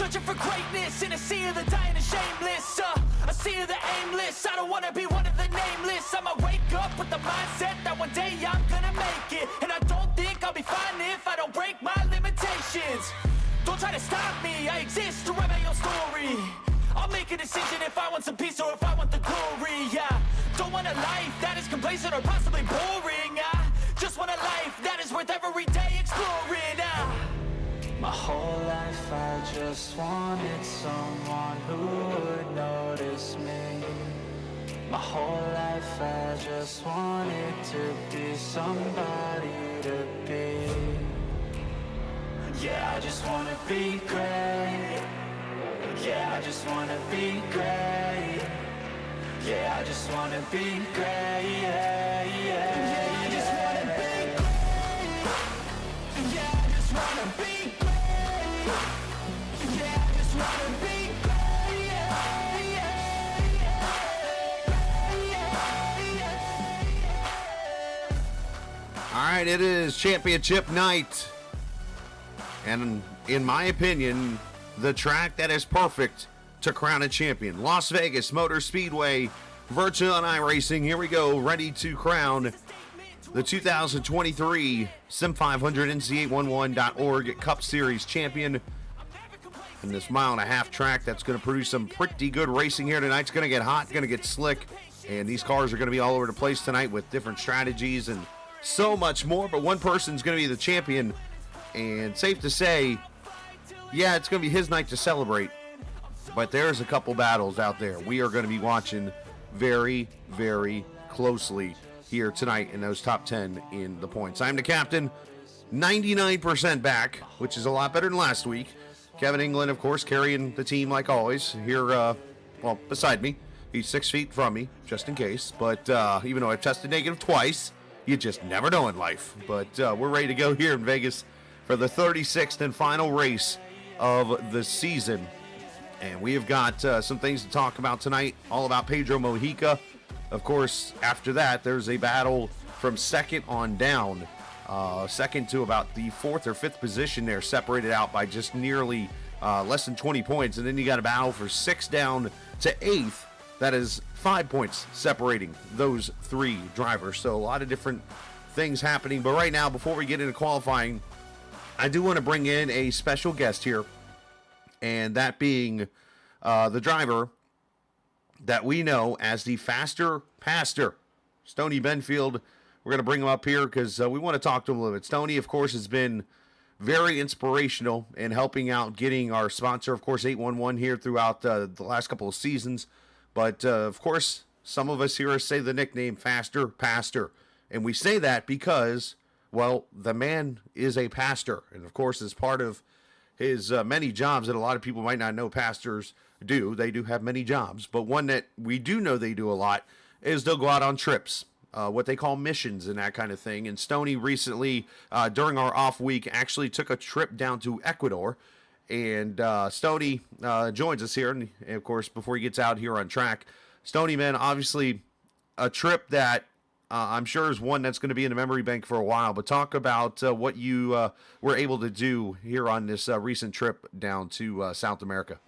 Searching for greatness in a sea of the dying and shameless. A sea of the aimless. I don't wanna be one of the nameless. I'ma wake up with the mindset that one day I'm gonna make it. And I don't think I'll be fine if I don't break my limitations. Don't try to stop me, I exist to write my own story. I'll make a decision if I want some peace or if I want the glory. Yeah, don't want a life that is complacent or possibly boring. I just want a life that is worth every day exploring. My whole life I just wanted someone who would notice me. My whole life I just wanted to be somebody to be. Yeah, I just wanna be great. Yeah, I just wanna be great. Yeah, I just wanna be great. Yeah, yeah, yeah, I just wanna be great. Yeah, I just wanna be great. Yeah, I just wanna be great. Yeah, yeah, yeah. All right, it is championship night. And in my opinion, the track that is perfect to crown a champion. Las Vegas Motor Speedway, virtual on iRacing. Here we go, ready to crown the 2023 Sim500 NC811.org Cup Series champion. And this mile-and-a-half track that's going to produce some pretty good racing here tonight. It's going to get hot, going to get slick. And these cars are going to be all over the place tonight with different strategies and so much more. But one person's going to be the champion. And safe to say, yeah, it's going to be his night to celebrate. But there's a couple battles out there we are going to be watching very, very closely here tonight in those top 10 in the points. I'm the captain, 99% back, which is a lot better than last week. Kevin England, of course, carrying the team like always here, well, beside me. He's 6 feet from me, just in case. But even though I've tested negative twice, you just never know in life. But we're ready to go here in Vegas for the 36th and final race of the season. And we have got some things to talk about tonight, all about Pedro Mojica. Of course, after that, there's a battle from second on down. Second to about the fourth or fifth position there, separated out by just nearly less than 20 points. And then you got a battle for sixth down to eighth. That is 5 points separating those three drivers. So a lot of different things happening. But right now, before we get into qualifying, I do want to bring in a special guest here. And that being the driver that we know as the faster pastor, Stoney Benfield. We're going to bring him up here because we want to talk to him a little bit. Stoney, of course, has been very inspirational in helping out getting our sponsor, of course, 811 here throughout the last couple of seasons. But, of course, some of us here say the nickname Faster Pastor. And we say that because, well, the man is a pastor. And, of course, as part of his many jobs that a lot of people might not know pastors do. They do have many jobs. But one that we do know they do a lot is they'll go out on trips. What they call missions and that kind of thing. And Stoney recently, during our off week, actually took a trip down to Ecuador. And Stoney joins us here. And, of course, before he gets out here on track, Stoney, man, obviously a trip that I'm sure is one that's going to be in the memory bank for a while. But talk about what you were able to do here on this recent trip down to South America.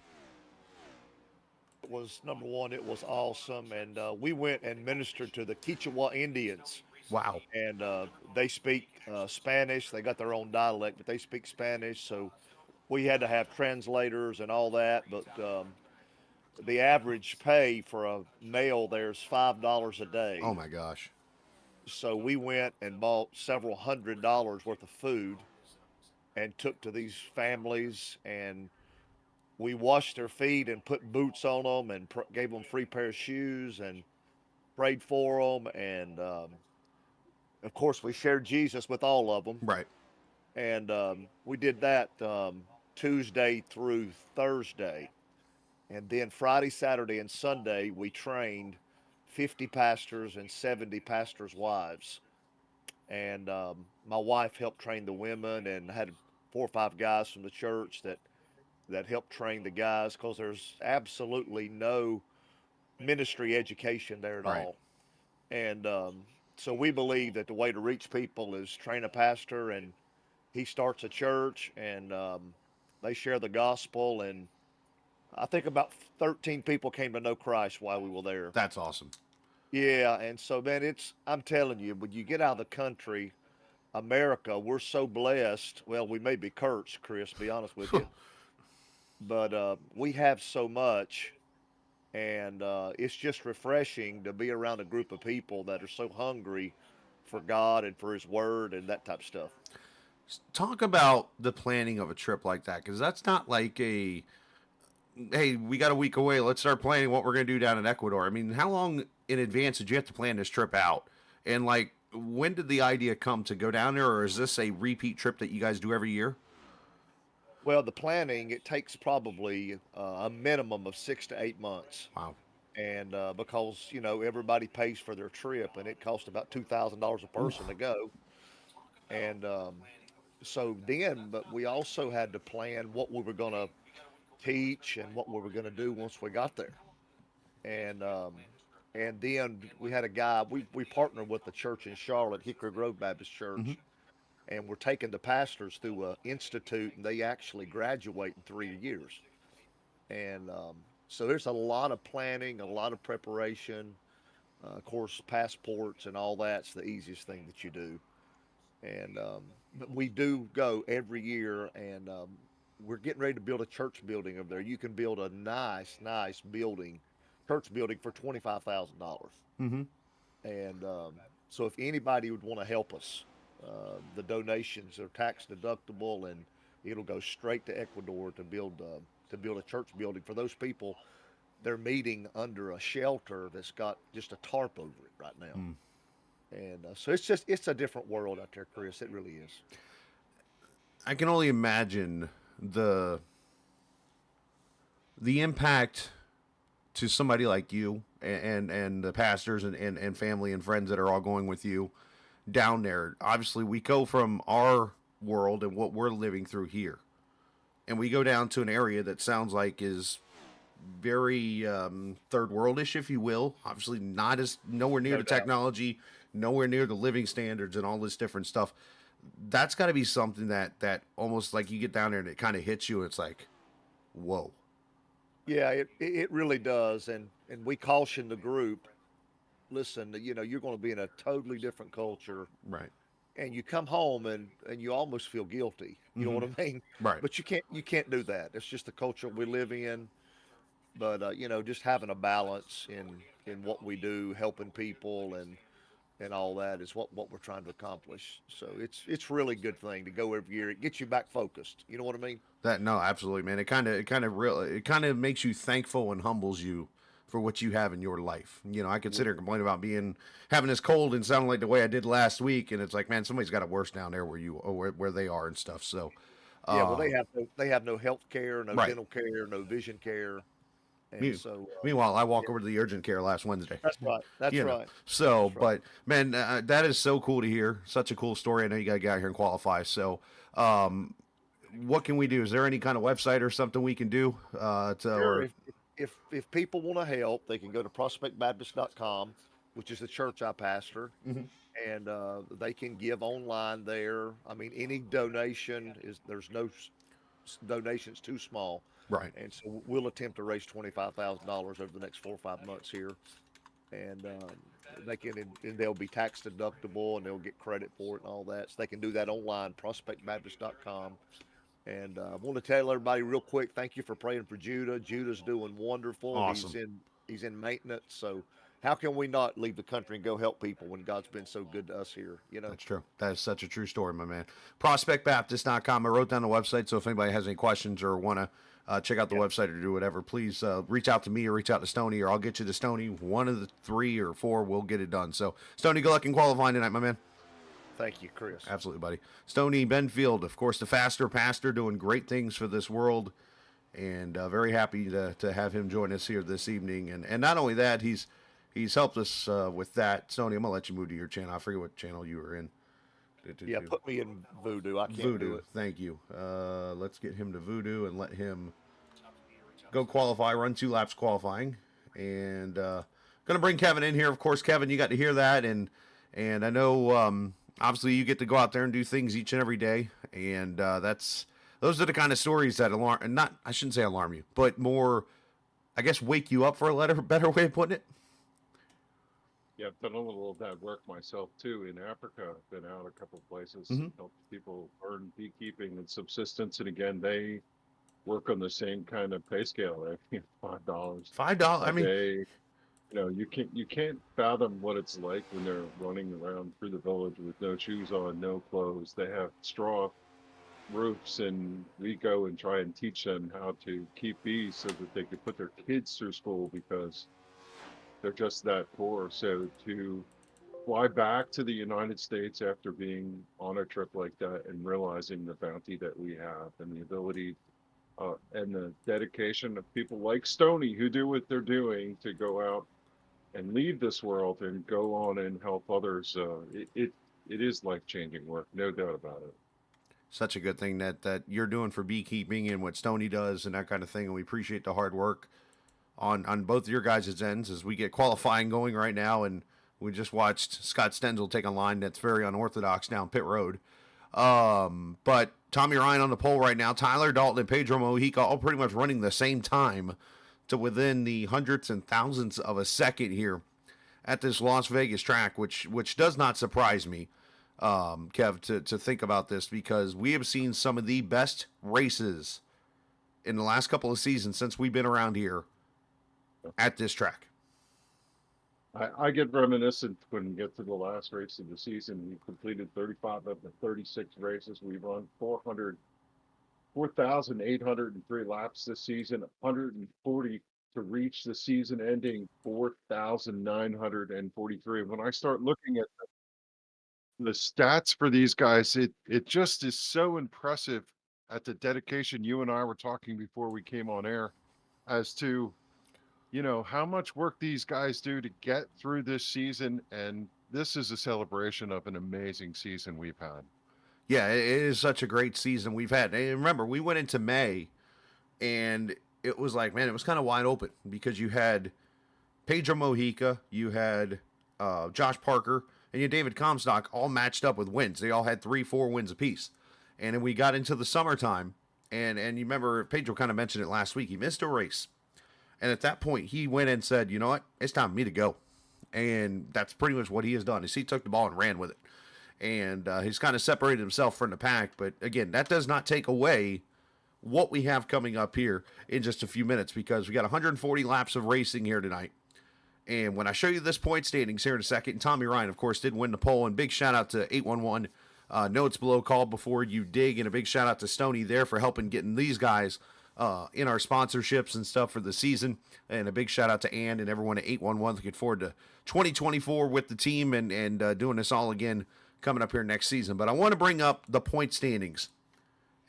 Was number one, it was awesome, and we went and ministered to the Quechua Indians. Wow. And they speak Spanish. They got their own dialect, but they speak Spanish, so we had to have translators and all that. But the average pay for a male there is $5 a day. Oh my gosh. So we went and bought several $100s worth of food and took to these families, and we washed their feet and put boots on them and gave them free pair of shoes and prayed for them. And, of course, we shared Jesus with all of them. Right. And we did that Tuesday through Thursday. And then Friday, Saturday, and Sunday, we trained 50 pastors and 70 pastors' wives. And my wife helped train the women, and had 4 or 5 guys from the church that help train the guys, because there's absolutely no ministry education there at all. And so we believe that the way to reach people is train a pastor, and he starts a church, and they share the gospel, and I think about 13 people came to know Christ while we were there. That's awesome. Yeah, and so man, I'm telling you, when you get out of the country, America, we're so blessed. Well, we may be cursed, Chris, to be honest with you, but we have so much, and it's just refreshing to be around a group of people that are so hungry for God and for His Word and that type of stuff. Talk about the planning of a trip like that, because that's not like a, hey, we got a week away, let's start planning what we're going to do down in Ecuador. I mean, how long in advance did you have to plan this trip out? And like, when did the idea come to go down there, or is this a repeat trip that you guys do every year? Well, the planning, it takes probably a minimum of 6 to 8 months. Wow. And because, everybody pays for their trip, and it costs about $2,000 a person to go. And so then, but we also had to plan what we were going to teach and what we were going to do once we got there. And then we had a guy, we partnered with the church in Charlotte, Hickory Grove Baptist Church, and we're taking the pastors through a institute, and they actually graduate in 3 years. And so there's a lot of planning, a lot of preparation. Of course, passports and all that's the easiest thing that you do. And but we do go every year, and we're getting ready to build a church building over there. You can build a nice building, church building for $25,000. Mm-hmm. And so if anybody would want to help us, the donations are tax deductible, and it'll go straight to Ecuador to build a church building for those people. They're meeting under a shelter that's got just a tarp over it right now. And so it's a different world out there, Chris. It really is. I can only imagine the impact to somebody like you and the pastors and family and friends that are all going with you down there. Obviously, we go from our world and what we're living through here, and we go down to an area that sounds like is very third worldish, if you will. Obviously, not as nowhere near No the doubt. technology, nowhere near the living standards and all this different stuff. That's got to be something that almost like you get down there and it kind of hits you. And it's like, whoa. Yeah, it really does. And we caution the group, listen, you're going to be in a totally different culture, Right. and you come home and you almost feel guilty. You know what I mean? Right. But you can't do that. It's just the culture we live in. But just having a balance in what we do, helping people and all that is what we're trying to accomplish. So it's really good thing to go every year. It gets you back focused. You know what I mean? That no, absolutely, man. It kind of makes you thankful and humbles you for what you have in your life. I could sit here and complain about having this cold and sounding like the way I did last week, and it's like, man, somebody's got it worse down there where they are and stuff. So, Yeah. Well, they have no health care, no right. dental care, no vision care, and Me- so Meanwhile, I walk over to the urgent care last Wednesday. that's right. That's you know. right. So, That's right. but man, that is so cool to hear. Such a cool story. I know you got to get out here and qualify. So, what can we do? Is there any kind of website or something we can do? Sure. If people want to help, they can go to prospectbaptist.com, which is the church I pastor, and they can give online there. I mean, any donation there's no donations too small, Right. and so we'll attempt to raise $25,000 over the next 4 or 5 months here, and and they'll be tax deductible, and they'll get credit for it and all that. So they can do that online, prospectbaptist.com. And I want to tell everybody real quick, thank you for praying for Judah. Judah's doing wonderful. Awesome. He's in maintenance. So how can we not leave the country and go help people when God's been so good to us here? That's true. That is such a true story, my man. Prospectbaptist.com. I wrote down the website, so if anybody has any questions or want to check out the website or do whatever, please reach out to me or reach out to Stoney, or I'll get you to Stoney. One of the 3 or 4 will get it done. So, Stoney, good luck in qualifying tonight, my man. Thank you, Chris. Absolutely, buddy. Stoney Benfield, of course, the faster pastor, doing great things for this world, and very happy to have him join us here this evening. And not only that, he's helped us with that. Stoney, I'm gonna let you move to your channel. I forget what channel you were in. Yeah, put me in Voodoo. I can't do Voodoo. it. Thank you. Let's get him to Voodoo and let him go qualify, run 2 laps qualifying, and gonna bring Kevin in here. Of course, Kevin, you got to hear that, and I know obviously you get to go out there and do things each and every day, and that's those are the kind of stories that alarm, not, I shouldn't say alarm you, but more, I guess, wake you up, for a better way of putting it. Yeah, I've done a little of that work myself too in Africa. I've been out a couple of places, Mm-hmm. helped people learn beekeeping and subsistence. And again, they work on the same kind of pay scale. $5 $5. I a mean, day. You can't fathom what it's like when they're running around through the village with no shoes on, no clothes. They have straw roofs, and we go and try and teach them how to keep bees so that they could put their kids through school because they're just that poor. So to fly back to the United States after being on a trip like that and realizing the bounty that we have and the ability and the dedication of people like Stony who do what they're doing to go out and leave this world and go on and help others. It is life changing work, no doubt about it. such a good thing that you're doing for beekeeping and what Stony does and that kind of thing. And we appreciate the hard work on both of your guys' ends as we get qualifying going right now. And we just watched Scott Stenzel take a line that's very unorthodox down pit road. But Tommy Ryan on the pole right now, Tyler Dalton and Pedro Mojica all pretty much running the same time to within the hundredths and thousandths of a second here at this Las Vegas track, which does not surprise me, Kev, to think about this, because we have seen some of the best races in the last couple of seasons since we've been around here at this track. I get reminiscent when we get to the last race of the season. We completed 35 of the 36 races. We've run 4,803 laps this season, 140 to reach the season ending 4,943. When I start looking at the stats for these guys, it just is so impressive at the dedication. You and I were talking before we came on air as to how much work these guys do to get through this season, and this is a celebration of an amazing season we've had. Yeah, it is such a great season we've had. And remember, we went into May, and it was like, man, it was kind of wide open because you had Pedro Mojica, you had Josh Parker, and you had David Comstock all matched up with wins. They all had 3-4 wins apiece. And then we got into the summertime, and you remember Pedro kind of mentioned it last week. He missed a race. And at that point, he went and said, you know what? It's time for me to go. And that's pretty much what he has done, is he took the ball and ran with it. And he's kind of separated himself from the pack. But again, that does not take away what we have coming up here in just a few minutes, because we got 140 laps of racing here tonight. And when I show you this point standings here in a second, Tommy Ryan, of course, did win the pole. And big shout out to 811. Notes below, call before you dig. And a big shout out to Stony there for helping getting these guys in our sponsorships and stuff for the season. And a big shout out to Ann and everyone at 811. Looking forward to 2024 with the team and doing this all again coming up here next season. But I want to bring up the point standings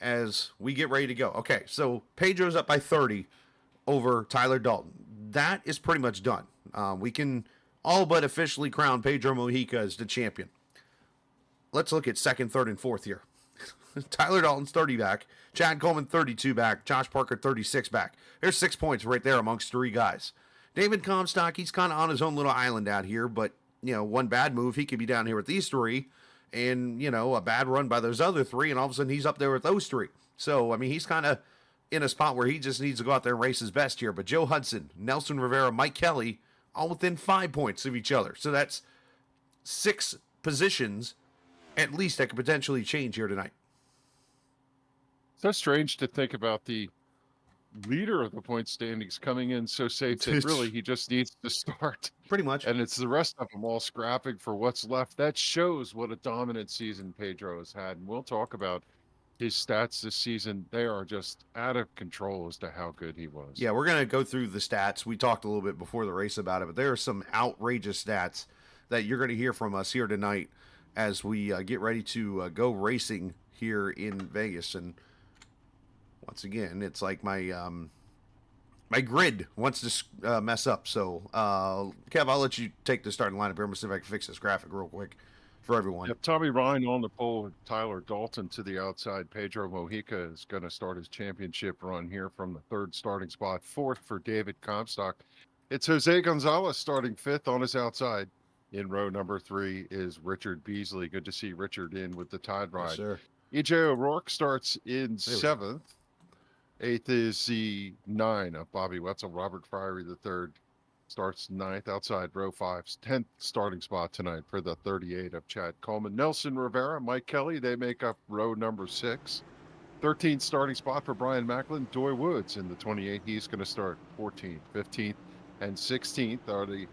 as we get ready to go. Okay, so Pedro's up by 30 over Tyler Dalton. That is pretty much done. We can all but officially crown Pedro Mojica as the champion. Let's look at second, third, and fourth here. Tyler Dalton's 30 back. Chad Coleman 32 back. Josh Parker 36 back. There's 6 points right there amongst three guys. David Comstock, he's kind of on his own little island out here, but one bad move, he could be down here with these three, and a bad run by those other three, and all of a sudden he's up there with those three. So I mean, he's kind of in a spot where he just needs to go out there and race his best here. But Joe Hudson, Nelson Rivera, Mike Kelly, all within 5 points of each other. So that's 6 positions at least that could potentially change here tonight. So strange to think about the leader of the point standings coming in so safe that really he just needs to start. Pretty much. And it's the rest of them all scrapping for what's left. That shows what a dominant season Pedro has had. And we'll talk about his stats this season. They are just out of control as to how good he was. Yeah, we're going to go through the stats. We talked a little bit before the race about it, but there are some outrageous stats that you're going to hear from us here tonight as we get ready to go racing here in Vegas. And once again, it's like my my grid wants to mess up. So, Kev, I'll let you take the starting lineup here. I'm going to see if I can fix this graphic real quick for everyone. Yep, Tommy Ryan on the pole with Tyler Dalton to the outside. Pedro Mojica is going to start his championship run here from the third starting spot. Fourth for David Comstock. It's Jose Gonzalez starting fifth on his outside. In row number 3 is Richard Beasley. Good to see Richard in with the Tide Ride. Yes, sir. EJ O'Rourke starts in 7th. 8th is the 9 of Bobby Wetzel. Robert Friery III starts 9th outside row 5's 10th starting spot tonight for the 38 of Chad Coleman. Nelson Rivera, Mike Kelly, they make up row number 6. 13th starting spot for Brian Macklin. Doy Woods in the 28. He's going to start 14th, 15th, and 16th are the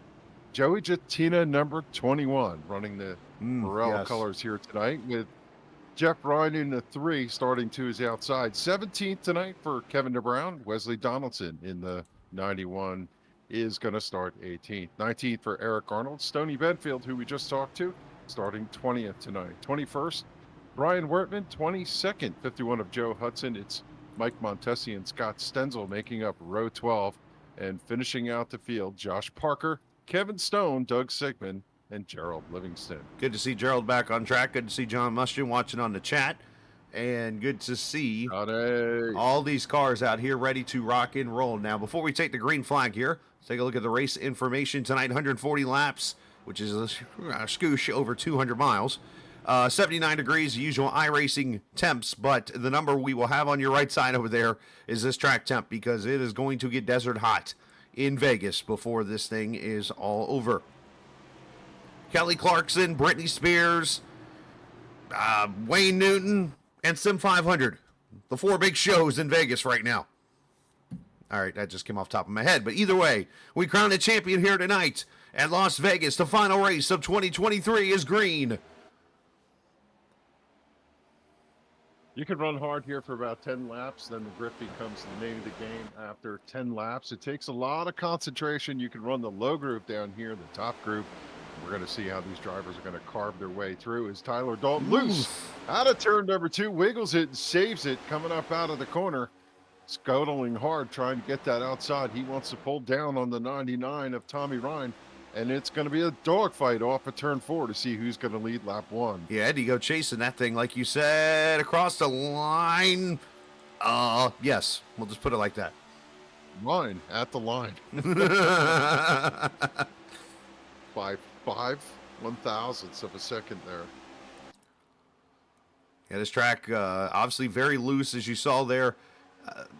Joey Jettina number 21 running the Morel colors here tonight with Jeff Ryan in the 3 starting to his outside. 17th tonight for Kevin DeBrown. Wesley Donaldson in the 91 is going to start 18th. 19th for Eric Arnold. Stoney Benfield, who we just talked to, starting 20th tonight. 21st, Brian Wertman. 22nd, 51 of Joe Hudson. It's Mike Montesi and Scott Stenzel making up row 12. And finishing out the field, Josh Parker, Kevin Stone, Doug Sigmund, and Gerald Livingston. Good to see Gerald back on track. Good to see John Mustian watching on the chat. And good to see all these cars out here ready to rock and roll. Now, before we take the green flag here, let's take a look at the race information tonight. 140 laps, which is a scoosh over 200 miles. 79 degrees, usual iRacing temps, but the number we will have on your right side over there is this track temp because it is going to get desert hot in Vegas before this thing is all over. Kelly Clarkson, Britney Spears, Wayne Newton, and Sim500. The 4 big shows in Vegas right now. All right, that just came off the top of my head. But either way, we crown a champion here tonight at Las Vegas. The final race of 2023 is green. You can run hard here for about 10 laps, then the grip becomes the name of the game after 10 laps. It takes a lot of concentration. You can run the low group down here, the top group. We're going to see how these drivers are going to carve their way through as Tyler Dalton loose out of turn number 2, wiggles it and saves it coming up out of the corner. Scuttling hard, trying to get that outside. He wants to pull down on the 99 of Tommy Ryan. And it's going to be a dogfight off of turn 4 to see who's going to lead lap 1. Yeah, Eddie go chasing that thing, like you said, across the line. Yes, we'll just put it like that. Line, at the line. By 5/1000ths of a second there. Yeah, this track, obviously very loose, as you saw there.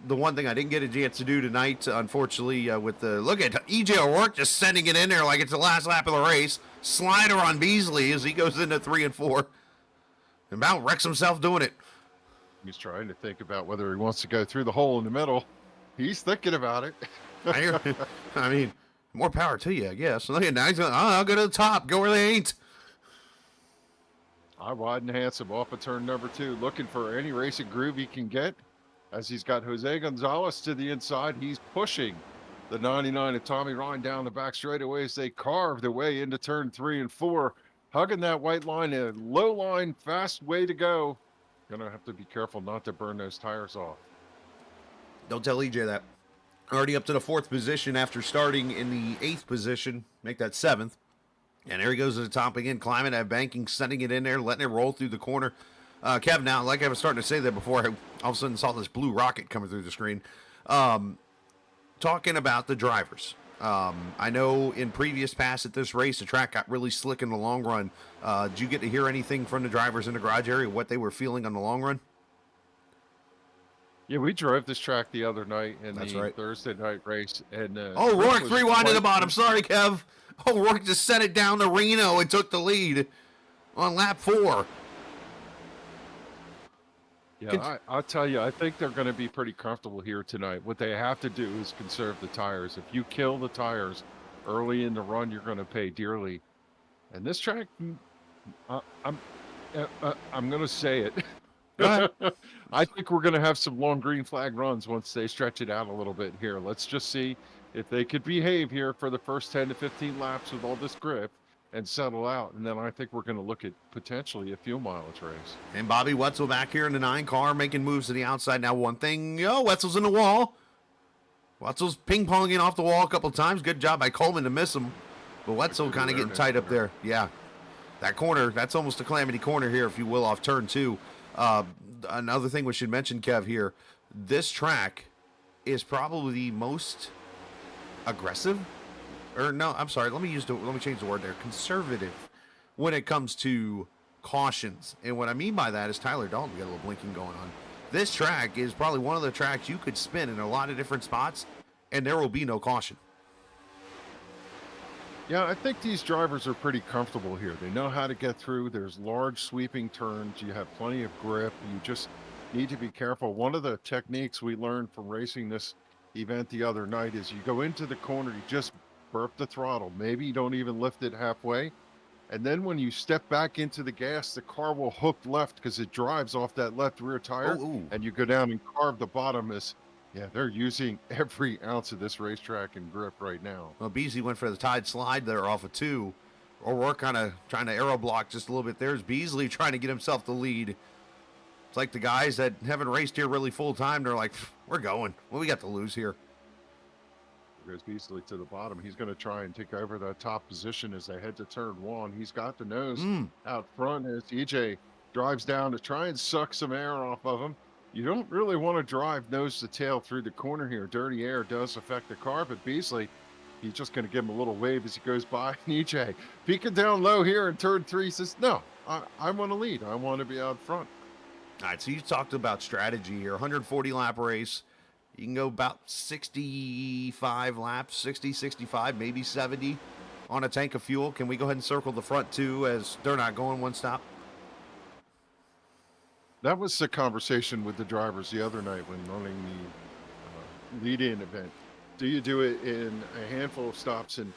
The one thing I didn't get a chance to do tonight, unfortunately, with the look at EJ O'Rourke just sending it in there like it's the last lap of the race. Slider on Beasley as he goes into 3 and 4. And about wrecks himself doing it. He's trying to think about whether he wants to go through the hole in the middle. He's thinking about it. I mean, more power to you, I guess. Look at now, he's going, I'll go to the top, go where they ain't. I wide and handsome off of turn number 2, looking for any racing groove he can get. As he's got Jose Gonzalez to the inside, he's pushing the 99 of Tommy Ryan down the back straightaway as they carve their way into turn 3 and 4, hugging that white line, a low line, fast way to go. Gonna have to be careful not to burn those tires off. Don't tell EJ that. Already up to the 4th position after starting in the 8th position, make that 7th. And there he goes to the top again, climbing that banking, sending it in there, letting it roll through the corner. Kev, now, like I was starting to say that before, I all of a sudden saw this blue rocket coming through the screen. Talking about the drivers. I know in previous pass at this race, the track got really slick in the long run. Did you get to hear anything from the drivers in the garage area, what they were feeling on the long run? Yeah, we drove this track the other night in Thursday night race. And Rourke 3-wide to the bottom. Sorry, Kev. Rourke just set it down to Reno and took the lead on lap 4. Yeah, I'll tell you, I think they're going to be pretty comfortable here tonight. What they have to do is conserve the tires. If you kill the tires early in the run, you're going to pay dearly. And this track, I'm going to say it. I think we're going to have some long green flag runs once they stretch it out a little bit here. Let's just see if they could behave here for the first 10 to 15 laps with all this grip and settle out. And then I think we're going to look at potentially a fuel mileage race. And Bobby Wetzel back here in the 9 car making moves to the outside. Now one thing, Wetzel's in the wall. Wetzel's ping-ponging off the wall a couple times. Good job by Coleman to miss him. But Wetzel kind of getting tight up there. Yeah. That corner, that's almost a calamity corner here, if you will, off turn 2. Another thing we should mention, Kev, here. This track is probably the most aggressive. Or no, I'm sorry. Let me change the word there. Conservative when it comes to cautions. And what I mean by that is Tyler Dalton, we got a little blinking going on. This track is probably one of the tracks you could spin in a lot of different spots, and there will be no caution. Yeah, I think these drivers are pretty comfortable here. They know how to get through. There's large sweeping turns. You have plenty of grip. You just need to be careful. One of the techniques we learned from racing this event the other night is you go into the corner, you just burp the throttle. Maybe you don't even lift it halfway. And then when you step back into the gas, the car will hook left because it drives off that left rear tire. Ooh. And you go down and carve the bottom. They're using every ounce of this racetrack and grip right now. Well, Beasley went for the tide slide there off of 2. O'Rourke kind of trying to aero block just a little bit. There's Beasley trying to get himself the lead. It's like the guys that haven't raced here really full time. They're like, we're going. What we got to lose here? Goes Beasley to the bottom. He's going to try and take over that top position as they head to turn 1. He's got the nose out front as EJ drives down to try and suck some air off of him. You don't really want to drive nose to tail through the corner here. Dirty air does affect the car, but Beasley, he's just going to give him a little wave as he goes by. And EJ peeking down low here in turn 3 says, no, I want to lead. I want to be out front. All right, so you talked about strategy here. 140 lap race. You can go about 65 laps, 60, 65, maybe 70 on a tank of fuel. Can we go ahead and circle the front 2 as they're not going one stop? That was the conversation with the drivers the other night when running the lead-in event. Do you do it in a handful of stops? And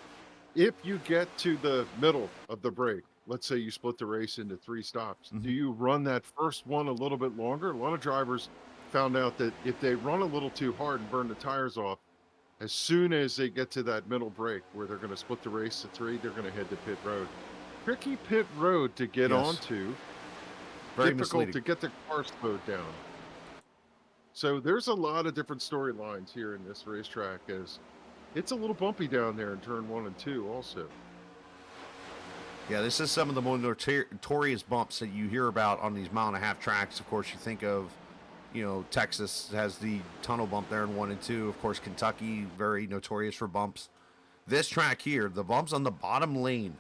if you get to the middle of the break, let's say you split the race into 3 stops, do you run that first one a little bit longer? A lot of drivers found out that if they run a little too hard and burn the tires off, as soon as they get to that middle break where they're going to split the race to 3, they're going to head to pit road. Tricky pit road to get onto. Very difficult misleading to get the car slowed down. So there's a lot of different storylines here in this racetrack as it's a little bumpy down there in turn 1 and 2 also. Yeah, this is some of the more notorious bumps that you hear about on these mile-and-a-half tracks. Of course, you think of, Texas has the tunnel bump there in 1 and 2. Of course, Kentucky, very notorious for bumps. This track here, the bumps on the bottom lane,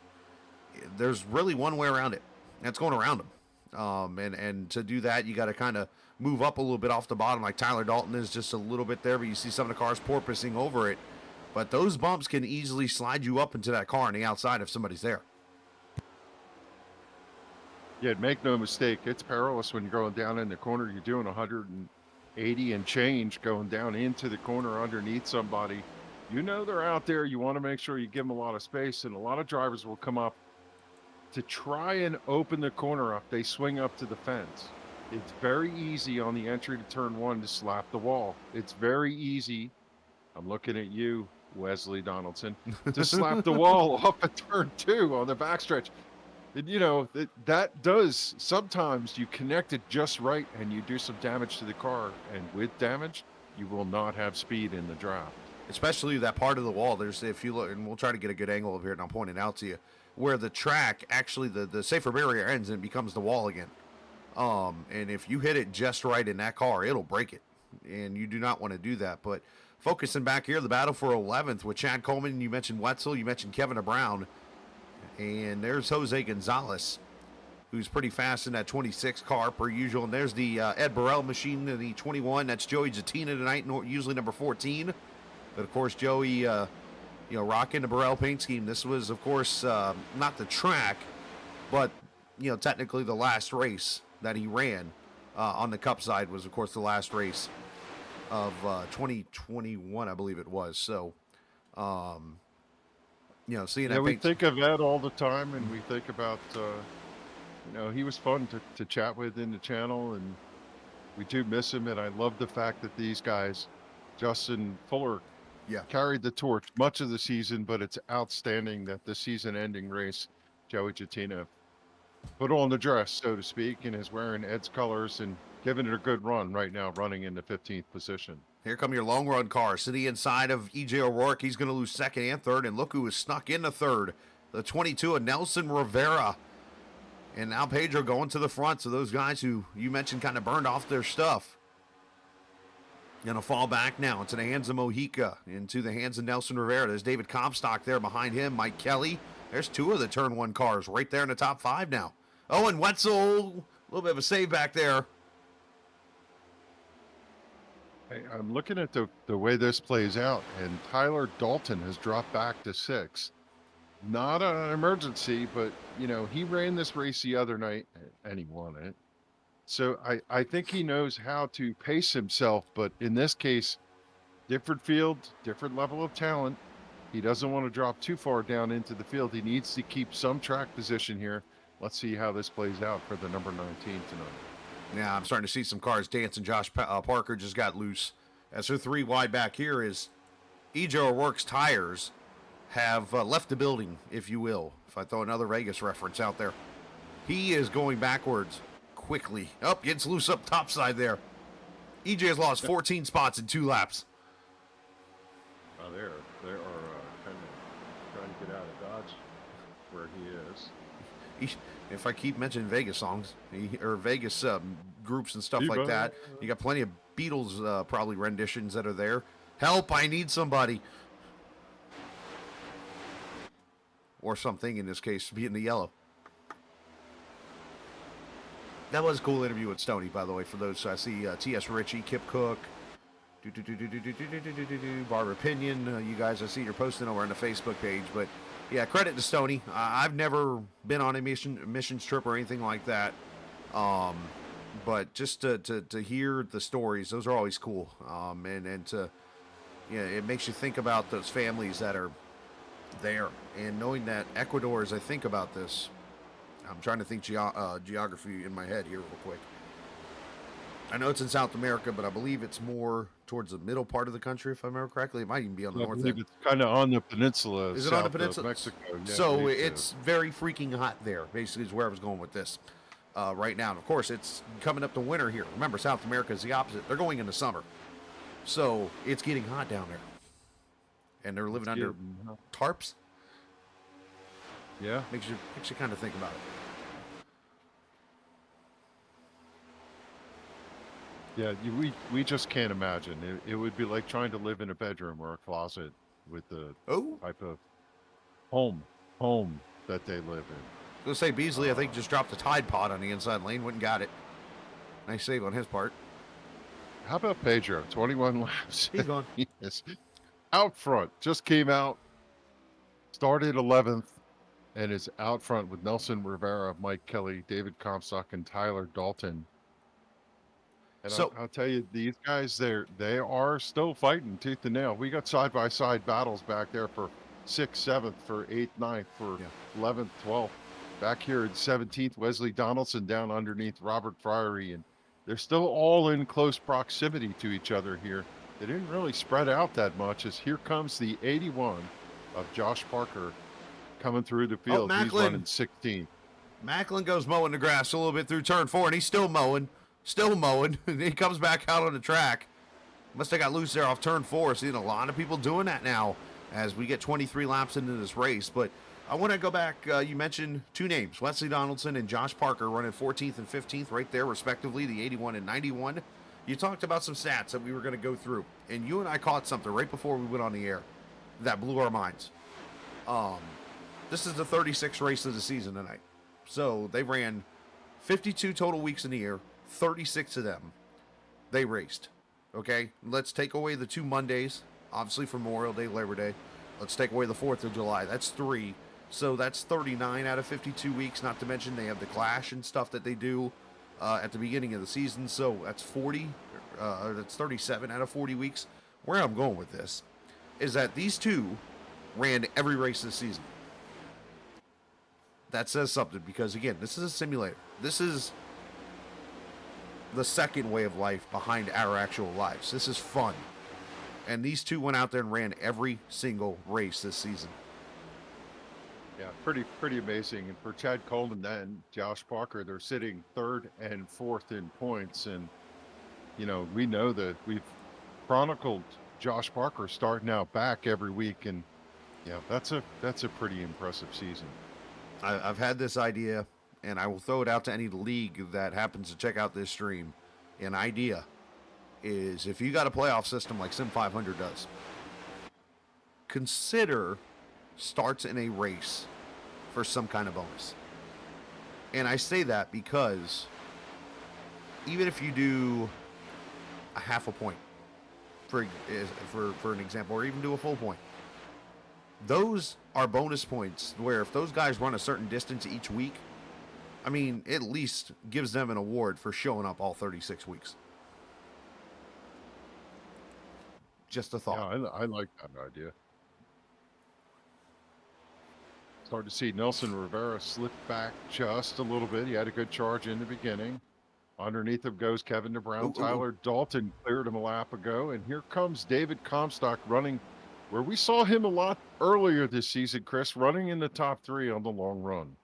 there's really one way around it. That's going around them. And to do that, you got to kind of move up a little bit off the bottom, like Tyler Dalton is just a little bit there, but you see some of the cars porpoising over it. But those bumps can easily slide you up into that car on the outside if somebody's there. Yeah, make no mistake, it's perilous when you're going down in the corner. You're doing 180 and change going down into the corner underneath somebody. They're out there. You want to make sure you give them a lot of space, and a lot of drivers will come up to try and open the corner up. They swing up to the fence. It's very easy on the entry to turn 1 to slap the wall. It's very easy. I'm looking at you, Wesley Donaldson, to slap the wall off at turn 2 on the backstretch. And, that does, sometimes you connect it just right and you do some damage to the car. And with damage, you will not have speed in the draft. Especially that part of the wall. There's, if you look, and we'll try to get a good angle of here, and I'll point it out to you, where the track actually the safer barrier ends and it becomes the wall again. And if you hit it just right in that car, it'll break it, and you do not want to do that. But focusing back here, the battle for 11th with Chad Coleman. You mentioned Wetzel, you mentioned Kevin Brown, and there's Jose Gonzalez, who's pretty fast in that 26 car per usual. And there's the Ed Burrell machine in the 21. That's Joey Zatina tonight, usually number 14. But of course, Joey, rocking the Burrell paint scheme. This was, of course, not the track, but, technically the last race that he ran on the Cup side was, of course, the last race of 2021, I believe it was. So, seeing that. We think of Ed all the time, and we think about, he was fun to chat with in the channel, and we do miss him. And I love the fact that these guys, Justin Fuller, carried the torch much of the season, but it's outstanding that the season-ending race, Joey Zatina put on the dress, so to speak, and is wearing Ed's colors and giving it a good run right now, running in the 15th position. Here come your long run cars. Sitting inside of E.J. O'Rourke. He's going to lose second and third, and look who is snuck into third. The 22 of Nelson Rivera. And now Pedro going to the front. So those guys who you mentioned kind of burned off their stuff. Going to fall back now into the hands of Mojica, into the hands of Nelson Rivera. There's David Comstock there behind him. Mike Kelly. There's 2 of the turn 1 cars right there in the top 5 now. Oh, and Wetzel, a little bit of a save back there. Hey, I'm looking at the way this plays out, and Tyler Dalton has dropped back to 6. Not an emergency, but he ran this race the other night and he won it. So I think he knows how to pace himself, but in this case, different field, different level of talent. He doesn't want to drop too far down into the field. He needs to keep some track position here. Let's see how this plays out for the number 19 tonight. Yeah, I'm starting to see some cars dancing. Josh Parker just got loose. As her 3 wide back here is EJ Works tires have left the building, if you will. If I throw another Vegas reference out there. He is going backwards quickly. Gets loose up top side there. EJ has lost 14 spots in 2 laps. Oh, they are kind of trying to get out of Dodge where he is. If I keep mentioning Vegas songs or Vegas groups and stuff like that, you got plenty of Beatles probably renditions that are there. Help, I need somebody. Or something, in this case, be in the yellow. That was a cool interview with Stoney, by the way, for those. I see T.S. Ritchie, Kip Cook, Barbara Pinion. You guys, I see you're posting over on the Facebook page. But, yeah, credit to Stoney. I've never been on a missions trip or anything like that. But just to hear the stories, those are always cool. And to, it makes you think about those families that are there. And knowing that Ecuador, as I think about this, I'm trying to think geography in my head here real quick. I know it's in South America, but I believe it's more towards the middle part of the country, if I remember correctly. It might even be on the north end. It's kind of on the peninsula. Is it on the peninsula? Mexico. Yeah, so it's very freaking hot there, basically, is where I was going with this right now. And, of course, it's coming up to winter here. Remember, South America is the opposite. They're going into summer. So it's getting hot down there. And they're living under tarps. Yeah. Makes you kind of think about it. Yeah, we just can't imagine. It would be like trying to live in a bedroom or a closet with the type of home that they live in. I was going to say, Beasley, I think, just dropped a Tide Pod on the inside lane. Went and got it. Nice save on his part. How about Pedro? 21 laps. He's gone. Yes. Out front. Just came out. Started 11th. And is out front with Nelson Rivera, Mike Kelly, David Comstock, and Tyler Dalton. And so, I'll tell you, these guys, they are still fighting tooth and nail. We got side-by-side battles back there for 6th, 7th, for 8th, 9th, for 11th, 12th. Back here at 17th, Wesley Donaldson down underneath Robert Friery. And they're still all in close proximity to each other here. They didn't really spread out that much as here comes the 81 of Josh Parker coming through the field. He's running 16th. Macklin goes mowing the grass a little bit through turn 4, and he's still mowing. And he comes back out on the track. Must have got loose there off turn 4. Seeing a lot of people doing that now as we get 23 laps into this race. But I want to go back. You mentioned 2 names, Wesley Donaldson and Josh Parker, running 14th and 15th right there, respectively, the 81 and 91. You talked about some stats that we were going to go through, and you and I caught something right before we went on the air that blew our minds. This is the 36th race of the season tonight. So they ran 52 total weeks in the year, 36 of them they raced. Okay, let's take away the 2 Mondays, obviously for Memorial Day, Labor Day. Let's take away the 4th of July. That's 3. So that's 39 out of 52 weeks, not to mention they have the Clash and stuff that they do at the beginning of the season. So that's 40, that's 37 out of 40 weeks. Where I'm going with this is that these 2 ran every race this season. That says something because, again, this is a simulator. This is the second way of life behind our actual lives. This is fun. And these 2 went out there and ran every single race this season. Yeah, pretty amazing. And for Chad Coleman and Josh Parker, they're sitting 3rd and 4th in points. And, we know that we've chronicled Josh Parker starting out back every week. And, yeah, that's a pretty impressive season. I've had this idea, and I will throw it out to any league that happens to check out this stream. An idea is if you got a playoff system like Sim500 does, consider starts in a race for some kind of bonus. And I say that because even if you do a half a point, for an example, or even do a full point, those are bonus points where if those guys run a certain distance each week, I mean, at least gives them an award for showing up all 36 weeks. Just a thought. Yeah, I like that idea. It's hard to see. Nelson Rivera slipped back just a little bit. He had a good charge in the beginning. Underneath him goes Kevin DeBrown. Tyler Dalton cleared him a lap ago. And here comes David Comstock running where we saw him a lot earlier this season, Chris, running in the top 3 on the long run.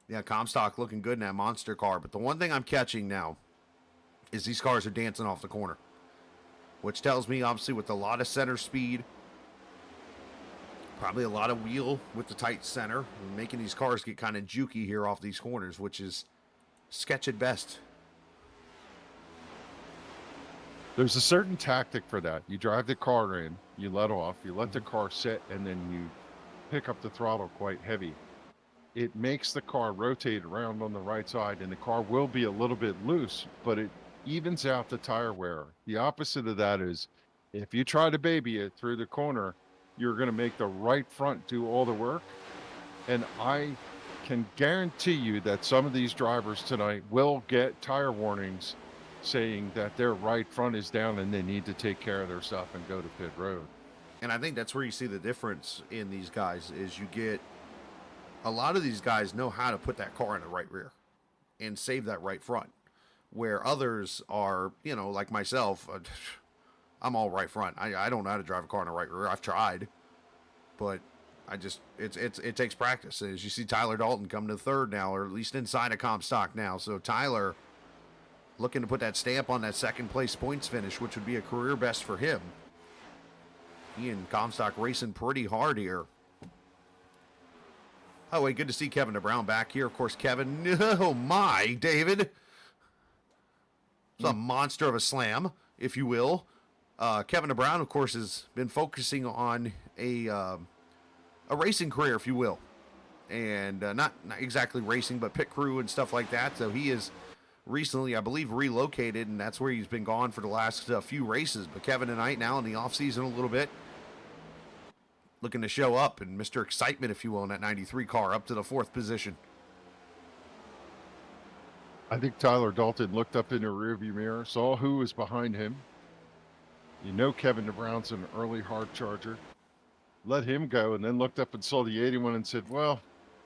Yeah, Comstock looking good in that monster car. But the one thing I'm catching now is these cars are dancing off the corner, which tells me, obviously, with a lot of center speed, probably a lot of wheel with the tight center, making these cars get kind of jukey here off these corners, which is sketch at best. There's a certain tactic for that. You drive the car in, you let off, you let the car sit, and then you pick up the throttle quite heavy. It makes the car rotate around on the right side, and the car will be a little bit loose, but it evens out the tire wear. The opposite of that is if you try to baby it through the corner, you're going to make the right front do all the work. And I can guarantee you that some of these drivers tonight will get tire warnings saying that their right front is down and they need to take care of their stuff and go to pit road. And I think that's where you see the difference in these guys is you get a lot of these guys know how to put that car in the right rear and save that right front, where others are, you know, like myself, I'm all right front. I don't know how to drive a car in the right rear. I've tried, but it takes practice. As you see Tyler Dalton come to third now, or at least inside of Comstock now. So Tyler looking to put that stamp on that second place points finish, which would be a career best for him. He and Comstock racing pretty hard here. Oh, wait, good to see Kevin DeBrown back here. Of course, Kevin, oh my, David. It's a monster of a slam, if you will. Kevin DeBrown, of course, has been focusing on a racing career, if you will. And not exactly racing, but pit crew and stuff like that. So he is recently, I believe, relocated, and that's where he's been gone for the last few races. But Kevin tonight now in the offseason a little bit, looking to show up, and Mr. Excitement, if you will, in that 93 car up to the 4th position. I think Tyler Dalton looked up in the rearview mirror, saw who was behind him. You know Kevin DeBrown's an early hard charger. Let him go, and then looked up and saw the 81 and said, well,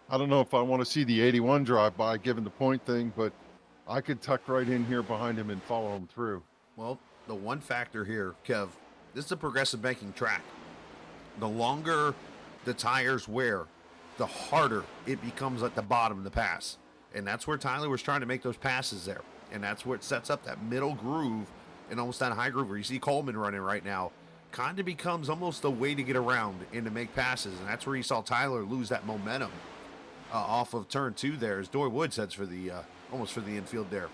I don't know if I want to see the 81 drive by given the point thing, but I could tuck right in here behind him and follow him through. Well, the one factor here, Kev, this is a progressive banking track. The longer the tires wear, the harder it becomes at the bottom of the pass. And that's where Tyler was trying to make those passes there. And that's where it sets up that middle groove and almost that high groove where you see Coleman running right now. Kind of becomes almost a way to get around and to make passes. And that's where you saw Tyler lose that momentum off of turn 2 there as Dory Woods heads for the almost for the infield there.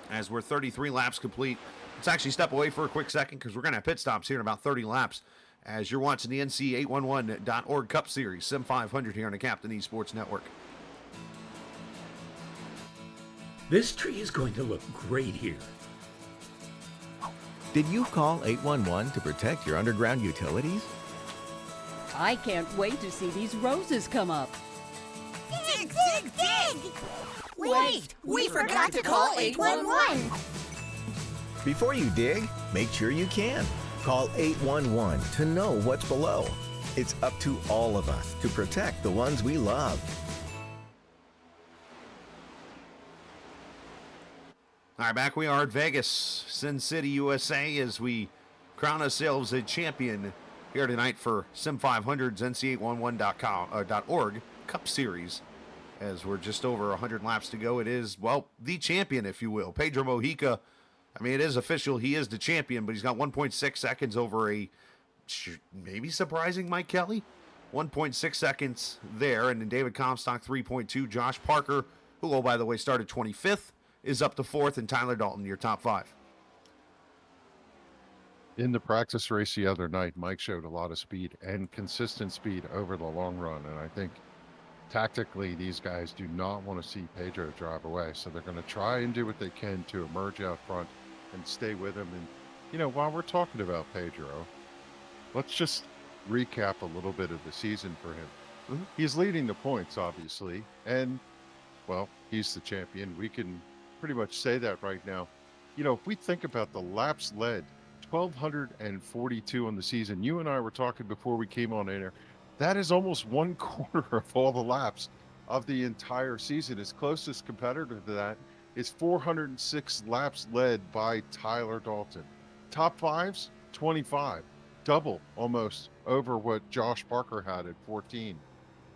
As we're 33 laps complete. Let's actually step away for a quick second because we're going to have pit stops here in about 30 laps. As you're watching the NC811.org Cup Series, Sim500 here on the Captain Esports Network. This tree is going to look great here. Did you call 811 to protect your underground utilities? I can't wait to see these roses come up. Dig, dig, dig! Wait, we forgot to call 811. Before you dig, make sure you can. Call 811 to know what's below. It's up to all of us to protect the ones we love. All right, back we are at Vegas, Sin City, USA, as we crown ourselves a champion here tonight for Sim500's NC811.org Cup Series. As we're just over 100 laps to go, it is, well, the champion, if you will. Pedro Mojica, I mean, it is official. He is the champion, but he's got 1.6 seconds over a maybe surprising Mike Kelly. 1.6 seconds there, and then David Comstock, 3.2. Josh Parker, who, oh, by the way, started 25th, is up to 4th, and Tyler Dalton, your top 5. In the practice race the other night, Mike showed a lot of speed and consistent speed over the long run, and I think tactically, these guys do not want to see Pedro drive away. So they're going to try and do what they can to emerge out front and stay with him. And, while we're talking about Pedro, let's just recap a little bit of the season for him. Mhm. He's leading the points, obviously. And, well, he's the champion. We can pretty much say that right now. If we think about the laps led, 1,242 on the season. You and I were talking before we came on air. That is almost 1/4 of all the laps of the entire season. His closest competitor to that is 406 laps led by Tyler Dalton. Top fives, 25, double almost over what Josh Parker had at 14.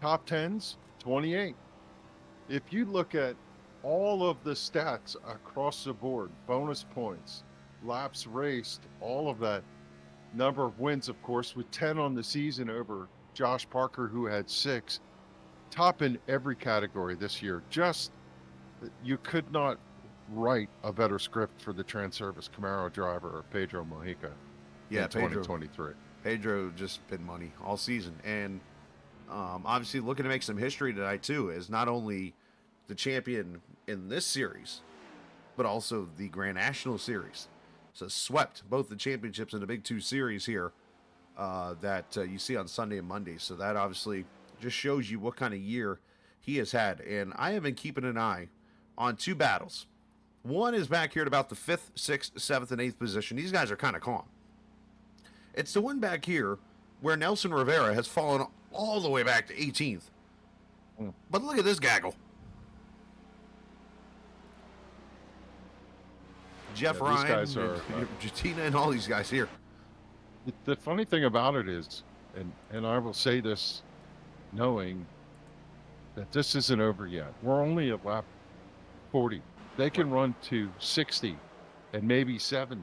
Top tens, 28. If you look at all of the stats across the board, bonus points, laps raced, all of that, number of wins, of course, with 10 on the season over Josh Parker, who had 6, top in every category this year. Just, you could not write a better script for the Transervice Camaro driver, Pedro Mojica, Yeah, in Pedro. 2023. Pedro just been money all season, and obviously looking to make some history tonight too. Is not only the champion in this series, but also the Grand National Series. So swept both the championships in the Big Two Series here that you see on Sunday and Monday. So that obviously just shows you what kind of year he has had. And I have been keeping an eye on 2 battles. One is back here at about the 5th, 6th, 7th, and 8th position. These guys are kind of calm. It's the one back here where Nelson Rivera has fallen all the way back to 18th. But look at this gaggle. Jeff Yeah, these Ryan, guys are, Jatina, and all these guys here. The funny thing about it is, and I will say this knowing that this isn't over yet. We're only at lap 40. They can run to 60 and maybe 70.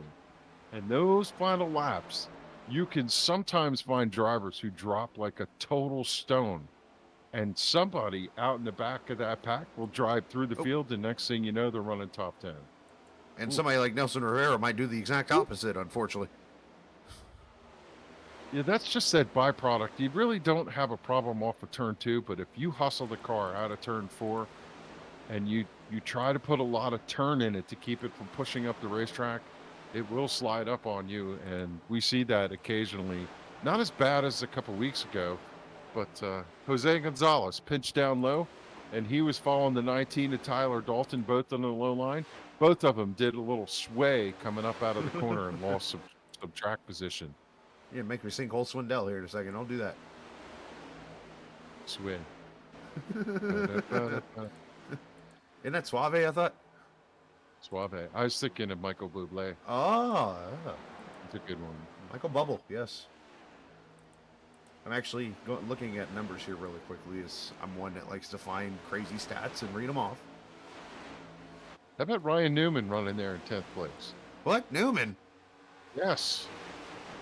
And those final laps, you can sometimes find drivers who drop like a total stone. And somebody out in the back of that pack will drive through the field, and next thing you know, they're running top 10. And somebody like Nelson Rivera might do the exact opposite, unfortunately. Yeah, that's just that byproduct. You really don't have a problem off of turn 2, but if you hustle the car out of turn 4 and you try to put a lot of turn in it to keep it from pushing up the racetrack, it will slide up on you. And we see that occasionally. Not as bad as a couple weeks ago, but Jose Gonzalez pinched down low, and he was following the 19 of Tyler Dalton, both on the low line. Both of them did a little sway coming up out of the corner and lost some track position. Yeah, make me sing Cole Swindell here in a second. Don't do that. Sway. Isn't that Suave, I thought? Suave. I was thinking of Michael Bublé. Oh, yeah. It's a good one. Michael Bubble, yes. I'm actually looking at numbers here really quickly. I'm one that likes to find crazy stats and read them off. How about Ryan Newman running there in 10th place? What? Newman? Yes.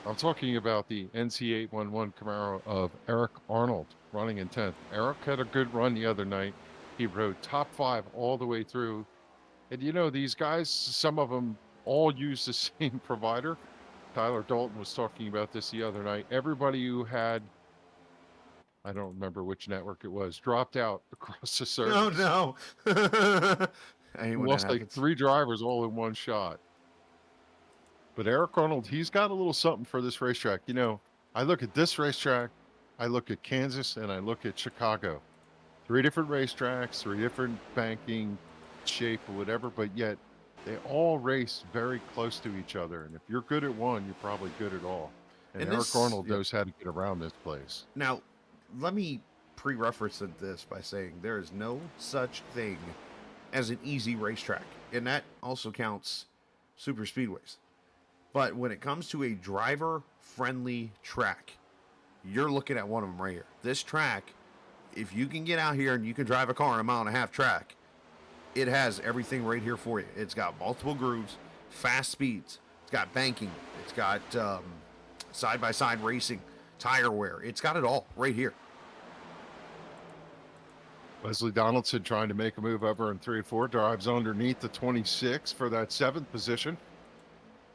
I'm talking about the NC811 Camaro of Eric Arnold running in 10th. Eric had a good run the other night. He rode top 5 all the way through. And these guys, some of them all use the same provider. Tyler Dalton was talking about this the other night. Everybody who had, I don't remember which network it was, dropped out across the service. Oh, no. Lost like 3 drivers all in one shot. But Eric Arnold, he's got a little something for this racetrack. I look at this racetrack, I look at Kansas, and I look at Chicago. 3 different racetracks, 3 different banking shape or whatever, but yet they all race very close to each other. And if you're good at one, you're probably good at all. And Eric Arnold knows how to get around this place. Now, let me pre-reference this by saying there is no such thing as an easy racetrack. And that also counts super speedways. But when it comes to a driver-friendly track, you're looking at one of them right here. This track, if you can get out here and you can drive a car on a 1.5 mile track, it has everything right here for you. It's got multiple grooves, fast speeds. It's got banking. It's got side-by-side racing, tire wear. It's got it all right here. Leslie Donaldson trying to make a move over in 3 and 4, drives underneath the 26 for that 7th position.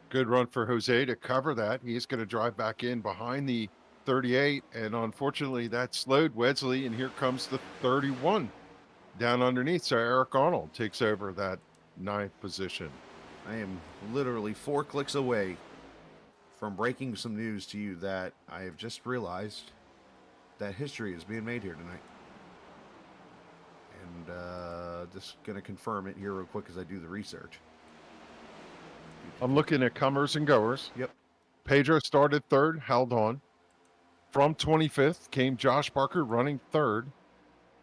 Good run for Jose to cover that. He's going to drive back in behind the 38, and unfortunately that slowed Wesley, and here comes the 31 down underneath. So Eric Arnold takes over that 9th position. I am literally 4 clicks away from breaking some news to you that I have just realized that history is being made here tonight. And just going to confirm it here real quick as I do the research. I'm looking at comers and goers. Yep. Pedro started 3rd, held on. From 25th came Josh Parker running 3rd.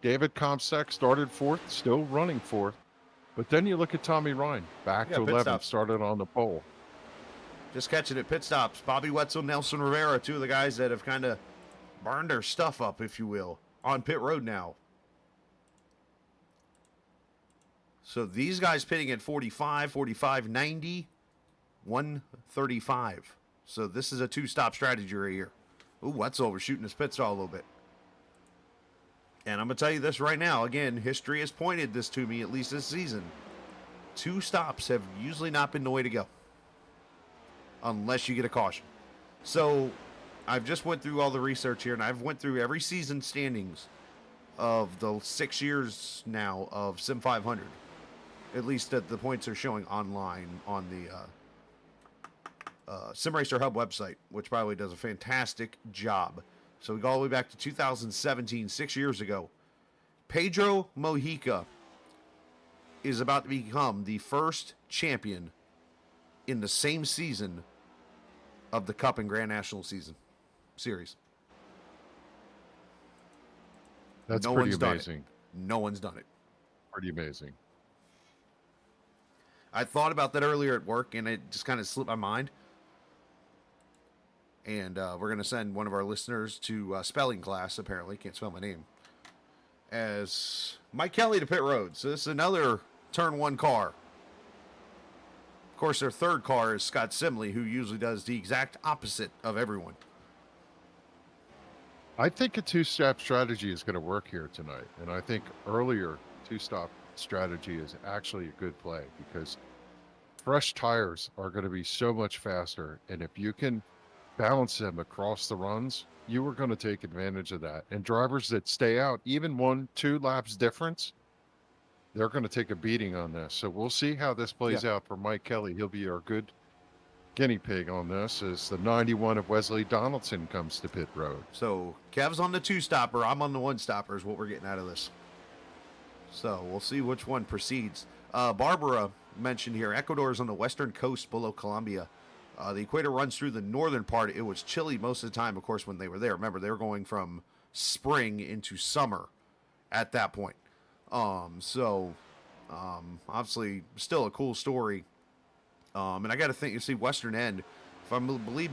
David Comstock started 4th, still running 4th. But then you look at Tommy Ryan, back to 11th, started on the pole. Just catching it, pit stops. Bobby Wetzel, Nelson Rivera, 2 of the guys that have kind of burned their stuff up, if you will, on pit road now. So these guys pitting at 45, 45, 90, 135. So this is a 2-stop strategy right here. Ooh, Wetzel overshooting his pit stall a little bit. And I'm going to tell you this right now. Again, history has pointed this to me, at least this season. 2 stops have usually not been the way to go. Unless you get a caution. So I've just went through all the research here, and I've went through every season standings of the 6 years now of Sim500. At least at the points are showing online on the SimRacer Hub website, which probably does a fantastic job. So we go all the way back to 2017, 6 years ago. Pedro Mojica is about to become the first champion in the same season of the Cup and Grand National Series. That's no pretty one's amazing. No one's done it. Pretty amazing. I thought about that earlier at work, and it just kind of slipped my mind. And we're going to send one of our listeners to spelling class, apparently. Can't spell my name. As Mike Kelly to pit road. So this is another turn 1 car. Of course, their 3rd car is Scott Simley, who usually does the exact opposite of everyone. I think a 2-step strategy is going to work here tonight. And I think earlier 2-stop strategy is actually a good play because fresh tires are going to be so much faster. And if you can balance them across the runs, you are going to take advantage of that. And drivers that stay out, even 1-2 laps difference, they're going to take a beating on this. So we'll see how this plays out for Mike Kelly. He'll be our good guinea pig on this as the 91 of Wesley Donaldson comes to pit road. So Kev's on the 2-stopper. I'm on the 1-stopper is what we're getting out of this. So we'll see which one proceeds. Barbara mentioned here, Ecuador is on the western coast below Colombia. The equator runs through the northern part. It was chilly most of the time, of course, when they were there. Remember, they were going from spring into summer at that point. Obviously, still a cool story. And I got to think, you see, western end, if I believe,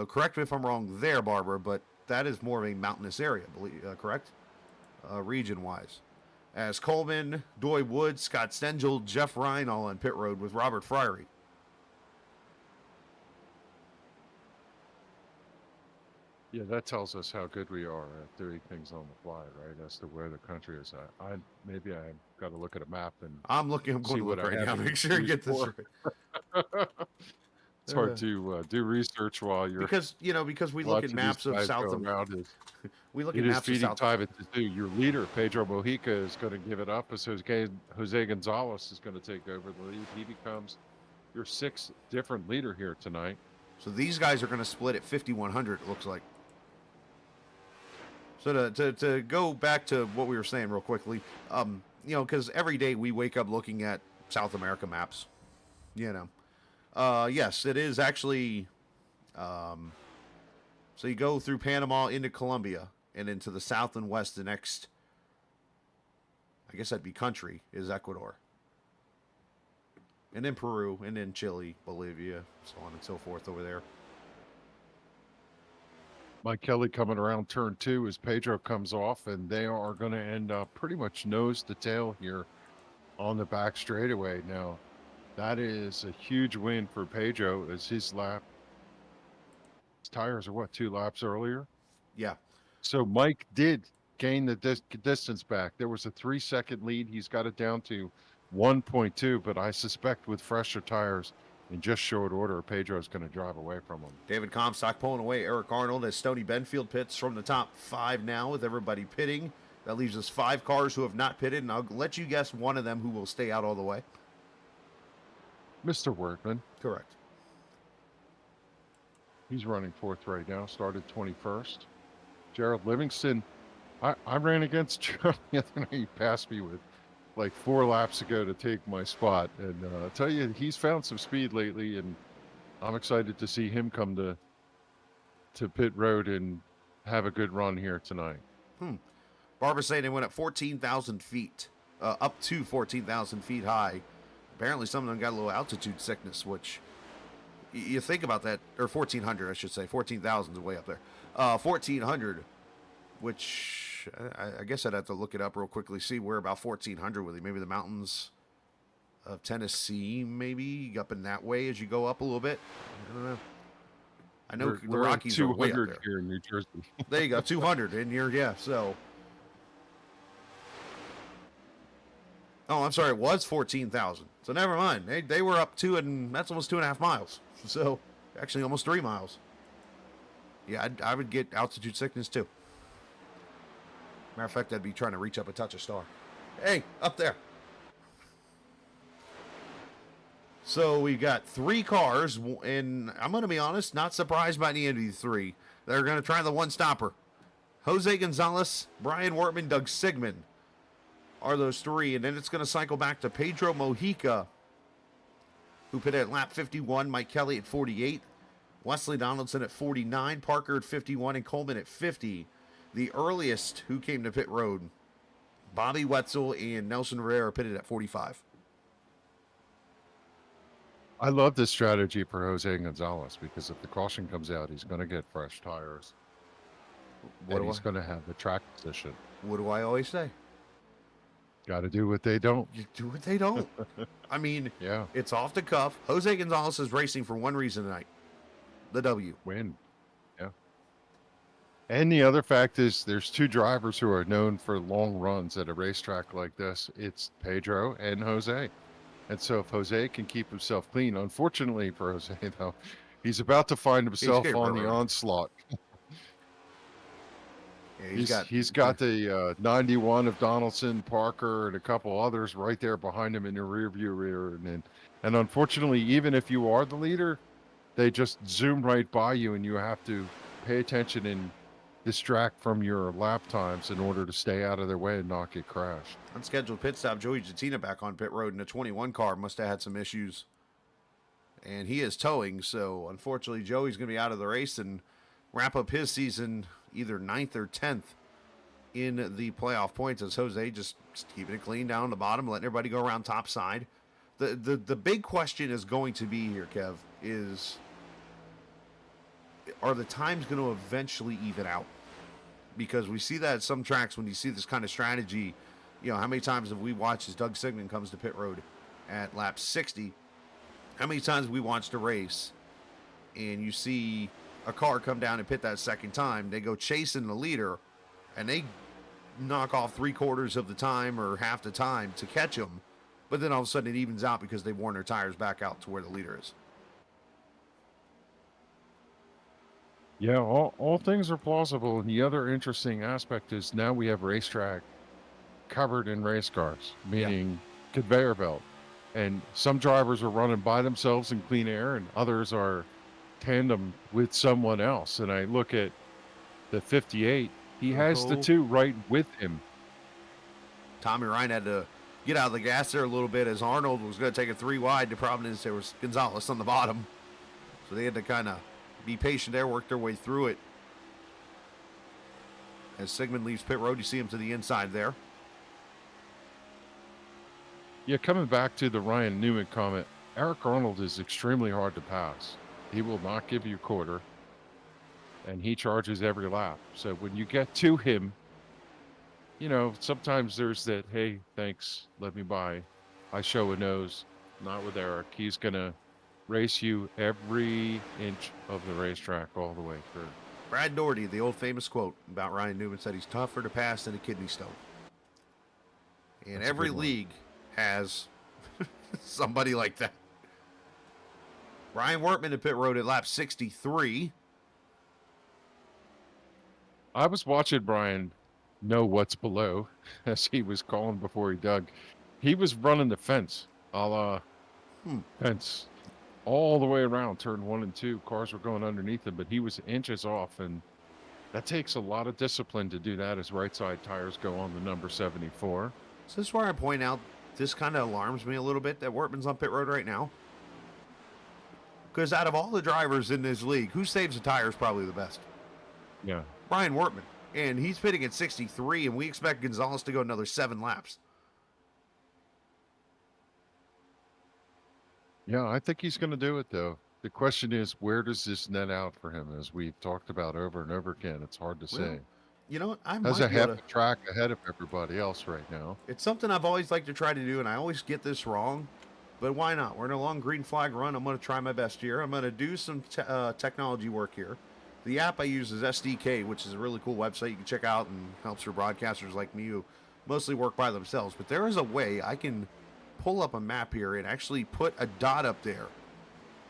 correct me if I'm wrong there, Barbara, but that is more of a mountainous area, correct? Region-wise. As Coleman, Doy Wood, Scott Stengel, Jeff Ryan all on pit road with Robert Friery. Yeah, that tells us how good we are at doing things on the fly, right? As to where the country is at. Maybe I got to look at a map and I'm going to look right now. Make sure you get this right. It's hard to do research while you're because we look at maps of South America. We look at maps of South America. Your leader, Pedro Mojica, is going to give it up as Jose Gonzalez is going to take over the lead. He becomes your 6th different leader here tonight. So these guys are going to split at 5,100, it looks like. So to go back to what we were saying real quickly, because every day we wake up looking at South America maps, yes, it is actually, so you go through Panama into Colombia and into the south and west. The next, I guess that'd be country, is Ecuador. And then Peru, and then Chile, Bolivia, so on and so forth over there. Mike Kelly coming around turn 2 as Pedro comes off, and they are going to end up pretty much nose to tail here on the back straightaway. Now, that is a huge win for Pedro as his tires are 2 laps earlier? Yeah. So Mike did gain the distance back. There was a 3-second lead. He's got it down to 1.2, but I suspect with fresher tires, in just short order, Pedro's going to drive away from him. David Comstock pulling away Eric Arnold as Stoney Benfield pits from the top 5 now with everybody pitting. That leaves us 5 cars who have not pitted, and I'll let you guess one of them who will stay out all the way. Mr. Workman. Correct. He's running 4th right now, started 21st. Gerald Livingston, I ran against Gerald the other night. He passed me with like 4 laps ago to take my spot. And I'll tell you, he's found some speed lately, and I'm excited to see him come to pit road and have a good run here tonight. Barbara saying they went at 14,000 feet, up to 14,000 feet high. Apparently some of them got a little altitude sickness, which you think about that, or 1,400, I should say. 14,000 is way up there. 1,400, which I guess I'd have to look it up real quickly, see where about 1,400 with maybe the mountains of Tennessee, maybe up in that way as you go up a little bit. I don't know. I know the Rockies are way up there. Here in New Jersey. There you go, 200 in your, yeah, so. Oh, I'm sorry, it was 14,000. So never mind. They were up 2, and that's almost 2.5 miles. So actually almost 3 miles. Yeah, I would get altitude sickness too. Matter of fact, I'd be trying to reach up and touch a star. Hey, up there. So we got 3 cars, and I'm going to be honest, not surprised by any of these 3. They're going to try the one-stopper. Jose Gonzalez, Brian Wortman, Doug Sigmund are those 3, and then it's going to cycle back to Pedro Mojica, who pitted at lap 51, Mike Kelly at 48, Wesley Donaldson at 49, Parker at 51, and Coleman at 50. The earliest who came to pit road, Bobby Wetzel and Nelson Rivera pitted at 45. I love this strategy for Jose Gonzalez because if the caution comes out, he's going to get fresh tires. And he's going to have the track position. What do I always say? Got to do what they don't. You do what they don't. I mean, Yeah, it's off the cuff. Jose Gonzalez is racing for one reason tonight. The W. win. Yeah. And the other fact is there's 2 drivers who are known for long runs at a racetrack like this. It's Pedro and Jose. And so if Jose can keep himself clean, unfortunately for Jose, though, he's about to find himself getting on the rubber. onslaught. Yeah, He's got the 91 of Donaldson, Parker, and a couple others right there behind him in the rearview mirror. And unfortunately, even if you are the leader, they just zoom right by you, and you have to pay attention and distract from your lap times in order to stay out of their way and not get crashed. unscheduled pit stop. Joey Jatina back on pit road in a 21 car. Must have had some issues. And he is towing, so unfortunately Joey's going to be out of the race and wrap up his season either 9th or 10th in the playoff points as Jose just keeping it clean down the bottom, letting everybody go around top side. The big question is going to be here, Kev, is are the times going to eventually even out? Because we see that at some tracks when you see this kind of strategy. You know, how many times have we watched as Doug Sigmund comes to pit road at lap 60? How many times have we watched a race and you see a car come down and pit that second time, they go chasing the leader, and they knock off 3/4 of the time or half the time to catch him, but then all of a sudden it evens out because they've worn their tires back out to where the leader is. Yeah, all things are plausible. And the other interesting aspect is now we have racetrack covered in race cars, meaning conveyor belt. And some drivers are running by themselves in clean air, and others are tandem with someone else. And I look at the 58, he has the 2 right with him. Tommy Ryan had to get out of the gas there a little bit as Arnold was going to take a 3 wide. The problem is there was Gonzalez on the bottom, so they had to kind of be patient there, work their way through it. As Sigmund leaves pit road, you see him to the inside there. Yeah, coming back to the Ryan Newman comment, Eric Arnold is extremely hard to pass. He will not give you quarter, and he charges every lap. So when you get to him, you know, sometimes there's that, hey, thanks, let me by. I show a nose. Not with Eric. He's going to race you every inch of the racetrack all the way through. Brad Doherty, the old famous quote about Ryan Newman, said he's tougher to pass than a kidney stone. And That's a every good one. league has somebody like that. Ryan Wortman to pit road at lap 63. I was watching Brian know what's below, as he was calling before he dug. He was running the fence, a la fence, all the way around turn 1 and 2. Cars were going underneath him, but he was inches off, and that takes a lot of discipline to do that as right side tires go on the number 74. So this is where I point out this kind of alarms me a little bit that Wortman's on pit road right now. Because out of all the drivers in this league, who saves the tires probably the best? Yeah. Ryan Wortman. And he's pitting at 63, and we expect Gonzalez to go another 7 laps. Yeah, I think he's going to do it, though. The question is, where does this net out for him? As we've talked about over and over again, it's hard to say. You know what? I Has might a be half able a to... track ahead of everybody else right now. It's something I've always liked to try to do, and I always get this wrong. But why not? We're in a long green flag run. I'm going to try my best here. I'm going to do some technology work here. The app I use is SDK, which is a really cool website you can check out and helps for broadcasters like me who mostly work by themselves. But there is a way I can pull up a map here and actually put a dot up there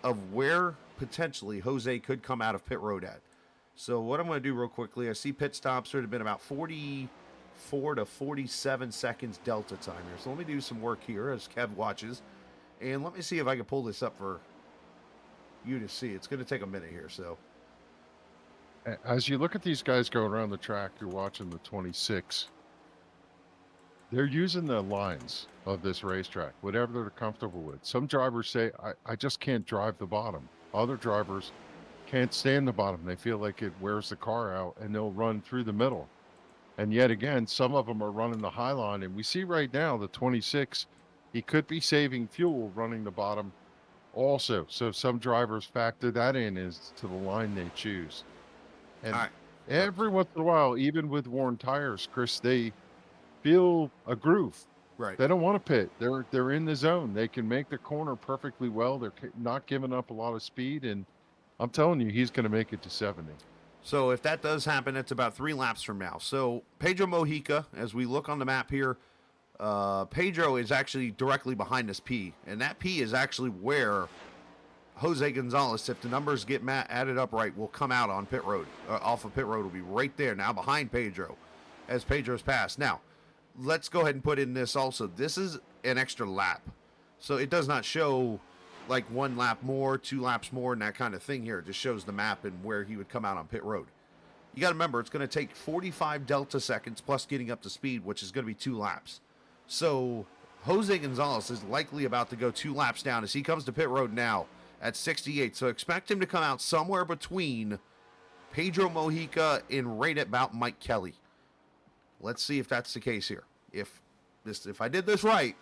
of where potentially Jose could come out of pit road at. So what I'm going to do real quickly, I see pit stops would have been about 44 to 47 seconds delta time here. So let me do some work here as Kev watches. And let me see if I can pull this up for you to see. It's going to take a minute here, so... As you look at these guys go around the track, you're watching the 26. They're using the lines of this racetrack, whatever they're comfortable with. Some drivers say, I just can't drive the bottom. Other drivers can't stand the bottom. They feel like it wears the car out, and they'll run through the middle. And yet again, some of them are running the high line. And we see right now the 26, he could be saving fuel running the bottom also. So some drivers factor that in as to the line they choose. And every once in a while, even with worn tires, Chris, they feel a groove. Right. They don't want to pit. They're in the zone. They can make the corner perfectly well. They're not giving up a lot of speed. And I'm telling you, he's going to make it to 70. So if that does happen, it's about 3 laps from now. So Pedro Mojica, as we look on the map here, Pedro is actually directly behind this P. And that P is actually where Jose Gonzalez, if the numbers get added up right, will come out on pit road. Off of pit road will be right there now behind Pedro as Pedro's passed. Now, let's go ahead and put in this also. This is an extra lap. So it does not show like 1 lap more, 2 laps more, and that kind of thing here. It just shows the map and where he would come out on pit road. You got to remember, it's going to take 45 delta seconds plus getting up to speed, which is going to be 2 laps. So Jose Gonzalez is likely about to go 2 laps down as he comes to pit road now at 68. So expect him to come out somewhere between Pedro Mojica and right about Mike Kelly. Let's see if that's the case here. If I did this right,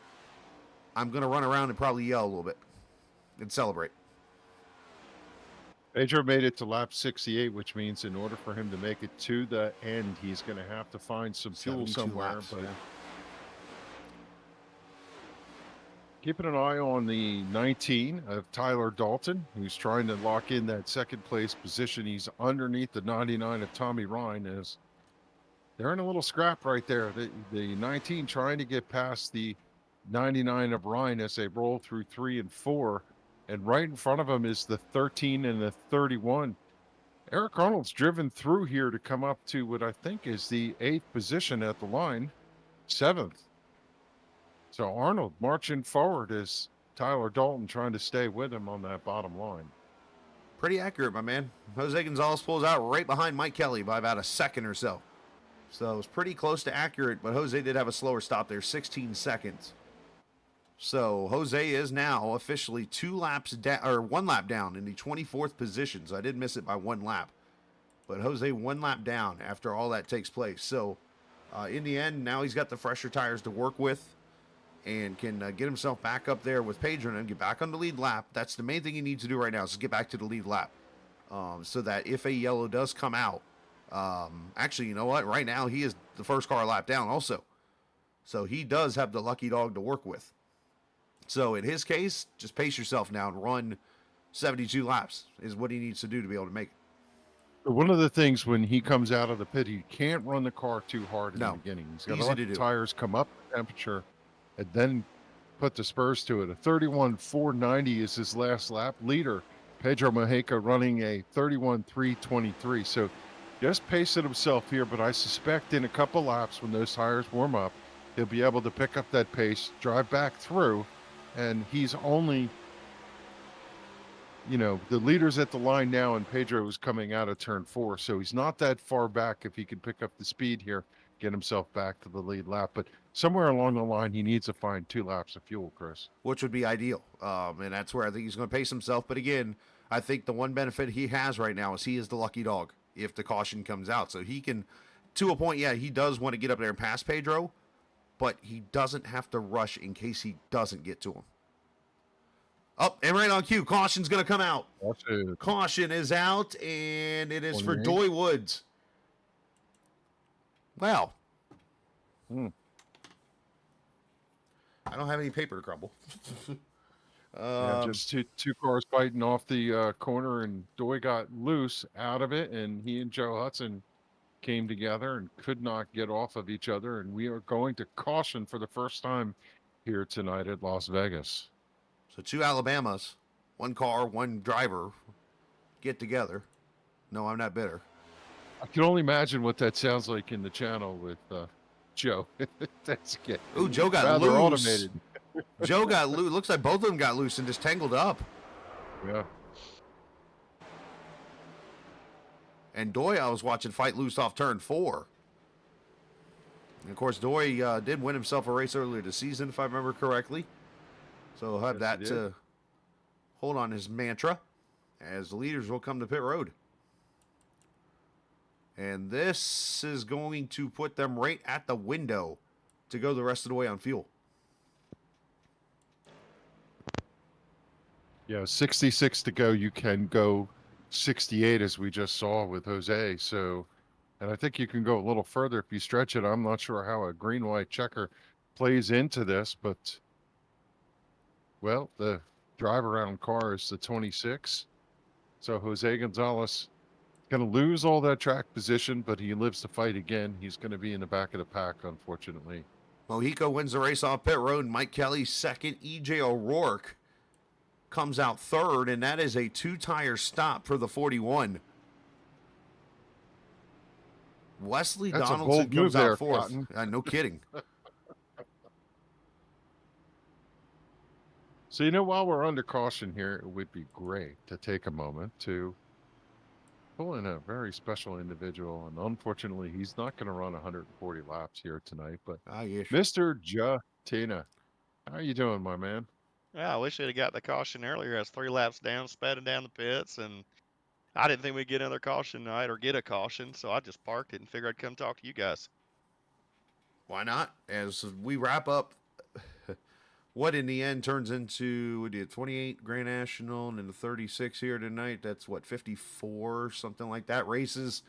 I'm going to run around and probably yell a little bit and celebrate. Pedro made it to lap 68, which means in order for him to make it to the end, he's going to have to find some fuel somewhere. Laps, but yeah. Keeping an eye on the 19 of Tyler Dalton, who's trying to lock in that second place position. He's underneath the 99 of Tommy Ryan. As they're in a little scrap right there. The 19 trying to get past the 99 of Ryan as they roll through 3 and 4. And right in front of him is the 13 and the 31. Eric Arnold's driven through here to come up to what I think is the 8th position at the line, 7th. So Arnold marching forward as Tyler Dalton trying to stay with him on that bottom line. Pretty accurate, my man. Jose Gonzalez pulls out right behind Mike Kelly by about a second or so. So it was pretty close to accurate, but Jose did have a slower stop there, 16 seconds. So Jose is now officially 2 laps down, or 1 lap down in the 24th position. So I did miss it by 1 lap. But Jose 1 lap down after all that takes place. So in the end, now he's got the fresher tires to work with and can get himself back up there with Pedro and get back on the lead lap. That's the main thing he needs to do right now is get back to the lead lap. So that if a yellow does come out, actually, you know what? Right now, he is the first car lap down also. So he does have the lucky dog to work with. So in his case, just pace yourself now and run 72 laps is what he needs to do to be able to make it. One of the things when he comes out of the pit, he can't run the car too hard in the beginning. He's got to let the tires come up to temperature and then put the spurs to it. A 31.490 is his last lap. Leader Pedro Mojica running a 31.323. So just pacing himself here, but I suspect in a couple laps when those tires warm up, he'll be able to pick up that pace, drive back through, and he's only, the leader's at the line now, and Pedro is coming out of turn 4, so he's not that far back if he can pick up the speed here, get himself back to the lead lap. But somewhere along the line, he needs to find 2 laps of fuel, Chris. Which would be ideal. And that's where I think he's going to pace himself. But again, I think the one benefit he has right now is he is the lucky dog if the caution comes out. So he can, to a point, he does want to get up there and pass Pedro, but he doesn't have to rush in case he doesn't get to him. Oh, and right on cue, caution's going to come out. Caution is out, and it is for Doy Woods. Wow. I don't have any paper to crumble. Just two cars fighting off the corner, and Doy got loose out of it, and he and Joe Hudson came together and could not get off of each other. And we are going to caution for the first time here tonight at Las Vegas. So 2 Alabamas, 1 car, 1 driver get together. No, I'm not bitter. I can only imagine what that sounds like in the channel with Joe. That's good. Ooh, Joe got rather loose. Automated. Joe got loose. Looks like both of them got loose and just tangled up. Yeah. And Doy, I was watching fight loose off turn 4. And of course, Doy did win himself a race earlier this season, if I remember correctly. So he'll have that to hold on his mantra as the leaders will come to pit road. And this is going to put them right at the window to go the rest of the way on fuel. Yeah, 66 to go. You can go 68 as we just saw with Jose. So, and I think you can go a little further if you stretch it. I'm not sure how a green-white checker plays into this, but, well, the drive-around car is the 26. So Jose Gonzalez going to lose all that track position, but he lives to fight again. He's going to be in the back of the pack, unfortunately. Mojica wins the race off pit road. Mike Kelly second. EJ O'Rourke comes out third, and that is a 2-tire stop for the 41. Wesley That's Donaldson comes out fourth. No kidding. So, while we're under caution here, it would be great to take a moment to pull in a very special individual. And unfortunately, he's not going to run 140 laps here tonight. But yes. Mr. Jatina, how are you doing, my man? Yeah, I wish they'd have got the caution earlier. I was 3 laps down, sped down the pits, and I didn't think we'd get another caution tonight or get a caution, so I just parked it and figured I'd come talk to you guys. Why not? As we wrap up what in the end turns into, we did 28 Grand National and then the 36 here tonight. That's what, 54, something like that, races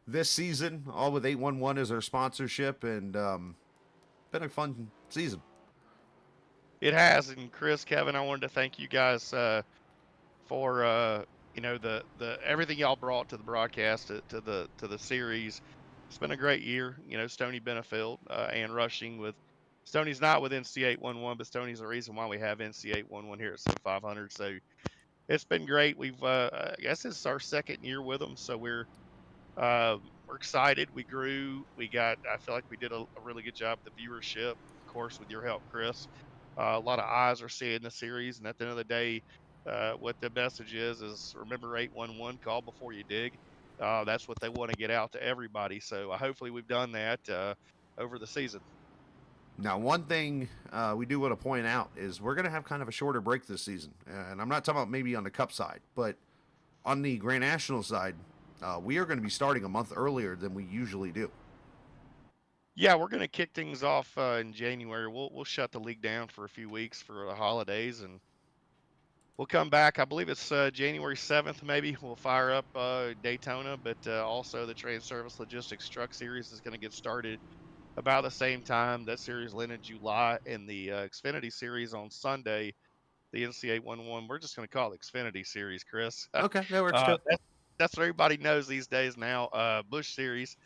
this season, all with 811 as our sponsorship, and been a fun season. It has, and Chris, Kevin, I wanted to thank you guys for the everything y'all brought to the broadcast, to the series. It's been a great year. Stoney Benefield and rushing with Stoney's not with NC811, but Stoney's the reason why we have NC811 here at Sim500. So it's been great. We've I guess it's our 2nd year with them, so we're excited. We grew. I feel like we did a really good job with the viewership, of course, with your help, Chris. A lot of eyes are seeing the series, and at the end of the day, what the message is remember 811, call before you dig. That's what they want to get out to everybody. So hopefully we've done that over the season. Now, one thing we do want to point out is we're going to have kind of a shorter break this season. And I'm not talking about maybe on the Cup side, but on the Grand National side, we are going to be starting a month earlier than we usually do. Yeah, we're going to kick things off in January. We'll shut the league down for a few weeks for the holidays, and we'll come back. I believe it's January 7th, maybe. We'll fire up Daytona, but also the Trans Service Logistics Truck Series is going to get started about the same time. That series will end in July, and the Xfinity Series on Sunday, the NC811. We're just going to call it Xfinity Series, Chris. Okay, that works too. That's what everybody knows these days now. Busch Series.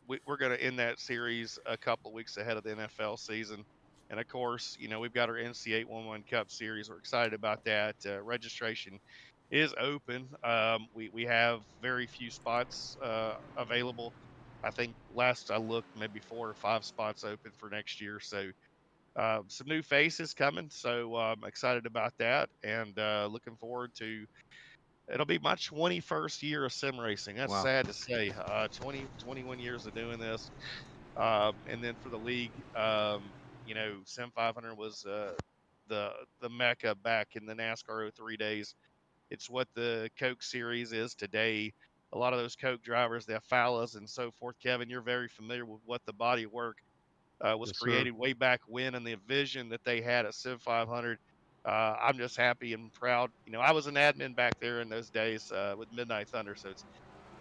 We're going to end that series a couple of weeks ahead of the NFL season. And of course, we've got our NC811 Cup Series. We're excited about that. Registration is open. We have very few spots available. I think last I looked, maybe 4 or 5 spots open for next year. So some new faces coming. So I'm excited about that, and looking forward to. It'll be my 21st year of sim racing. That's Wow. sad to say. 21 years of doing this. And then for the league, Sim 500 was the mecca back in the NASCAR '03 days. It's what the Coke Series is today. A lot of those Coke drivers, the Falas and so forth. Kevin, you're very familiar with what the body of work was Yes, sir. created way back when, and the vision that they had at Civ 500. I'm just happy and proud. I was an admin back there in those days with Midnight Thunder, so it's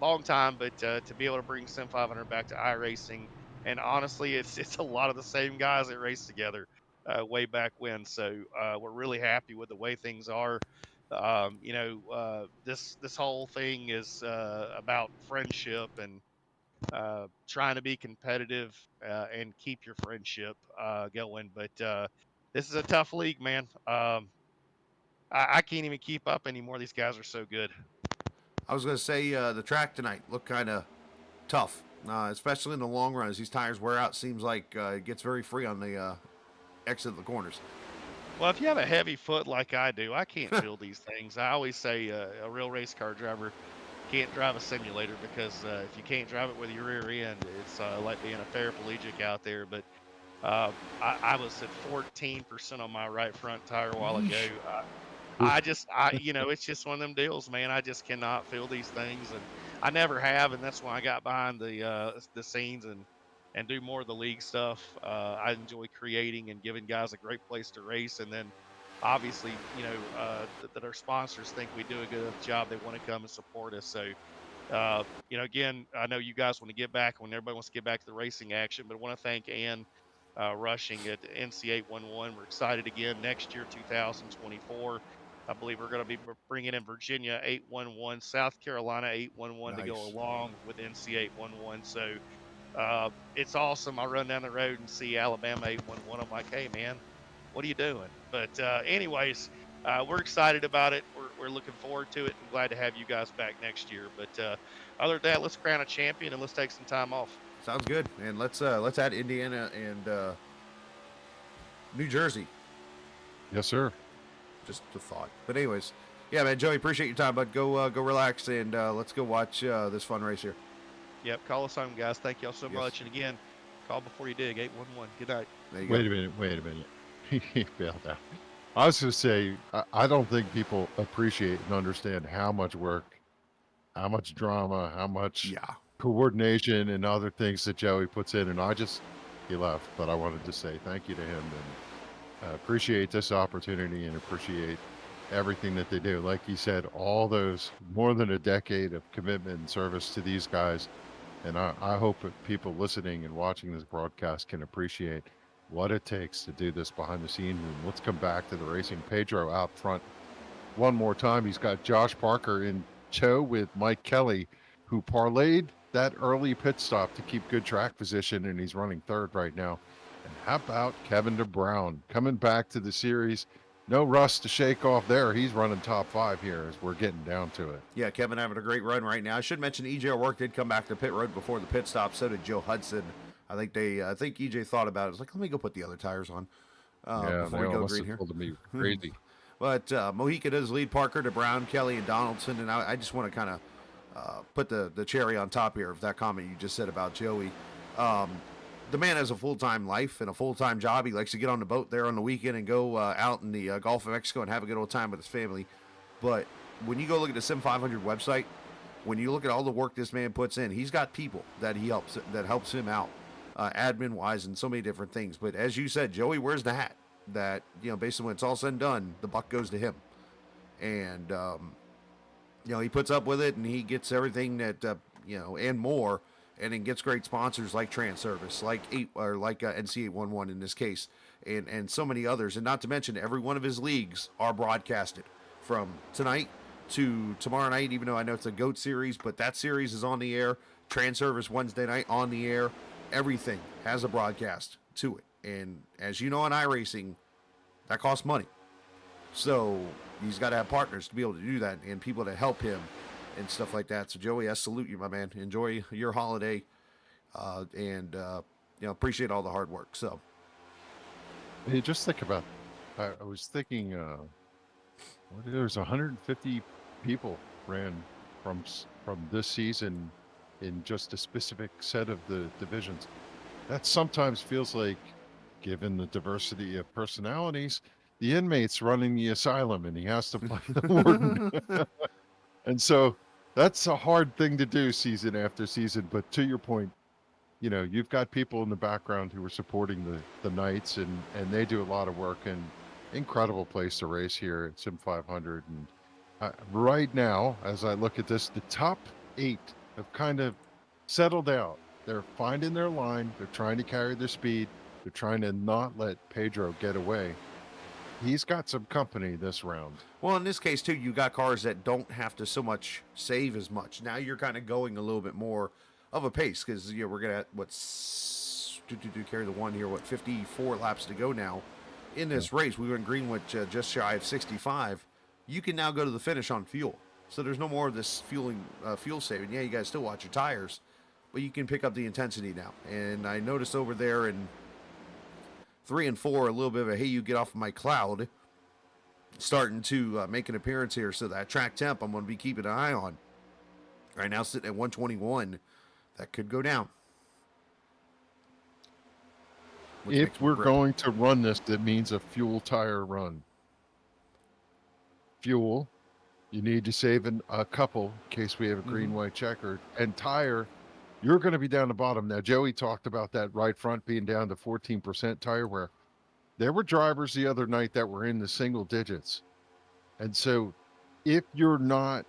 a long time. But to be able to bring Sim 500 back to iRacing, and honestly, it's a lot of the same guys that raced together way back when. So we're really happy with the way things are. This whole thing is about friendship and trying to be competitive and keep your friendship going. But this is a tough league, man. I can't even keep up anymore. These guys are so good. I was going to say the track tonight looked kind of tough, especially in the long run. As these tires wear out, seems like it gets very free on the exit of the corners. Well, if you have a heavy foot like I do, I can't feel these things. I always say a real race car driver can't drive a simulator because if you can't drive it with your rear end, it's like being a paraplegic out there. But I was at 14% on my right front tire a while ago. It's just one of them deals, man. I just cannot feel these things, and I never have, and that's why I got behind the scenes and do more of the league stuff. I enjoy creating and giving guys a great place to race, and then obviously, that our sponsors think we do a good job. They want to come and support us. So, again, I know you guys want to get back when everybody wants to get back to the racing action, but I want to thank Ann Rushing at NC811. We're excited again next year, 2024. I believe we're going to be bringing in Virginia 811, South Carolina 811 to go Nice. along with NC 811. So it's awesome. I run down the road and see Alabama 811. I'm like, hey, man, what are you doing? But anyways, we're excited about it. We're looking forward to it and glad to have you guys back next year. But other than that, let's crown a champion and let's take some time off. Sounds good. And let's add Indiana and New Jersey. Yes, sir. Just a thought. But anyways, yeah, man, Joey, appreciate your time, bud. Go relax and let's go watch this fun race here. Yep, call us home, guys. Thank y'all so Yes. much. And again, call before you dig, 811. Good night. There you go. Wait a minute. He bailed out. I was going to say, I don't think people appreciate and understand how much work, how much drama, how much coordination and other things that Joey puts in. And he left, but I wanted to say thank you to him and appreciate this opportunity and appreciate everything that they do. Like he said, all those more than a decade of commitment and service to these guys. And I hope that people listening and watching this broadcast can appreciate what it takes to do this behind the scenes. And let's come back to the racing. Pedro out front one more time. He's got Josh Parker in tow with Mike Kelly, who parlayed that early pit stop to keep good track position, and he's running third right now. And how about Kevin DeBrown coming back to the series? No rust to shake off there. He's running top 5 here as we're getting down to it. Yeah, Kevin having a great run right now. I should mention EJ O'Rourke did come back to pit road before the pit stop. So did Joe Hudson. I think EJ thought about it. It's like, let me go put the other tires on before we go green here. Me crazy. But Mojica does lead Parker to Brown, Kelly, and Donaldson. And I just want to kind of put the cherry on top here of that comment you just said about Joey. The man has a full-time life and a full-time job. He likes to get on the boat there on the weekend and go out in the Gulf of Mexico and have a good old time with his family. But when you go look at the Sim500 website, when you look at all the work this man puts in, he's got people that helps him out, admin-wise and so many different things. But as you said, Joey wears the hat that, basically when it's all said and done, the buck goes to him. And, he puts up with it and he gets everything that, and more. And then gets great sponsors like Trans Service, like NC811 in this case, and so many others. And not to mention, every one of his leagues are broadcasted from tonight to tomorrow night, even though I know it's a GOAT series, but that series is on the air. Trans Service Wednesday night on the air. Everything has a broadcast to it. And as you know, in iRacing, that costs money. So he's got to have partners to be able to do that and people to help him and stuff like that. So Joey, I salute you, my man. Enjoy your holiday, and appreciate all the hard work. So Hey, just think about. I was thinking, there's 150 people ran from this season in just a specific set of the divisions. That sometimes feels like, given the diversity of personalities, the inmate's running the asylum and he has to play the warden. And so that's a hard thing to do season after season. But to your point, you've got people in the background who are supporting the Knights, and they do a lot of work, and incredible place to race here at Sim500. And right now, as I look at this, the top 8 have kind of settled out. They're finding their line. They're trying to carry their speed. They're trying to not let Pedro get away. He's got some company this round. Well, in this case, too, you got cars that don't have to so much save as much. Now you're kind of going a little bit more of a pace because we're going to carry the one here, 54 laps to go now in this race. We went green with just shy of 65. You can now go to the finish on fuel. So there's no more of this fuel saving. Yeah, you guys still watch your tires, but you can pick up the intensity now. And I noticed over there in 3 and 4, a little bit of a, hey, you get off of my cloud, starting to make an appearance here. So that track temp, I'm going to be keeping an eye on. Right now, sitting at 121. That could go down. If we're going to run this, that means a fuel tire run. Fuel, you need to save a couple in case we have a green, white checkered. And tire, you're going to be down the bottom. Now, Joey talked about that right front being down to 14% tire wear. There were drivers the other night that were in the single digits. And so if you're not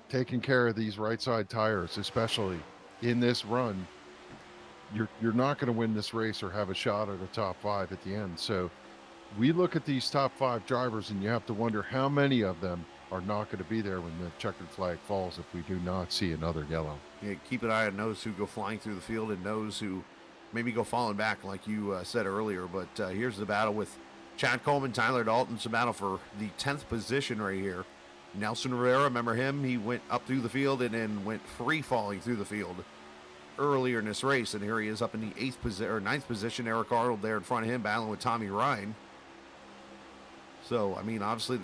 taking care of these right side tires, especially in this run, you're not going to win this race or have a shot at a top 5 at the end. So we look at these top 5 drivers and you have to wonder how many of them are not going to be there when the checkered flag falls if we do not see another yellow. Yeah, keep an eye on those who go flying through the field and those who maybe go falling back like you said earlier. But here's the battle with Chad Coleman, Tyler Dalton. It's a battle for the 10th position right here. Nelson Rivera, remember him? He went up through the field and then went free falling through the field earlier in this race. And here he is up in the 9th position. Eric Arnold there in front of him battling with Tommy Ryan. So, I mean, obviously,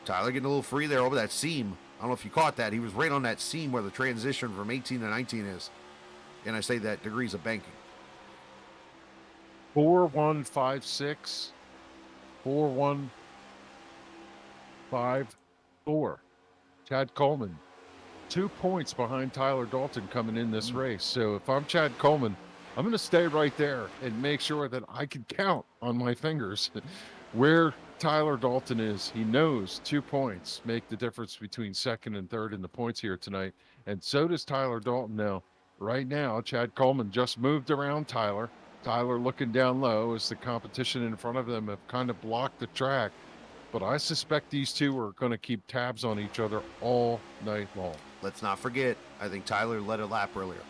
Tyler getting a little free there over that seam. I don't know if you caught that. He was right on that seam where the transition from 18 to 19 is. And I say that degrees of banking. 4156, 4154. Chad Coleman, 2 points behind Tyler Dalton coming in this race. So if I'm Chad Coleman, I'm going to stay right there and make sure that I can count on my fingers where Tyler Dalton is. He knows 2 points make the difference between second and third in the points here tonight. And so does Tyler Dalton now. Right now, Chad Coleman just moved around Tyler. Tyler looking down low as the competition in front of them have kind of blocked the track. But I suspect these two are going to keep tabs on each other all night long. Let's not forget, I think Tyler led a lap earlier.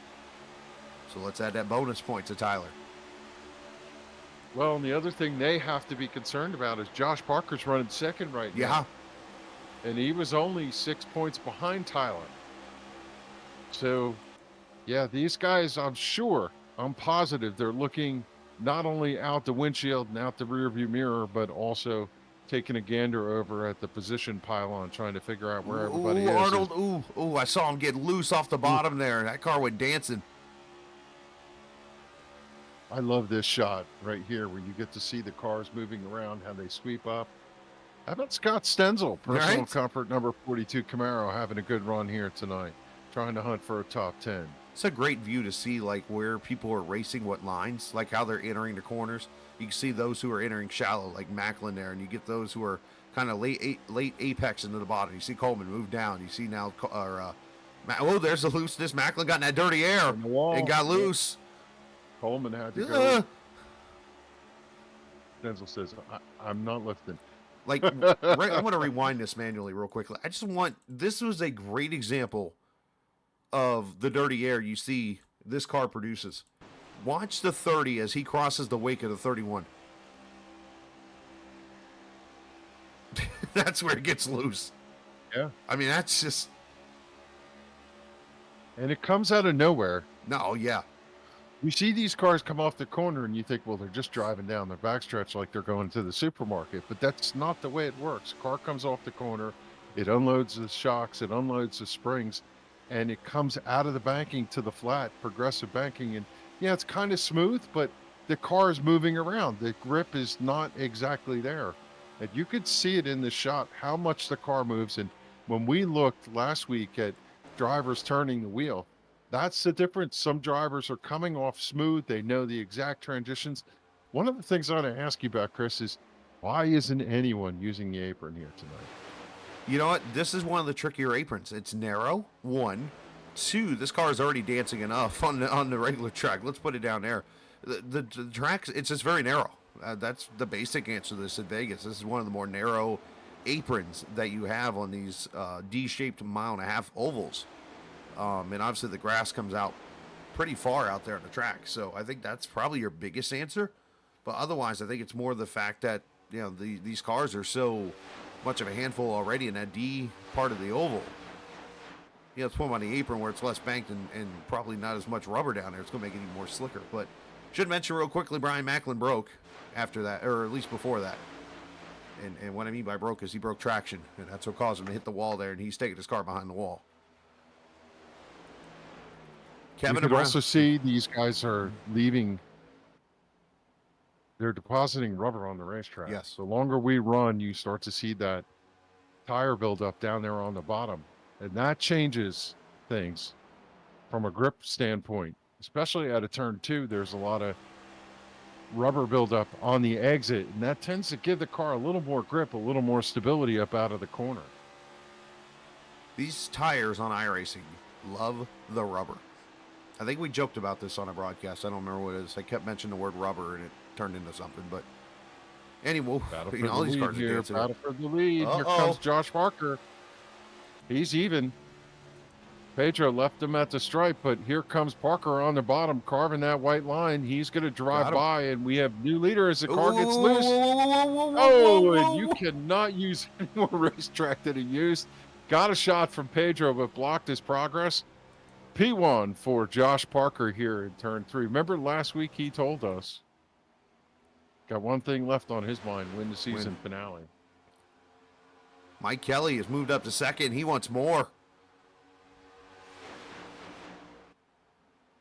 So let's add that bonus point to Tyler. Well, and the other thing they have to be concerned about is Josh Parker's running second right now. And he was only 6 points behind Tyler. So, yeah, these guys, I'm positive they're looking not only out the windshield and out the rearview mirror, but also taking a gander over at the position pylon, trying to figure out where everybody is. Arnold, I saw him get loose off the bottom there. That car went dancing. I love this shot right here where you get to see the cars moving around, how they sweep up. How about Scott Stenzel, personal comfort number 42 Camaro, having a good run here tonight, trying to hunt for a top 10. It's a great view to see like where people are racing, what lines, like how they're entering the corners. You can see those who are entering shallow, like Macklin there, and you get those who are kind of late apex into the bottom. You see Coleman move down. You see now, there's the looseness. Macklin got in that dirty air and got loose. Coleman had to go. Denzel says, I'm not lifting. Like, I'm going to rewind this manually real quickly. This was a great example of the dirty air you see this car produces. Watch the 30 as he crosses the wake of the 31. That's where it gets loose. Yeah. I mean, that's just And it comes out of nowhere. no, yeah. You see these cars come off the corner and you think, well, they're just driving down the backstretch like they're going to the supermarket. But that's not the way it works. Car comes off the corner, it unloads the shocks, it unloads the springs, and it comes out of the banking to the flat, progressive banking. And yeah, it's kind of smooth, but the car is moving around. The grip is not exactly there. And you could see it in the shot how much the car moves. And when we looked last week at drivers turning the wheel, that's the difference. Some drivers are coming off smooth. They know the exact transitions. One of the things I want to ask you about, Chris, is why isn't anyone using the apron here tonight? You know what? This is one of the trickier aprons. It's narrow, one. Two, this car is already dancing enough on the regular track. Let's put it down there. The track, it's just very narrow. That's the basic answer to this at Vegas. This is one of the more narrow aprons that you have on these D-shaped mile-and-a-half ovals. And obviously the grass comes out pretty far out there on the track. So I think that's probably your biggest answer. But otherwise, I think it's more the fact that, you know, these cars are so much of a handful already in that D part of the oval. You know, let's put them on the apron where it's less banked and probably not as much rubber down there. It's going to make it even more slicker. But should mention real quickly, Brian Macklin broke after that, or at least before that. And what I mean by broke is he broke traction. And that's what caused him to hit the wall there. And he's taking his car behind the wall. You could also see these guys are leaving. They're depositing rubber on the racetrack. Yes. The longer we run, you start to see that tire buildup down there on the bottom. And that changes things from a grip standpoint, especially at a turn 2. There's a lot of rubber buildup on the exit, and that tends to give the car a little more grip, a little more stability up out of the corner. These tires on iRacing love the rubber. I think we joked about this on a broadcast. I don't remember what it is. I kept mentioning the word rubber, and it turned into something. But anyway, you know, all these cars are dancing. Battle for the lead. Here comes Josh Parker. He's even. Pedro left him at the stripe, but here comes Parker on the bottom, carving that white line. He's going to drive by, and we have new leader as the car gets loose. Oh, and you cannot use any more racetrack than he used. Got a shot from Pedro, but blocked his progress. P1 for Josh Parker here in turn 3. Remember last week he told us, got one thing left on his mind, win the season finale. Mike Kelly has moved up to second. He wants more.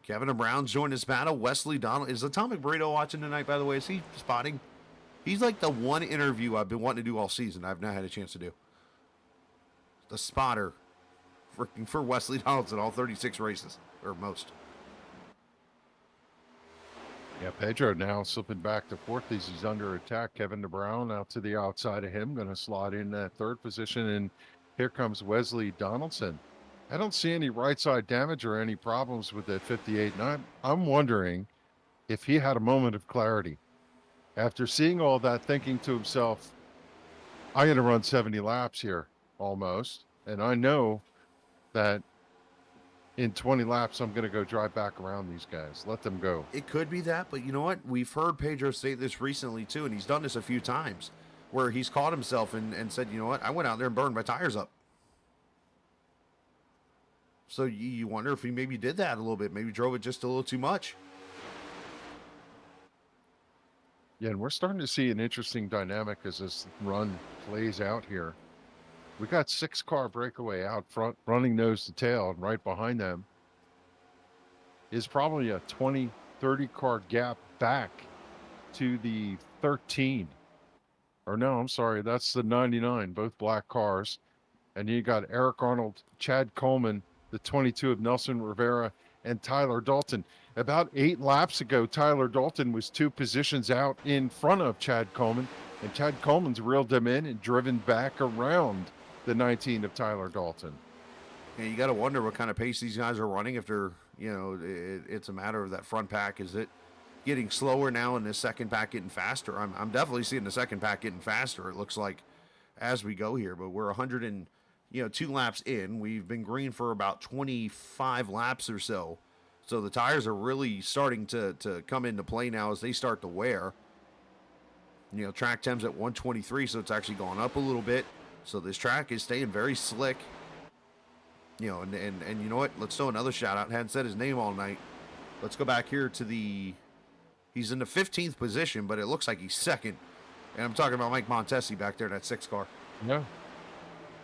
Kevin Brown's joined this battle. Wesley Donald. Is Atomic Burrito watching tonight, by the way? Is he spotting? He's like the one interview I've been wanting to do all season. I've not had a chance to do. The spotter for Wesley Donaldson, all 36 races, or most. Yeah, Pedro now slipping back to fourth as he's under attack. Kevin DeBrown out to the outside of him, going to slot in that third position. And here comes Wesley Donaldson. I don't see any right side damage or any problems with that 58. And I'm wondering if he had a moment of clarity after seeing all that, thinking to himself, I'm going to run 70 laps here almost. And I know that in 20 laps, I'm going to go drive back around these guys. Let them go. It could be that, but you know what? We've heard Pedro say this recently, too, and he's done this a few times, where he's caught himself and said, you know what? I went out there and burned my tires up. So you wonder if he maybe did that a little bit, maybe drove it just a little too much. Yeah, and we're starting to see an interesting dynamic as this run plays out here. We got 6-car breakaway out front, running nose to tail, and right behind them is probably a 20, 30-car gap back to the 13. Or no, I'm sorry, that's the 99, both black cars. And you got Eric Arnold, Chad Coleman, the 22 of Nelson Rivera, and Tyler Dalton. About 8 laps ago, Tyler Dalton was 2 positions out in front of Chad Coleman, and Chad Coleman's reeled them in and driven back around the 19 of Tyler Dalton. And you got to wonder what kind of pace these guys are running if they're, you know, it's a matter of that front pack. Is it getting slower now and the second pack getting faster? I'm definitely seeing the second pack getting faster, it looks like, as we go here. But we're 102 laps in. We've been green for about 25 laps or so. So the tires are really starting to come into play now as they start to wear. You know, track temps at 123, so it's actually gone up a little bit. So this track is staying very slick. You know, and you know what? Let's throw another shout out. Hadn't said his name all night. Let's go back here to the. He's in the 15th position, but it looks like he's second. And I'm talking about Mike Montesi back there in that 6 car. Yeah.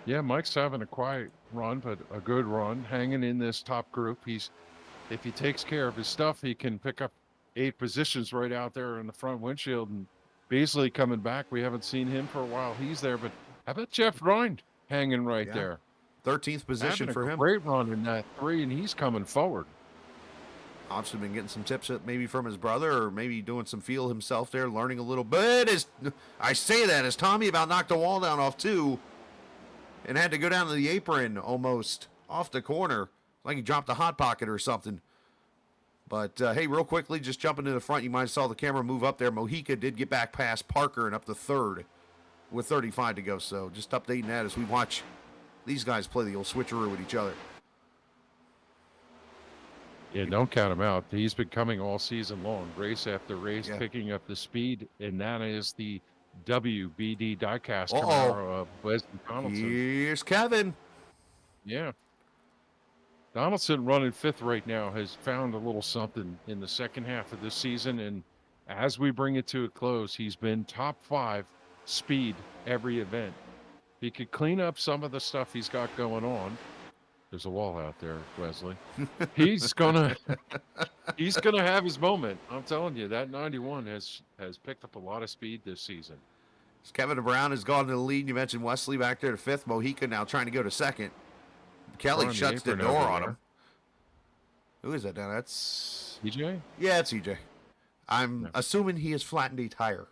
Yeah, Mike's having a quiet run, but a good run, hanging in this top group. If he takes care of his stuff, he can pick up 8 positions right out there in the front windshield. And Beasley coming back. We haven't seen him for a while. He's there, but how about Jeff Rind hanging right there? 13th position for him. Great run in that 3, and he's coming forward. Obviously been getting some tips maybe from his brother, or maybe doing some feel himself there, learning a little bit. I say that as Tommy about knocked a wall down off 2 and had to go down to the apron almost off the corner, like he dropped a hot pocket or something. But hey, real quickly, just jumping to the front, you might have saw the camera move up there. Mojica did get back past Parker and up to 3rd with 35 to go. So just updating that as we watch these guys play the old switcheroo with each other. Yeah, don't count him out. He's been coming all season long, race after race, picking up the speed, and that is the WBD diecast Camaro of Wesley Donaldson. Here's Kevin. Yeah. Donaldson running 5th right now has found a little something in the second half of this season, and as we bring it to a close, he's been top 5 speed every event. He could clean up some of the stuff he's got going on. There's a wall out there, Wesley. He's gonna have his moment. I'm telling you, that 91 has picked up a lot of speed this season. Kevin Brown has gone to the lead. You mentioned Wesley back there to 5th. Mojica now trying to go to 2nd. Kelly shuts the door on him. Who is that now? That's EJ? Yeah, it's EJ. I'm assuming he has flattened a tire.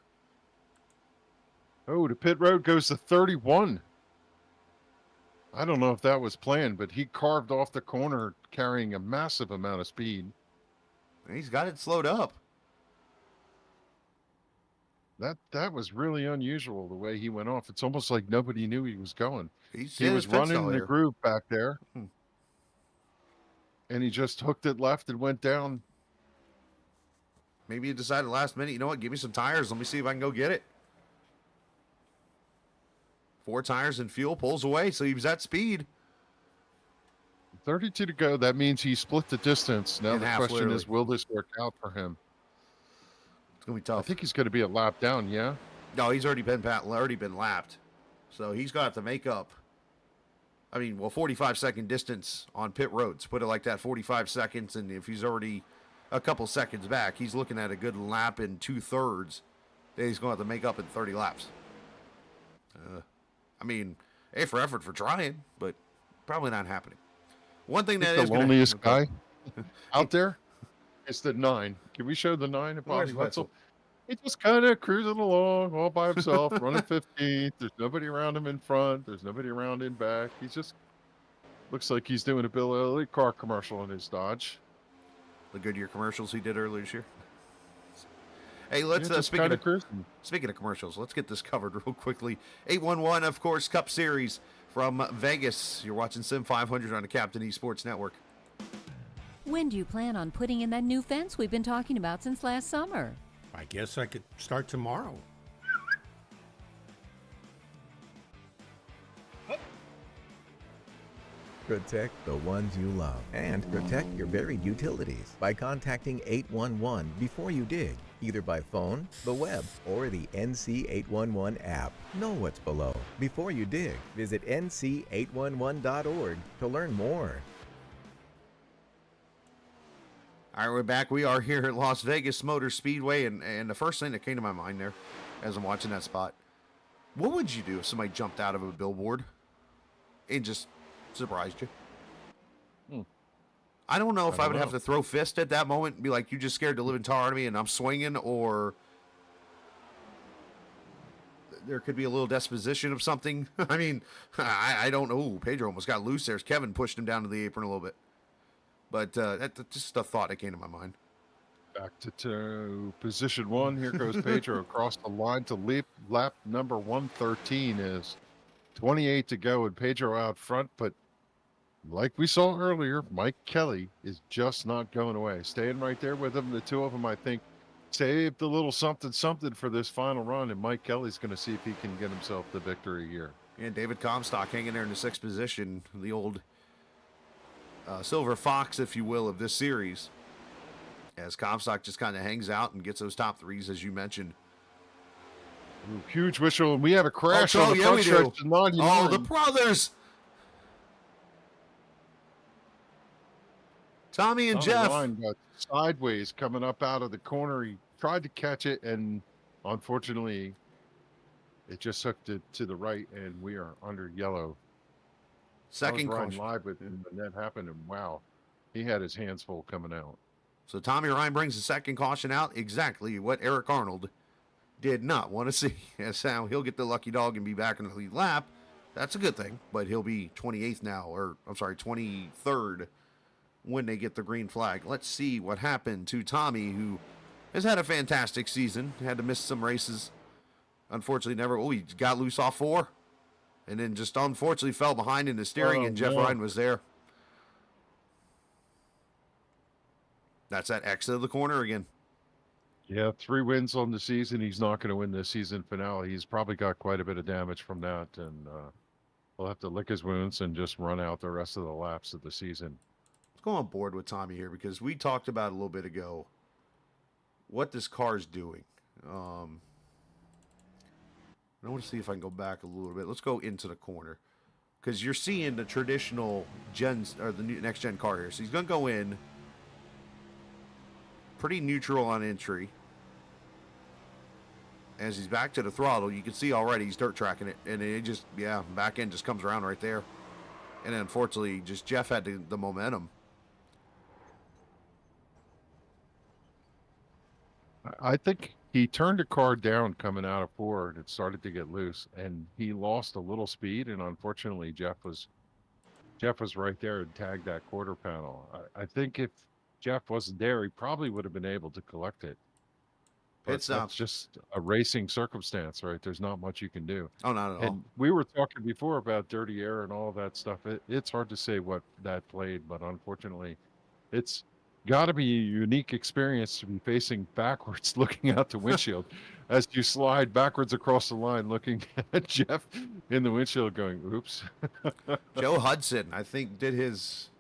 Oh, the pit road goes to 31. I don't know if that was planned, but he carved off the corner carrying a massive amount of speed. He's got it slowed up. That was really unusual the way he went off. It's almost like nobody knew he was going. He was running in the groove back there. And he just hooked it left and went down. Maybe he decided last minute, you know what, give me some tires. Let me see if I can go get it. 4 tires and fuel, pulls away, so he was at speed. 32 to go. That means he split the distance. Now the question is, will this work out for him? It's going to be tough. I think he's going to be a lap down, yeah? No, he's already been lapped. So he's got to make up. 45-second distance on pit roads. Put it like that, 45 seconds. And if he's already a couple seconds back, he's looking at a good lap in 2/3 that he's going to have to make up in 30 laps. A for effort for trying, but probably not happening. One thing that is the loneliest guy out there is the 9. Can we show the 9 of Bobby Wetzel? He's just kind of cruising along all by himself, running 15th. There's nobody around him in front. There's nobody around in back. He just looks like he's doing a Bill Elliott car commercial in his Dodge. The Goodyear commercials he did earlier this year. Hey, let's speaking of commercials, let's get this covered real quickly. 811, of course, Cup Series from Vegas. You're watching Sim500 on the Captain Esports Network. When do you plan on putting in that new fence we've been talking about since last summer? I guess I could start tomorrow. Protect the ones you love and protect your buried utilities by contacting 811 before you dig, either by phone, the web, or the NC811 app. Know what's below before you dig. Visit nc811.org to learn more. All right, we're back. We are here at Las Vegas Motor Speedway, and the first thing that came to my mind there as I'm watching that spot, what would you do if somebody jumped out of a billboard and just surprised you? I don't know if I would have to throw fist at that moment and be like, you just scared the living tar out of me and I'm swinging, or there could be a little disposition of something. I don't know. Ooh, Pedro almost got loose there. Kevin pushed him down to the apron a little bit. But that's just a thought that came to my mind. Back to position 1. Here goes Pedro across the line to lap number 113 is 28 to go, and Pedro out front. But like we saw earlier, Mike Kelly is just not going away. Staying right there with him. The two of them, I think, saved a little something for this final run, and Mike Kelly's going to see if he can get himself the victory here. And David Comstock hanging there in the 6th position, the old silver fox, if you will, of this series. As Comstock just kind of hangs out and gets those top 3s, as you mentioned. Ooh, huge whistle, and we have a crash Oh, on the yeah, front we stretch do. to 99. Oh, the brothers! Tommy and Jeff. Ryan got sideways coming up out of the corner. He tried to catch it, and unfortunately, it just hooked it to the right, and we are under yellow. Second Ryan caution. live with him when that happened, and wow, he had his hands full coming out. So Tommy Ryan brings the second caution out, exactly what Eric Arnold did not want to see. That's how he'll get the lucky dog and be back in the lead lap. That's a good thing, but he'll be 28th now, or I'm sorry, 23rd when they get the green flag. Let's see what happened to Tommy, who has had a fantastic season. Had to miss some races. Unfortunately, he got loose off 4. And then just unfortunately fell behind in the steering, and Jeff Ryan was there. That's that exit of the corner again. Yeah, 3 wins on the season. He's not going to win the season finale. He's probably got quite a bit of damage from that, and he'll have to lick his wounds and just run out the rest of the laps of the season. Let's go on board with Tommy here, because we talked about a little bit ago what this car is doing. I want to see if I can go back a little bit. Let's go into the corner, because you're seeing the traditional the new next gen car here. So he's going to go in pretty neutral on entry. As he's back to the throttle, you can see already he's dirt tracking it, and it just, back end just comes around right there. And then unfortunately, just Jeff had the momentum. I think he turned the car down coming out of 4, and it started to get loose, and he lost a little speed, and unfortunately Jeff was right there and tagged that quarter panel. I think if Jeff wasn't there, he probably would have been able to collect it. But that's just a racing circumstance, right? There's not much you can do. Oh, not at all. And we were talking before about dirty air and all that stuff. It's hard to say what that played, but unfortunately, it's got to be a unique experience to be facing backwards, looking out the windshield as you slide backwards across the line, looking at Jeff in the windshield going, oops. Joe Hudson, I think, did his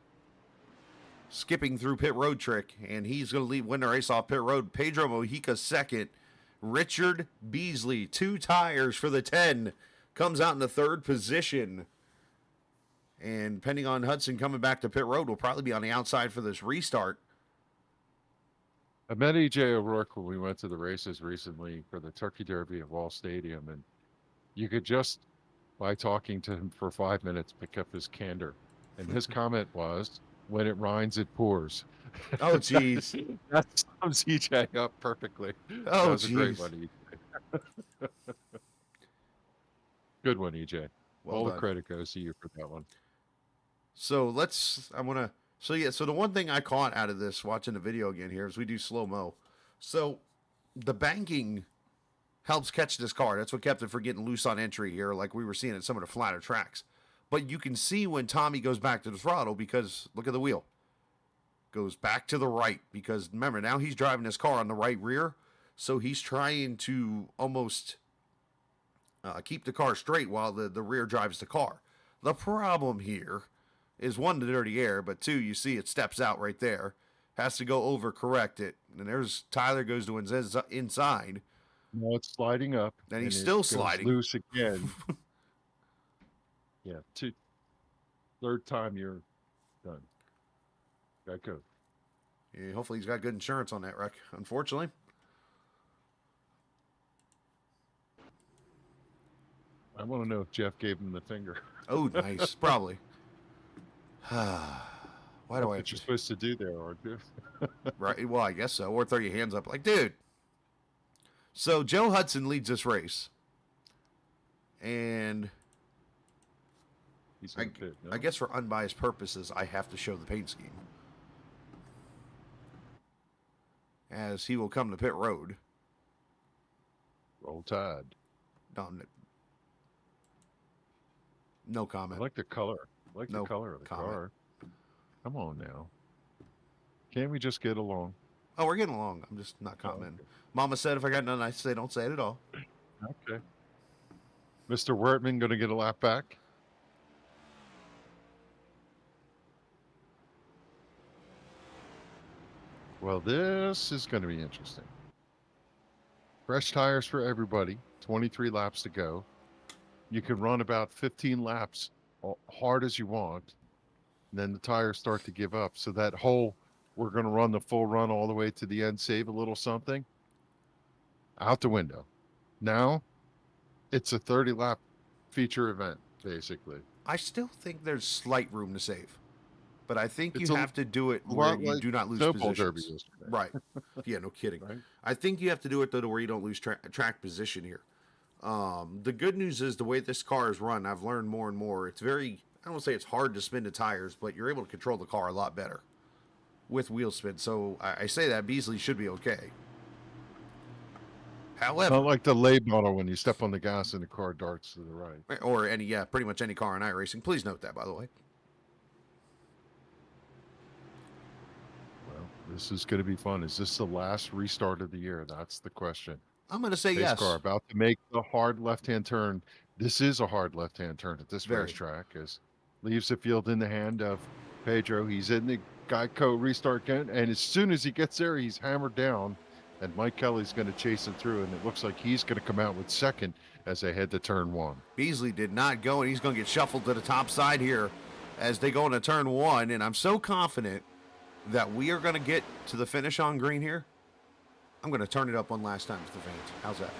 skipping through pit road trick, and he's going to win the race off pit road. Pedro Mojica second. Richard Beasley, 2 tires for the 10, comes out in the 3rd position. And depending on Hudson coming back to pit road, will probably be on the outside for this restart. I met EJ O'Rourke when we went to the races recently for the Turkey Derby at Wall Stadium, and you could just, by talking to him for 5 minutes, pick up his candor. And his comment was, when it rains, it pours. Oh, jeez. That sums EJ up perfectly. Oh, that was a great jeez. one, EJ. Good one, EJ. Well All done. the credit goes to you for that one. So so the one thing I caught out of this, watching the video again here, is we do slow-mo. So the banking helps catch this car. That's what kept it from getting loose on entry here, like we were seeing at some of the flatter tracks. But you can see when Tommy goes back to the throttle, because look at the wheel. Goes back to the right, because remember, now he's driving this car on the right rear, so he's trying to almost keep the car straight while the rear drives the car. The problem here is, 1, the dirty air, but 2, you see it steps out right there. Has to go over correct it. And there's Tyler goes to inside. No, it's sliding up. And he's still sliding. Loose again. Yeah, 3rd time you're done. Got go. Yeah, hopefully he's got good insurance on that wreck, unfortunately. I want to know if Jeff gave him the finger. Oh, nice. Probably. Why do I? What you're supposed to do there, aren't you? Right. Well, I guess so. Or throw your hands up, like, dude. So Joe Hudson leads this race, and He's gonna fit, no? I guess for unbiased purposes, I have to show the paint scheme, as he will come to pit road. Roll Tide. No I comment. like the color. I like No the color of the comment. car. Come on now. Can't we just get along? Oh, we're getting along. I'm just not commenting. Mama said if I got nothing nice to say, don't say it at all. Okay. Mr. Wertman going to get a lap back? Well, this is going to be interesting. Fresh tires for everybody. 23 laps to go. You can run about 15 laps hard as you want. And then the tires start to give up. So that whole, we're going to run the full run all the way to the end, save a little something, out the window. Now, it's a 30-lap feature event, basically. I still think there's slight room to save. But I think It's you have to do it where you do not lose positions. Right. Yeah, no kidding. Right? I think you have to do it, though, to where you don't lose track position here. The good news is the way this car is run, I've learned more and more. It's very, I don't want to say it's hard to spin the tires, but you're able to control the car a lot better with wheel spin. So I say that Beasley should be okay. However, not like the late model when you step on the gas and the car darts to the right. Or pretty much any car in iRacing. Please note that, by the way. Well, this is going to be fun. Is this the last restart of the year? That's the question. I'm going to say Pace yes. Car about to make the hard left-hand turn. This is a hard left-hand turn at this racetrack. As leaves the field in the hand of Pedro. He's in the Geico restart gun, and as soon as he gets there, he's hammered down, and Mike Kelly's going to chase him through, and it looks like he's going to come out with second as they head to turn one. Beasley did not go, and he's going to get shuffled to the top side here as they go into turn one, and I'm so confident that we are going to get to the finish on green here. I'm going to turn it up one last time to the fans. How's that?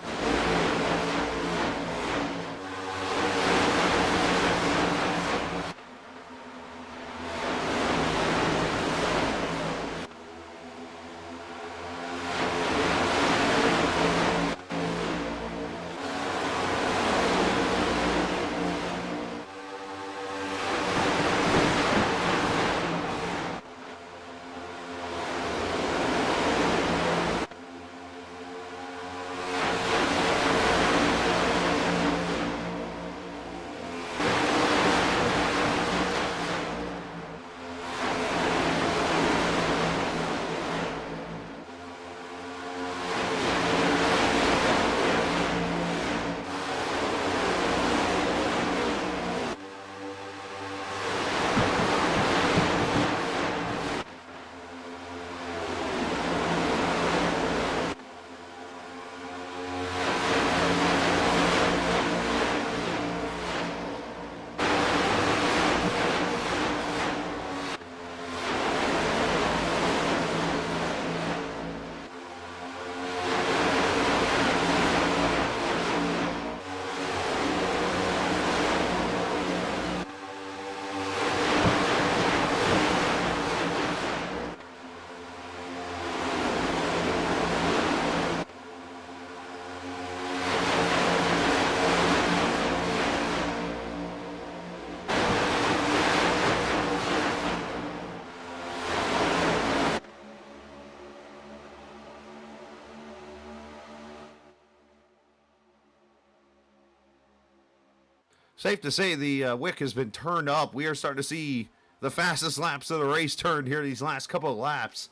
Safe to say the wick has been turned up. We are starting to see the fastest laps of the race turned here these last couple of laps.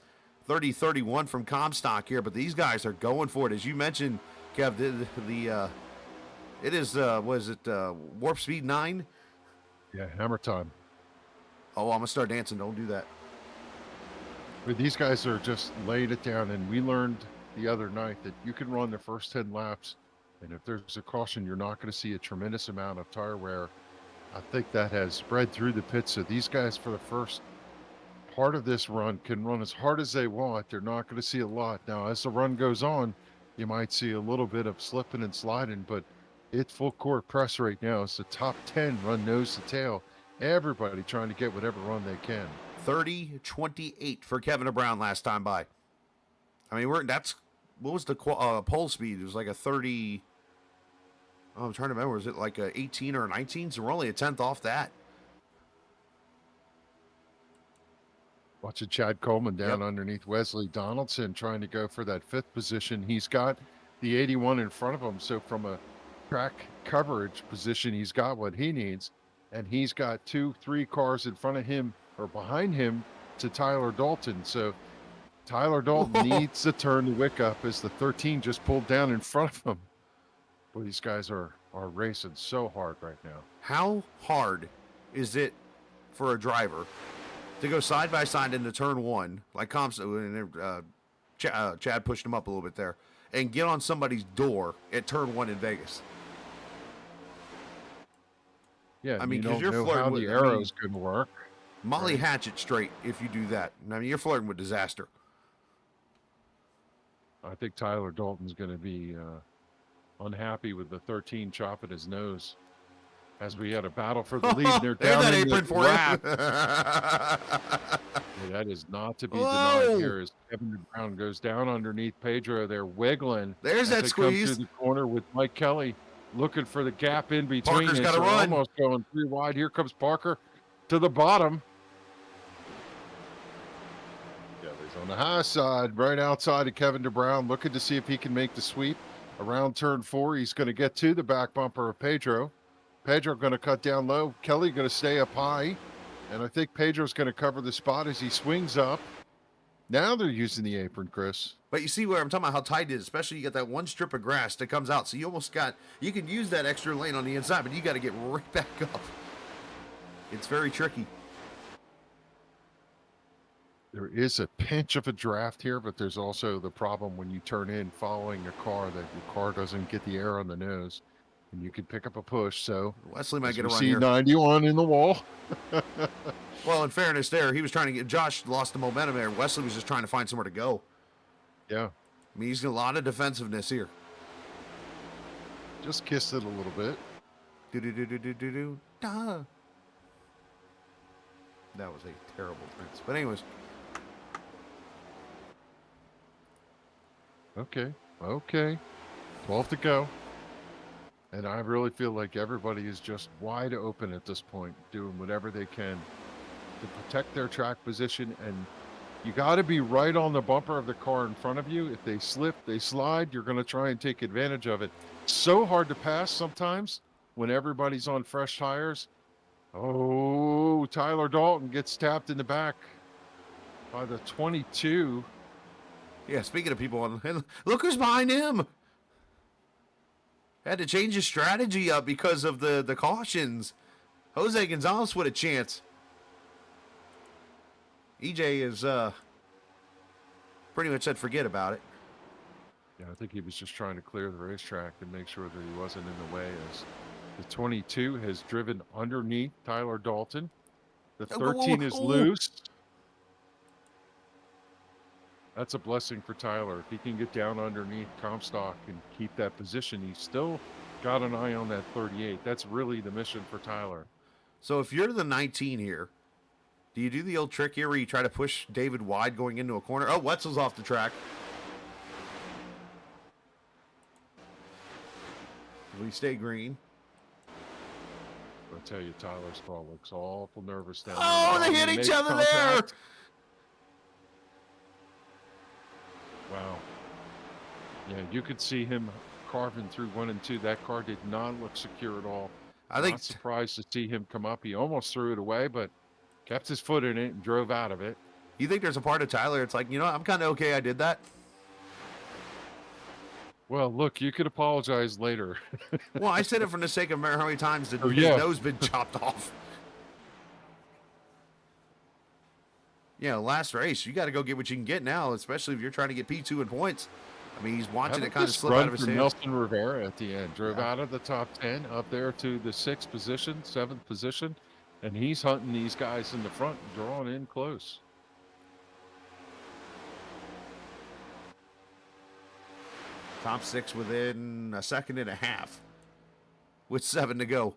30-31 from Comstock here, but these guys are going for it. As you mentioned, Kev, it is, was it Warp Speed 9? Yeah, hammer time. Oh, I'm going to start dancing. Don't do that. But these guys are just laying it down, and we learned the other night that you can run the first 10 laps, and if there's a caution, you're not going to see a tremendous amount of tire wear. I think that has spread through the pits. So these guys, for the first part of this run, can run as hard as they want. They're not going to see a lot. Now, as the run goes on, you might see a little bit of slipping and sliding, but it's full court press right now. It's the top 10 run nose to tail. Everybody trying to get whatever run they can. 30-28 for Kevin Brown last time by. I mean, what was the pole speed? It was like a 30. Oh, I'm trying to remember. Was it like a 18 or a 19? So we're only a tenth off that. Watching Chad Coleman down underneath Wesley Donaldson trying to go for that fifth position. He's got the 81 in front of him. So from a track coverage position, he's got what he needs. And he's got 2-3 cars in front of him or behind him to Tyler Dalton. So Tyler Dalton needs to turn the wick up as the 13 just pulled down in front of him. Boy, these guys are racing so hard right now. How hard is it for a driver to go side by side into turn one, like Chad pushed him up a little bit there, and get on somebody's door at turn one in Vegas? Yeah, I mean, you because don't you're know how flirting the with arrow's going to work. Molly Right. Hatchet straight if you do that. I mean, you're flirting with disaster. I think Tyler Dalton's going to be unhappy with the 13 chopping his nose as we had a battle for the lead. And they're There's down that in apron the for wrap. you. Yeah, that is not to be Whoa. denied here as Kevin Brown goes down underneath Pedro. They're wiggling. There's as that they come squeeze. through the corner with Mike Kelly looking for the gap in between. Parker's as gotta they're run. almost going 3 wide. Here comes Parker to the bottom. Kelly's on the high side, right outside of Kevin DeBrown, looking to see if he can make the sweep. Around turn 4, he's going to get to the back bumper of Pedro. Pedro going to cut down low. Kelly going to stay up high. And I think Pedro's going to cover the spot as he swings up. Now they're using the apron, Chris. But you see where I'm talking about how tight it is, especially you got that one strip of grass that comes out. So you can use that extra lane on the inside, but you got to get right back up. It's very tricky. There is a pinch of a draft here, but there's also the problem when you turn in following your car that your car doesn't get the air on the nose and you can pick up a push. So Wesley might get a we run see here. 91 in the wall. Well, in fairness there, he was trying to get, Josh lost the momentum there. Wesley was just trying to find somewhere to go. Yeah. I mean, he's got a lot of defensiveness here. Just kiss it a little bit. Do-do-do-do-do-do-do. Da. That was a terrible prince. But anyways. Okay. 12 to go. And I really feel like everybody is just wide open at this point, doing whatever they can to protect their track position. And you got to be right on the bumper of the car in front of you. If they slip, they slide, you're going to try and take advantage of it. So hard to pass sometimes when everybody's on fresh tires. Oh, Tyler Dalton gets tapped in the back by the 22. Yeah, speaking of people, look who's behind him. Had to change his strategy up because of the cautions. Jose Gonzalez with a chance. EJ is pretty much said forget about it. Yeah, I think he was just trying to clear the racetrack and make sure that he wasn't in the way as the 22 has driven underneath Tyler Dalton. The 13 is loose. That's a blessing for Tyler. If he can get down underneath Comstock and keep that position, he's still got an eye on that 38. That's really the mission for Tyler. So if you're the 19 here, do you do the old trick here where you try to push David wide going into a corner? Oh, Wetzel's off the track. We stay green. I'll tell you, Tyler's car looks awful nervous down Oh, there. they hit each other Contact. there. Wow. Yeah, you could see him carving through 1 and 2. That car did not look secure at all. I think Not surprised to see him come up. He almost threw it away, but kept his foot in it and drove out of it. You think there's a part of Tyler it's like, you know, I'm kind of okay I did that? Well, look, you could apologize later. Well, I said it for the sake of how many times his nose been chopped off. Yeah, last race, you got to go get what you can get now, especially if you're trying to get P2 in points. I mean, he's watching it kind of slip out of his hands. Nelson Rivera at the end drove out of the top 10 up there to the 6th position, 7th position, and he's hunting these guys in the front, drawing in close. Top 6 within a second and a half with 7 to go.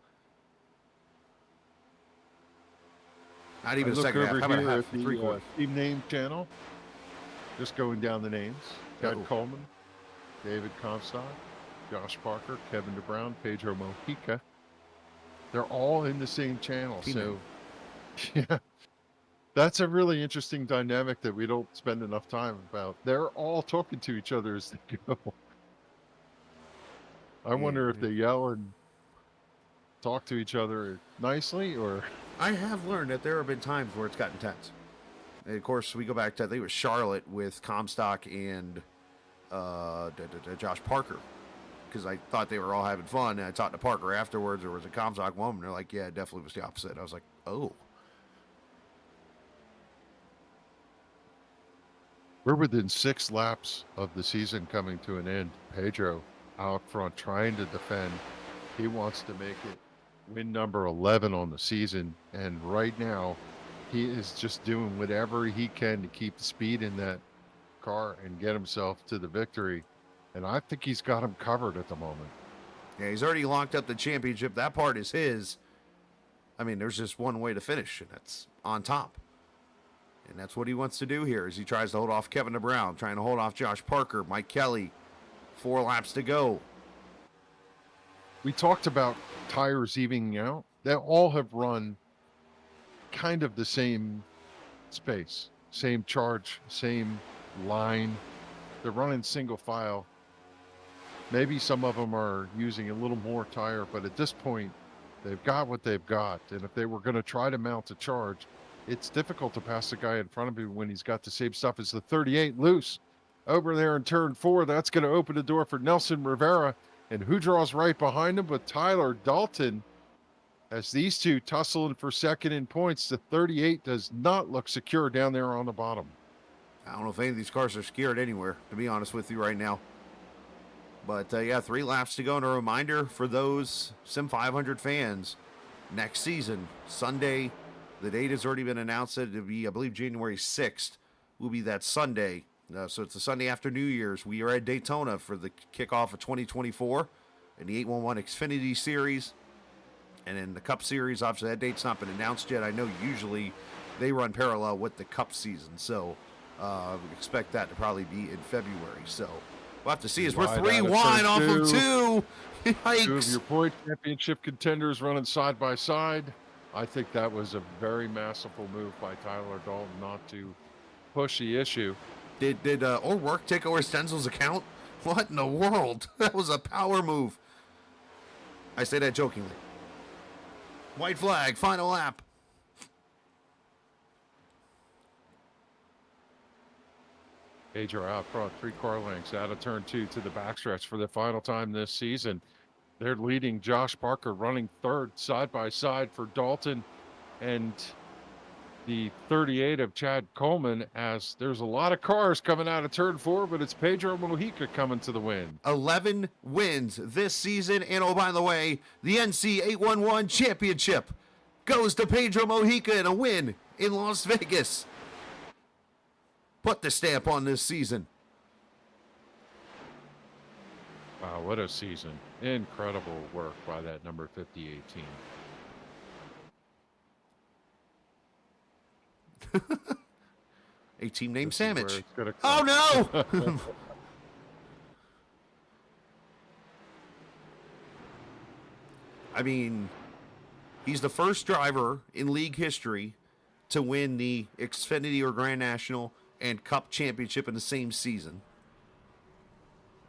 Not even a second and a half. How about a half? At the team name channel. Just going down the names. Ted Coleman, David Comstock, Josh Parker, Kevin DeBrown, Pedro Mojica. They're all in the same channel. So, yeah, that's a really interesting dynamic that we don't spend enough time about. They're all talking to each other as they go. I wonder if they yell and talk to each other nicely or... I have learned that there have been times where it's gotten tense. And of course, we go back to, I think it was Charlotte with Comstock and Josh Parker, because I thought they were all having fun. And I talked to Parker afterwards, or was a Comstock woman. They're like, yeah, it definitely was the opposite. I was like, oh. We're within 6 laps of the season coming to an end. Pedro out front trying to defend. He wants to make it win number 11 on the season. And right now, he is just doing whatever he can to keep the speed in that car and get himself to the victory. And I think he's got him covered at the moment. Yeah, he's already locked up the championship. That part is his. I mean, there's just one way to finish, and that's on top. And that's what he wants to do here, as he tries to hold off Kevin DeBrown, trying to hold off Josh Parker, Mike Kelly. 4 laps to go. We talked about tires evening out. They all have run kind of the same space, same charge, same line. They're running single file. Maybe some of them are using a little more tire, but at this point, they've got what they've got. And if they were going to try to mount a charge, it's difficult to pass the guy in front of him when he's got the same stuff as the 38 loose. Over there in turn 4, that's going to open the door for Nelson Rivera. And who draws right behind him but Tyler Dalton? As these two tussling for second in points, the 38 does not look secure down there on the bottom. I don't know if any of these cars are scared anywhere, to be honest with you right now. But, yeah, 3 laps to go. And a reminder for those Sim500 fans, next season, Sunday, the date has already been announced. It'll be, I believe, January 6th will be that Sunday. So it's the Sunday after New Year's. We are at Daytona for the kickoff of 2024 in the 811 Xfinity Series. And in the Cup Series, obviously that date's not been announced yet. I know usually they run parallel with the Cup season. So we expect that to probably be in February. So we'll have to see, as we're 3 wide off of 2. Yikes. 2 of your point championship contenders running side by side. I think that was a very masterful move by Tyler Dalton not to push the issue. Did O'Rourke take over Stenzel's account? What in the world? That was a power move. I say that jokingly. White flag, final lap. Pedro out front, 3 car lengths out of turn 2 to the backstretch for the final time this season. They're leading Josh Parker, running third side by side for Dalton and the 38 of Chad Coleman, as there's a lot of cars coming out of turn 4, but it's Pedro Mojica coming to the win. 11 wins this season. And oh, by the way, the NC811 championship goes to Pedro Mojica in a win in Las Vegas. Put the stamp on this season. Wow, what a season. Incredible work by that number 58 team. A team named Sandwich. Oh, no! I mean, he's the first driver in league history to win the Xfinity or Grand National and Cup Championship in the same season.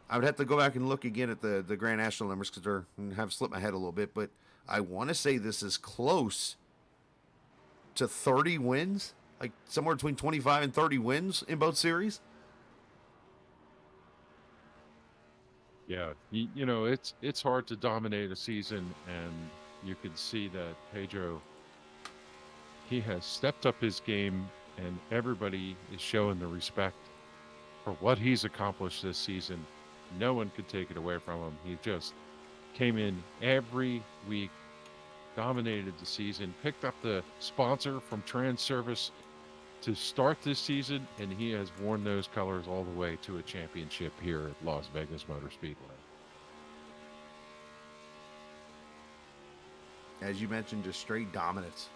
I would have to go back and look again at the Grand National numbers because they have slipped my head a little bit, but I want to say this is close to 30 wins, like somewhere between 25 and 30 wins in both series. Yeah, you know, it's hard to dominate a season, and you can see that Pedro, he has stepped up his game, and everybody is showing the respect for what he's accomplished this season. No one could take it away from him. He just came in every week, dominated the season, picked up the sponsor from Trans Service to start this season, and he has worn those colors all the way to a championship here at Las Vegas Motor Speedway. As you mentioned, just straight dominance.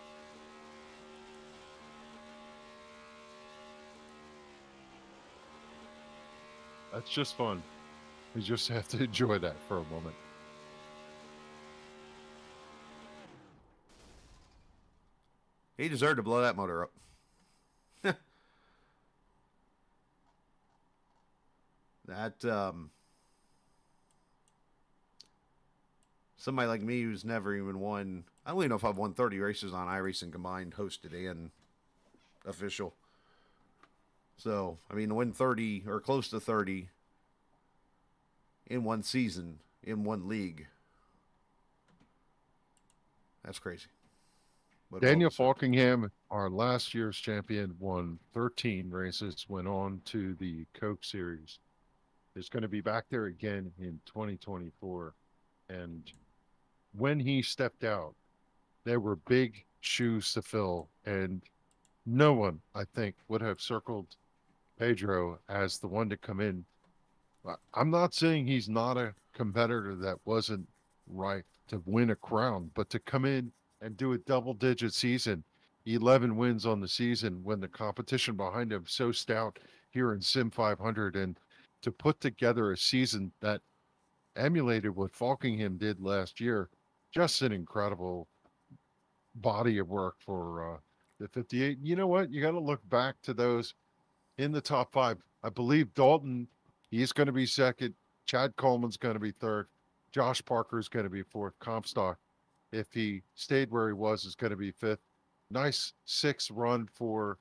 That's just fun. You just have to enjoy that for a moment. He deserved to blow that motor up. That, somebody like me who's never even won, I don't even know if I've won 30 races on iRacing combined, hosted and official. So, I mean, to win 30 or close to 30 in one season, in one league, that's crazy. But Daniel well-deserved. Falkingham, our last year's champion, won 13 races, went on to the Coke Series. Is going to be back there again in 2024. And when he stepped out, there were big shoes to fill. And no one, I think, would have circled Pedro as the one to come in. I'm not saying he's not a competitor that wasn't right to win a crown, but to come in and do a double-digit season, 11 wins on the season when the competition behind him so stout here in Sim 500, and to put together a season that emulated what Falkingham did last year, just an incredible body of work for the 58. You know what? You got to look back to those in the top 5. I believe Dalton, he's going to be second. Chad Coleman's going to be third. Josh Parker's going to be fourth. Comstock, if he stayed where he was, is going to be fifth. Nice 6th run for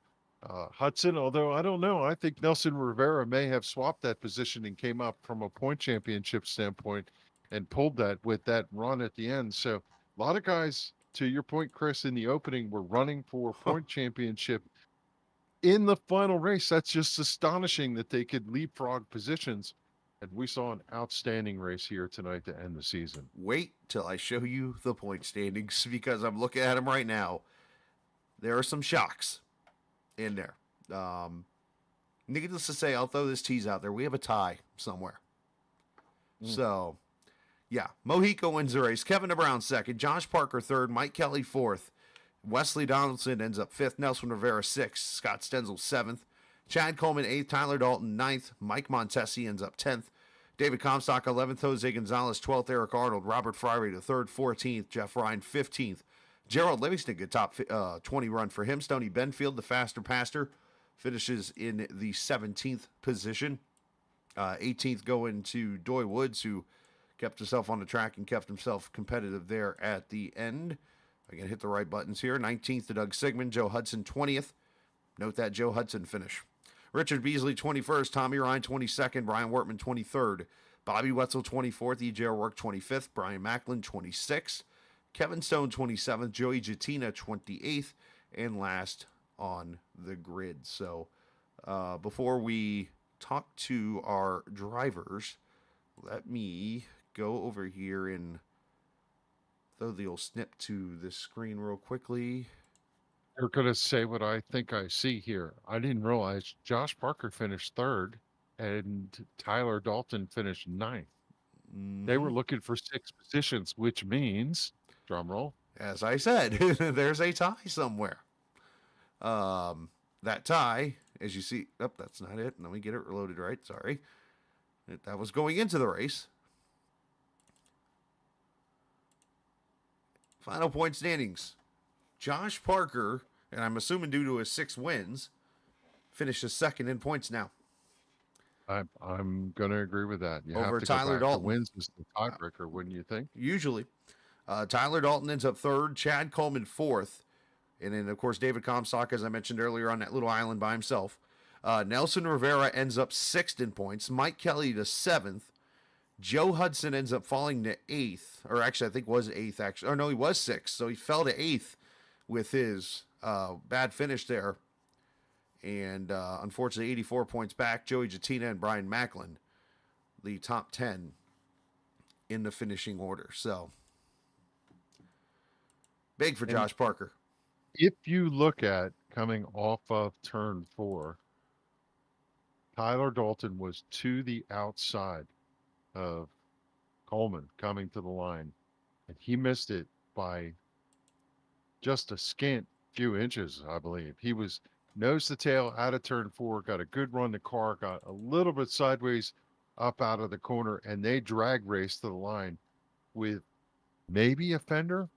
Hudson, although I don't know. I think Nelson Rivera may have swapped that position and came up from a point championship standpoint and pulled that with that run at the end. So a lot of guys, to your point, Chris, in the opening were running for point championship in the final race. That's just astonishing that they could leapfrog positions. And we saw an outstanding race here tonight to end the season. Wait till I show you the point standings because I'm looking at them right now. There are some shocks in there. Needless to say, I'll throw this tease out there. We have a tie somewhere. So, yeah. Mojico wins the race. Kevin DeBrown second. Josh Parker third. Mike Kelly fourth. Wesley Donaldson ends up fifth. Nelson Rivera sixth. Scott Stenzel seventh. Chad Coleman eighth. Tyler Dalton ninth. Mike Montesi ends up 10th. David Comstock 11th. Jose Gonzalez 12th. Eric Arnold. Robert Friary the third. 14th. Jeff Ryan 15th. Gerald Livingston, good top 20 run for him. Stoney Benfield, the faster pastor, finishes in the 17th position. 18th going to Doy Woods, who kept himself on the track and kept himself competitive there at the end. I can hit the right buttons here. 19th to Doug Sigmund. Joe Hudson 20th. Note that Joe Hudson finish. Richard Beasley 21st. Tommy Ryan 22nd. Brian Wortman 23rd. Bobby Wetzel 24th. E.J. O'Rourke 25th. Brian Macklin 26th. Kevin Stone 27th, Joey Jatina 28th, and last on the grid. So before we talk to our drivers, let me go over here and throw the old snip to this screen real quickly. You're going to say what I think I see here. I didn't realize Josh Parker finished third and Tyler Dalton finished ninth. They were looking for 6 positions, which means... drum roll. As I said, there's a tie somewhere. That tie, as you see, that's not it. Let me get it reloaded right. Sorry. That was going into the race. Final point standings. Josh Parker, and I'm assuming due to his 6 wins, finishes second in points now. I'm going to agree with that. You Over have to Tyler go back. Dalton. The wins is the tiebreaker, wouldn't you think? Usually. Tyler Dalton ends up third. Chad Coleman fourth. And then, of course, David Comstock, as I mentioned earlier, on that little island by himself. Nelson Rivera ends up 6th in points. Mike Kelly to 7th. Joe Hudson ends up falling to 8th. Or actually, I think was 8th, actually. Or no, he was 6th. So he fell to 8th with his bad finish there. And unfortunately, 84 points back. Joey Jatina and Brian Macklin, the top 10 in the finishing order. So, big for Josh Parker. If you look at coming off of turn 4, Tyler Dalton was to the outside of Coleman coming to the line, and he missed it by just a scant few inches, I believe. He was nose to tail out of turn 4, got a good run. The car got a little bit sideways up out of the corner, and they drag raced to the line with maybe a fender.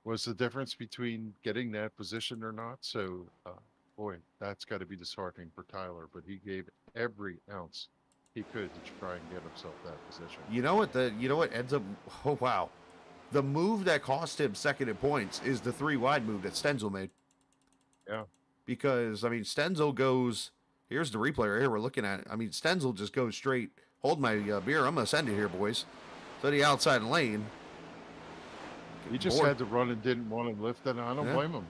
Was the difference between getting that position or not. So, boy, that's got to be disheartening for Tyler, but he gave every ounce he could to try and get himself that position. You know what ends up, oh wow. The move that cost him second in points is the 3 wide move that Stenzel made. Yeah. because, I mean, Stenzel goes, here's the replay right here we're looking at. I mean, Stenzel just goes straight, hold my beer, I'm going to send it here, boys, to the outside lane. He just had to run and didn't want to lift it, and I don't blame him.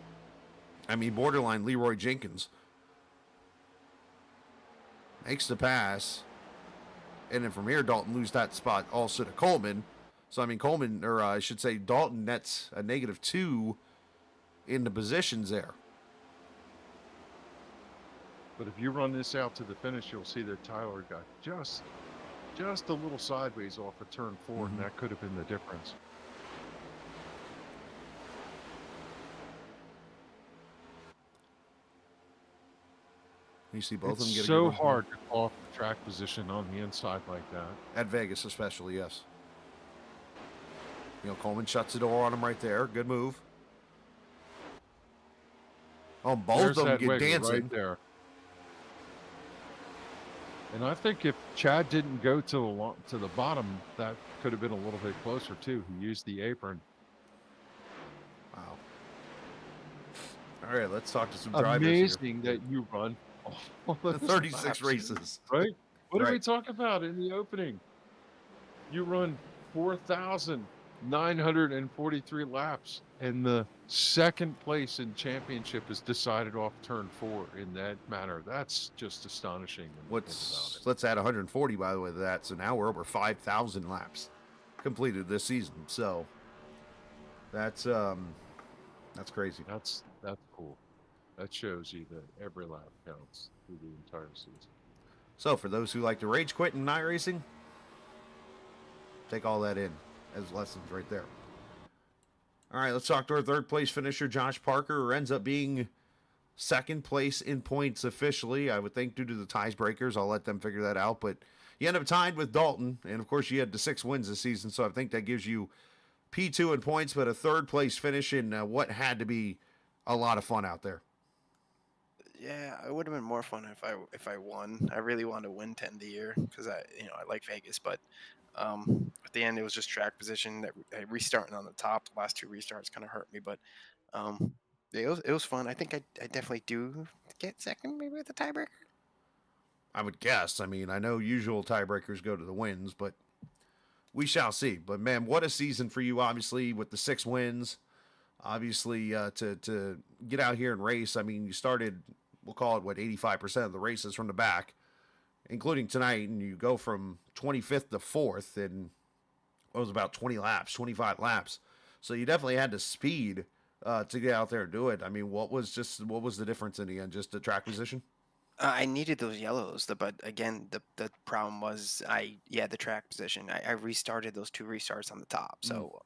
I mean, borderline Leroy Jenkins. Makes the pass. And then from here, Dalton loses that spot also to Coleman. So, I mean, Coleman, or I should say Dalton, nets a -2 in the positions there. But if you run this out to the finish, you'll see that Tyler got just a little sideways off of turn 4, and that could have been the difference. You see both of them get It's a so good hard to call off the track position on the inside like that. At Vegas, especially, yes. You know, Coleman shuts the door on him right there. Good move. Oh, both of them get dancing. Right there. And I think if Chad didn't go to the bottom, that could have been a little bit closer too. He used the apron. Wow. All right, let's talk to some drivers. Amazing that you run all the 36 laps, races. right? What did we talk about in the opening? You run 4,943 laps, and the second place in championship is decided off turn 4 in that manner. That's just astonishing. Let's add 140 by the way to that. So now we're over 5,000 laps completed this season. So that's crazy. That's cool. That shows you that every lap counts through the entire season. So for those who like to rage quit in iRacing, take all that in as lessons right there. All right, let's talk to our third place finisher, Josh Parker, who ends up being second place in points officially. I would think due to the tiebreakers. I'll let them figure that out. But you end up tied with Dalton. And, of course, you had the 6 wins this season. So I think that gives you P2 in points, but a third place finish in what had to be a lot of fun out there. Yeah, it would have been more fun if I won. I really wanted to win 10 the year because I like Vegas, but at the end it was just track position that restarting on the top. The last 2 restarts kind of hurt me, but yeah, it was fun. I think I definitely do get second, maybe with the tiebreaker. I would guess. I mean, I know usual tiebreakers go to the wins, but we shall see. But man, what a season for you! Obviously, with the 6 wins, obviously to get out here and race. I mean, you started, we'll call it 85% of the races from the back, including tonight, and you go from 25th to 4th in what was about 20 laps, 25 laps. So you definitely had the speed to get out there and do it. I mean, what was the difference in the end? Just the track position? I needed those yellows, but again, the problem was the track position. I restarted those 2 restarts on the top, so.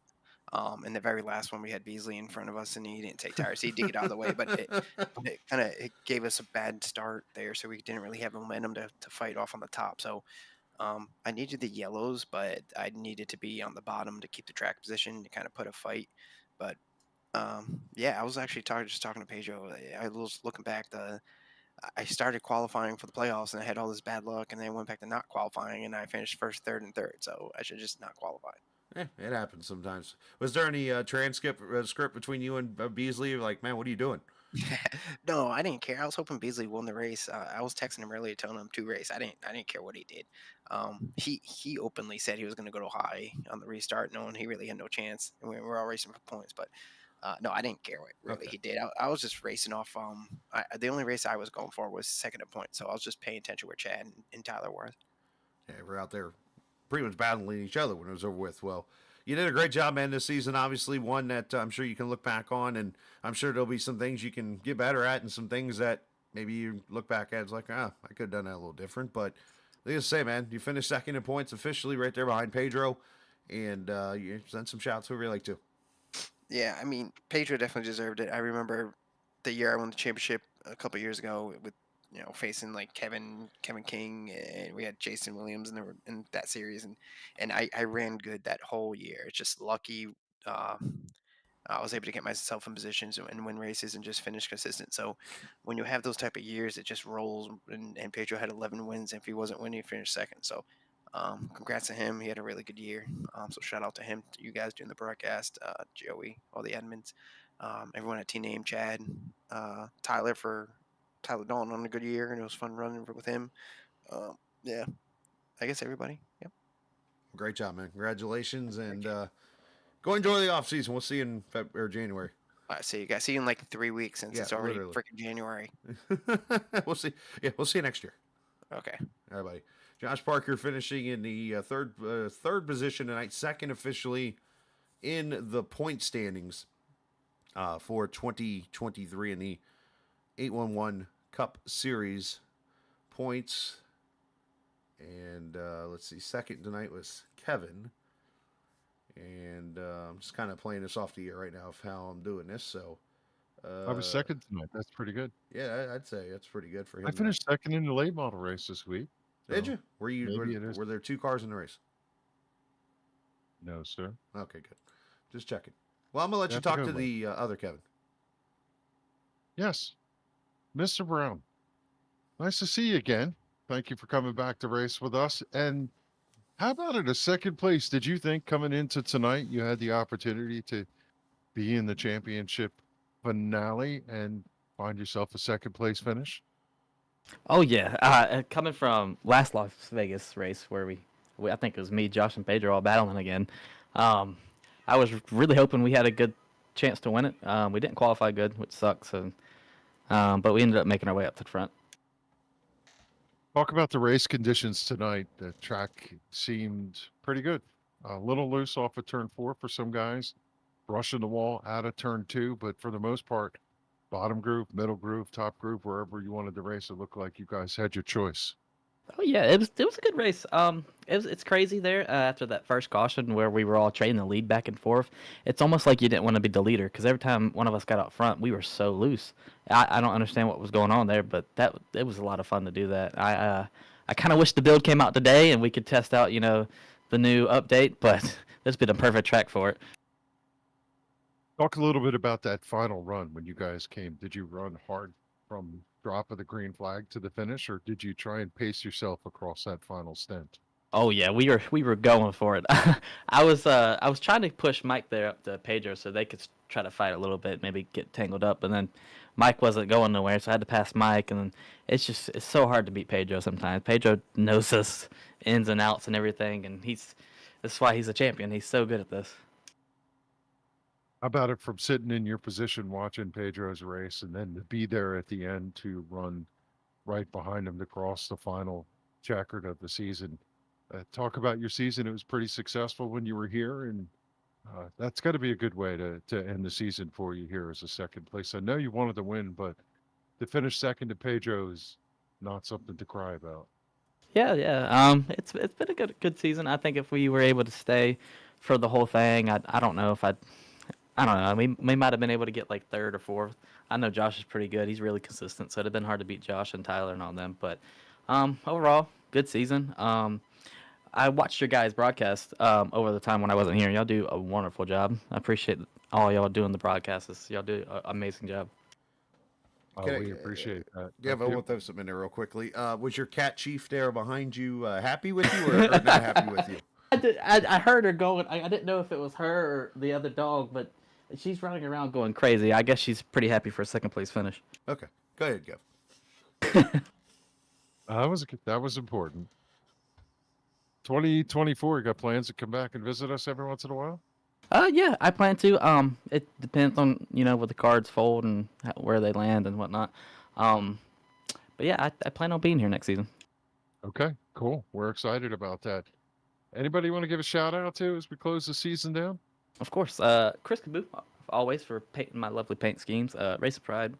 In the very last one, we had Beasley in front of us, and he didn't take tires. He did get out of the way, but it gave us a bad start there, so we didn't really have momentum to fight off on the top. So I needed the yellows, but I needed to be on the bottom to keep the track position to kind of put a fight. But yeah, I was actually talking to Pedro. I was looking back. I started qualifying for the playoffs, and I had all this bad luck, and then I went back to not qualifying, and I finished first, third, and third. So I should just not qualify. It happens sometimes. Was there any script between you and Beasley? Like, man, what are you doing? No, I didn't care. I was hoping Beasley won the race. I was texting him earlier, telling him to race. I didn't care what he did. He openly said he was going to go to high on the restart, knowing he really had no chance. And we were all racing for points, but no, I didn't care what really he did. I was just racing off. The only race I was going for was second at point, so I was just paying attention where Chad and Tyler were. Yeah, we're out there pretty much battling each other when it was over with. Well, you did a great job, man, this season. Obviously, one that I'm sure you can look back on, and I'm sure there'll be some things you can get better at and some things that maybe you look back at. It's like, I could have done that a little different. But like I say, man, you finished second in points officially right there behind Pedro, and you sent some shouts whoever you like to. Yeah, I mean, Pedro definitely deserved it. I remember the year I won the championship a couple years ago with facing like Kevin King, and we had Jason Williams in that series, and I ran good that whole year. It's just lucky I was able to get myself in positions and win races and just finish consistent. So when you have those type of years, it just rolls. And Pedro had 11 wins. If he wasn't winning, he finished second. So congrats to him. He had a really good year. So shout out to him, to you guys doing the broadcast, Joey, all the admins, everyone at Team Name, Chad, Tyler for Tyler Dalton on a good year, and it was fun running with him. Yeah, I guess everybody. Yep. Great job, man. Congratulations, and you. go enjoy the off season. We'll see you in February or January. I see you guys. See you in like 3 weeks since Yeah, it's already literally. freaking January. We'll see. Yeah, we'll see you next year. Okay. All right, buddy. Josh Parker finishing in the third position tonight, second officially in the point standings for 2023 in the 811 Cup Series points. And let's see, second tonight was Kevin. And I'm just kind of playing this off the air right now of how I'm doing this. So I was second tonight. That's pretty good. Yeah, I'd say that's pretty good for him. I finished second in the late model race this week. Did you? Were Were there 2 cars in the race? No, sir. Okay, good. Just checking. Well, I'm gonna let you talk to the other Kevin. Yes, Mr. Brown. Nice to see you again. Thank you for coming back to race with us. And how about it? A second place? Did you think coming into tonight you had the opportunity to be in the championship finale and find yourself a second place finish? Oh yeah, coming from last Las Vegas race where we I think it was me, Josh, and Pedro all battling again. I was really hoping we had a good chance to win it. We didn't qualify good, which sucks. But we ended up making our way up to the front. Talk about the race conditions tonight. The track seemed pretty good. A little loose off of turn 4 for some guys, brushing the wall out of turn 2, but for the most part, bottom groove, middle groove, top groove, wherever you wanted to race, it looked like you guys had your choice. Oh yeah, it was a good race. It's crazy there after that first caution where we were all trading the lead back and forth. It's almost like you didn't want to be the leader because every time one of us got out front, we were so loose. I don't understand what was going on there, but it was a lot of fun to do that. I kind of wish the build came out today and we could test out the new update, but this has been a perfect track for it. Talk a little bit about that final run when you guys came. Did you run hard from drop of the green flag to the finish, or did you try and pace yourself across that final stint? Oh yeah, we were going for it. I was trying to push Mike there up to Pedro so they could try to fight a little bit, maybe get tangled up, and then Mike wasn't going nowhere, so I had to pass Mike, and then it's so hard to beat Pedro sometimes. Pedro knows us ins and outs and everything, and that's why he's a champion. He's so good at this. How about it from sitting in your position watching Pedro's race and then to be there at the end to run right behind him to cross the final checkered of the season? Talk about your season. It was pretty successful when you were here, and that's got to be a good way to end the season for you here as a second place. I know you wanted to win, but to finish second to Pedro is not something to cry about. Yeah. It's been a good season. I think if we were able to stay for the whole thing, I don't know if I don't know. We might have been able to get like third or fourth. I know Josh is pretty good. He's really consistent, so it'd have been hard to beat Josh and Tyler and all them. But overall, good season. I watched your guys' broadcast over the time when I wasn't here. Y'all do a wonderful job. I appreciate all y'all doing the broadcasts. Y'all do an amazing job. We appreciate that. Yeah, but we'll throw something in there real quickly. Was your cat chief there behind you happy with you or not happy with you? I heard her going. I didn't know if it was her or the other dog, but she's running around going crazy. I guess she's pretty happy for a second place finish. Okay, go ahead, Kev. That was important. 2024, you got plans to come back and visit us every once in a while? Yeah, I plan to. It depends on where the cards fold and where they land and whatnot. But yeah, I plan on being here next season. Okay, cool. We're excited about that. Anybody want to give a shout out to as we close the season down? Of course, Chris Caboo, always for painting my lovely paint schemes. Race of Pride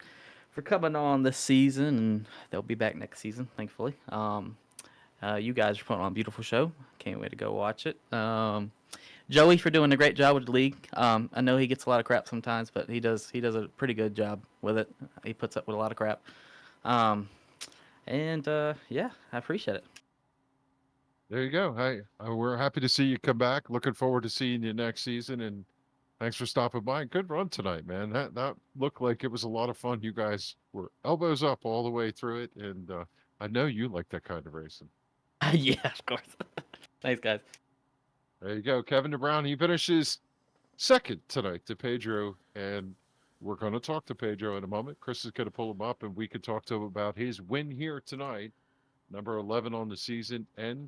for coming on this season, and they'll be back next season, thankfully. You guys are putting on a beautiful show. Can't wait to go watch it. Joey for doing a great job with the league. I know he gets a lot of crap sometimes, but he does a pretty good job with it. He puts up with a lot of crap. Yeah, I appreciate it. There you go. Hey, we're happy to see you come back. Looking forward to seeing you next season, and thanks for stopping by. Good run tonight, man. That looked like it was a lot of fun. You guys were elbows up all the way through it, and I know you like that kind of racing. Yeah, of course. Thanks, guys. There you go. Kevin DeBrown, he finishes second tonight to Pedro and We're going to talk to Pedro in a moment. Chris is going to pull him up, and we could talk to him about his win here tonight, number 11 on the season, and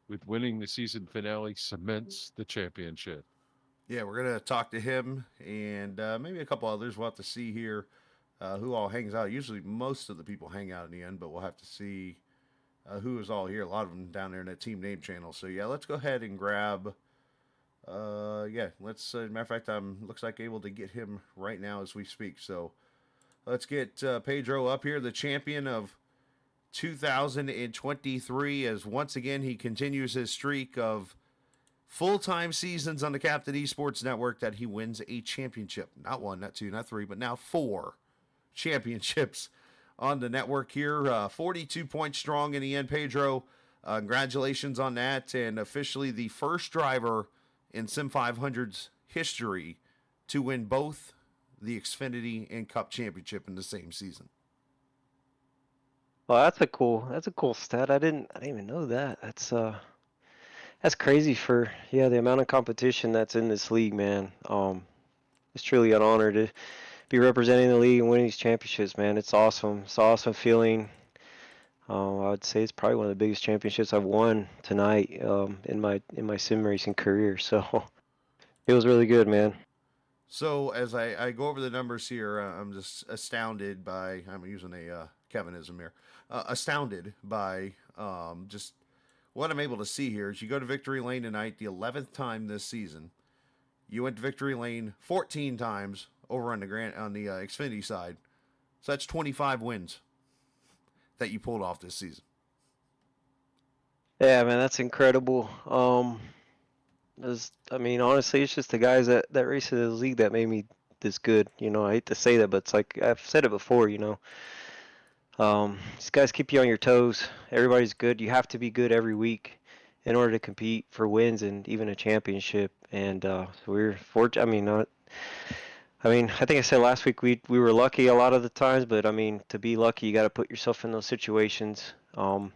with winning the season finale, cements the championship. Yeah, we're going to talk to him and maybe a couple others. We'll have to see here who all hangs out. Usually most of the people hang out in the end, but we'll have to see who is all here. A lot of them down there in that team name channel. So, yeah, let's go ahead and grab... let's. Matter of fact, I'm looks like able to get him right now as we speak. So let's get Pedro up here, the champion of 2023, as once again he continues his streak of full-time seasons on the Captain Esports Network that he wins a championship. Not one, not two, not three, but now 4 championships on the network here. 42 points strong in the end, Pedro. Congratulations on that, and officially the first driver in Sim500's history to win both the Xfinity and Cup Championship in the same season. Well, that's a cool stat. I didn't even know that. That's crazy for the amount of competition that's in this league, man. It's truly an honor to be representing the league and winning these championships, man. It's awesome. It's an awesome feeling. I would say it's probably one of the biggest championships I've won tonight in my sim racing career. So it was really good, man. So as I go over the numbers here, I'm just astounded by, I'm using a Kevinism here, astounded by just what I'm able to see here. As you go to victory lane tonight, the 11th time this season, you went to victory lane 14 times over on the Xfinity side. So that's 25 wins that you pulled off this season. Yeah, man, that's incredible. Honestly, it's just the guys that race in the league that made me this good. I hate to say that, but it's like I've said it before. These guys keep you on your toes. Everybody's good. You have to be good every week in order to compete for wins and even a championship. And so we're fortunate. I think I said last week we were lucky a lot of the times, but to be lucky, you got to put yourself in those situations. And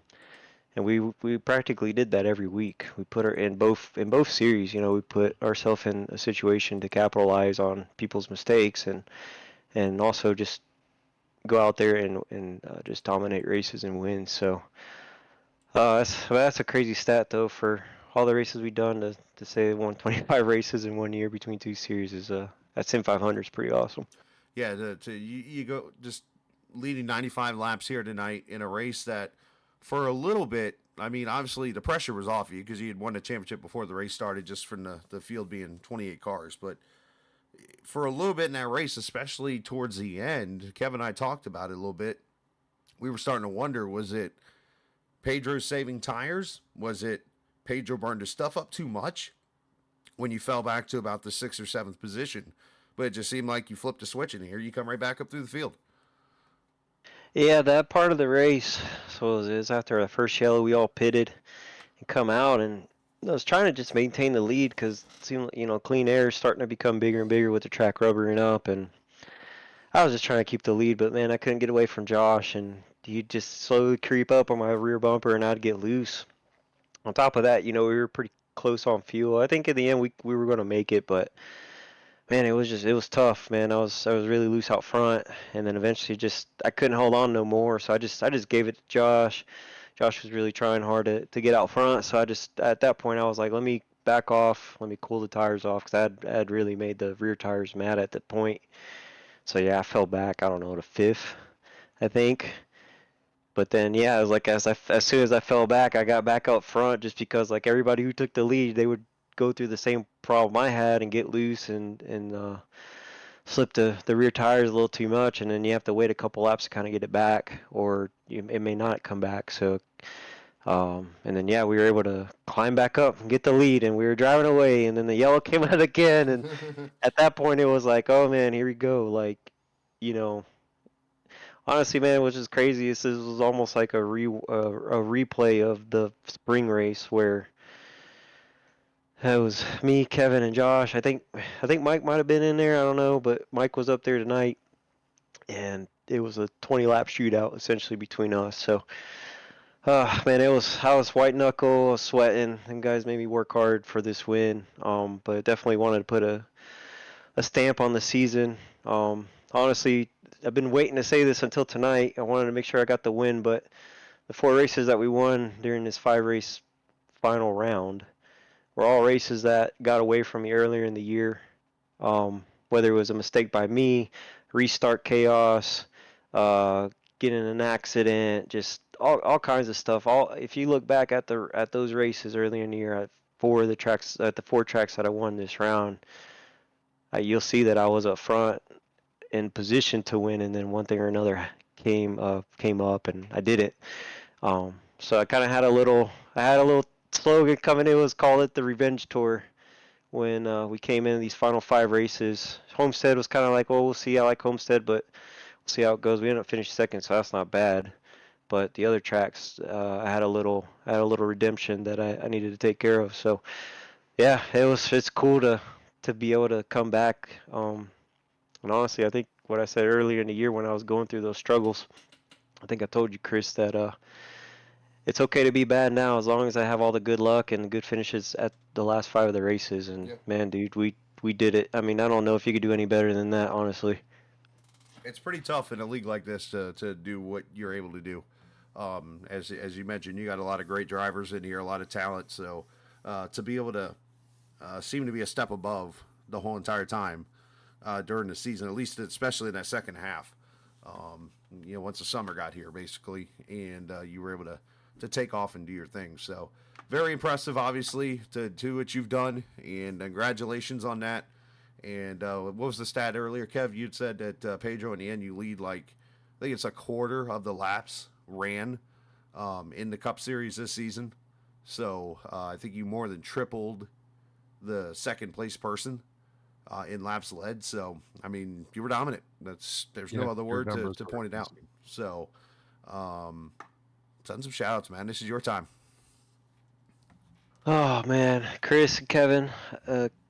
we practically did that every week. We put her in both series. We put ourselves in a situation to capitalize on people's mistakes and also just go out there and just dominate races and win. So that's a crazy stat though for all the races we've done to say 125 races in 1 year between 2 series is at Sim500 is pretty awesome. Yeah, you go just leading 95 laps here tonight in a race that for a little bit, obviously the pressure was off you because you had won the championship before the race started just from the field being 28 cars. But for a little bit in that race, especially towards the end, Kevin and I talked about it a little bit. We were starting to wonder, was it Pedro saving tires? Was it Pedro burned his stuff up too much when you fell back to about the 6th or 7th position? But it just seemed like you flipped a switch in here. You come right back up through the field. Yeah, that part of the race, so it was after the first yellow, we all pitted and come out, and I was trying to just maintain the lead because it seemed like, clean air is starting to become bigger and bigger with the track rubbering up, and I was just trying to keep the lead, but man, I couldn't get away from Josh, and he'd just slowly creep up on my rear bumper, and I'd get loose. On top of that, we were pretty close on fuel. I think in the end we were going to make it, but man, it was tough, man. I was really loose out front, and then eventually I couldn't hold on no more, so I just gave it to Josh. Josh was really trying hard to get out front, so at that point I was like, let me back off, let me cool the tires off, because I had really made the rear tires mad at that point. So yeah, I fell back, I don't know, to 5th, I think. But then yeah, it was like as soon as I fell back, I got back up front just because like everybody who took the lead, they would go through the same problem I had and get loose and slip the rear tires a little too much, and then you have to wait a couple laps to kind of get it back, or it may not come back. So and then yeah, we were able to climb back up and get the lead, and we were driving away, and then the yellow came out again, and at that point it was like, oh man, here we go. Like, honestly, man, which is crazy, this was almost like a replay of the spring race where it was me, Kevin, and Josh. I think Mike might have been in there. I don't know, but Mike was up there tonight, and it was a 20-lap shootout essentially between us. So, man, I was white knuckle, I was sweating, and guys made me work hard for this win. But definitely wanted to put a stamp on the season. Honestly, I've been waiting to say this until tonight. I wanted to make sure I got the win, but the 4 races that we won during this 5-race final round were all races that got away from me earlier in the year. Whether it was a mistake by me, restart chaos, getting in an accident, just all kinds of stuff. If you look back at those races earlier in the year, at the 4 tracks that I won this round, you'll see that I was up front in position to win, and then one thing or another came up, and I did it. So I kind of had a little slogan coming in. Was call it the revenge tour. When we came in these final 5 races, Homestead was kind of like, well, we'll see. I like Homestead, but we'll see how it goes. We ended up finishing second, so that's not bad. But the other tracks, I had a little redemption that I needed to take care of. So yeah, it's cool to be able to come back. And honestly, I think what I said earlier in the year when I was going through those struggles, I think I told you, Chris, that it's okay to be bad now as long as I have all the good luck and the good finishes at the last 5 of the races. And man, dude, we did it. I mean, I don't know if you could do any better than that, honestly. It's pretty tough in a league like this to do what you're able to do. As you mentioned, you got a lot of great drivers in here, a lot of talent. So to be able to seem to be a step above the whole entire time during the season, at least especially in that second half. Once the summer got here, basically, and you were able to take off and do your thing. So very impressive, obviously, to do what you've done, and congratulations on that. And what was the stat earlier, Kev? You'd said that Pedro, in the end, you lead I think it's a quarter of the laps ran in the Cup Series this season. So I think you more than tripled the second place person in laps led. So I mean, you were dominant. There's no other word to point it out. So send some shout outs, man. This is your time. Oh man, Chris and Kevin,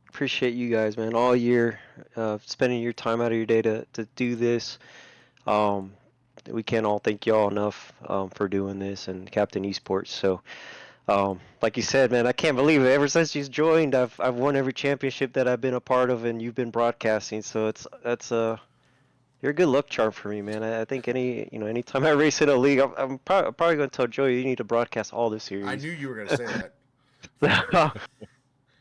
appreciate you guys, man, all year, spending your time out of your day to do this. We can't all thank y'all enough for doing this, and Captain Esports. So like you said, man, I can't believe it. Ever since you've joined, I've won every championship that I've been a part of, and you've been broadcasting. So you're a good luck charm for me, man. I think anytime I race in a league, I'm probably going to tell Joey you need to broadcast all the series. I knew you were going to say that.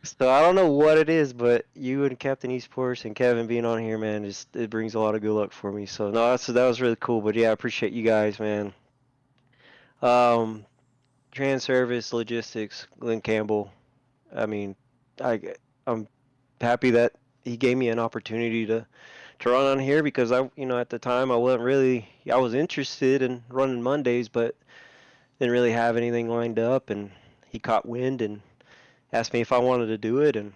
So I don't know what it is, but you and Captain Esports and Kevin being on here, man, it brings a lot of good luck for me. So no, that was really cool. But yeah, I appreciate you guys, man. Trans Service Logistics, Glenn Campbell. I mean, I'm happy that he gave me an opportunity to run on here, because at the time I was interested in running Mondays, but didn't really have anything lined up, and he caught wind and asked me if I wanted to do it, and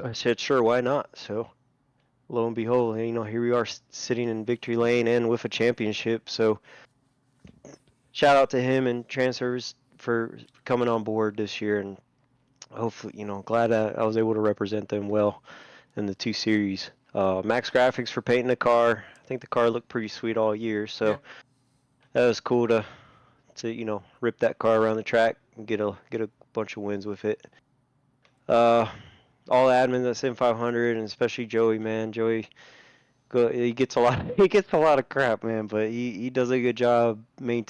I said sure, why not? So lo and behold, here we are sitting in victory lane and with a championship. So shout out to him and Trans Service for coming on board this year, and hopefully, glad I was able to represent them well in the 2 series. Max Graphics for painting the car. I think the car looked pretty sweet all year, so that was cool to rip that car around the track and get a bunch of wins with it. All admins at Sim500, and especially Joey, man. Joey, he gets a lot of crap, man, but he does a good job trying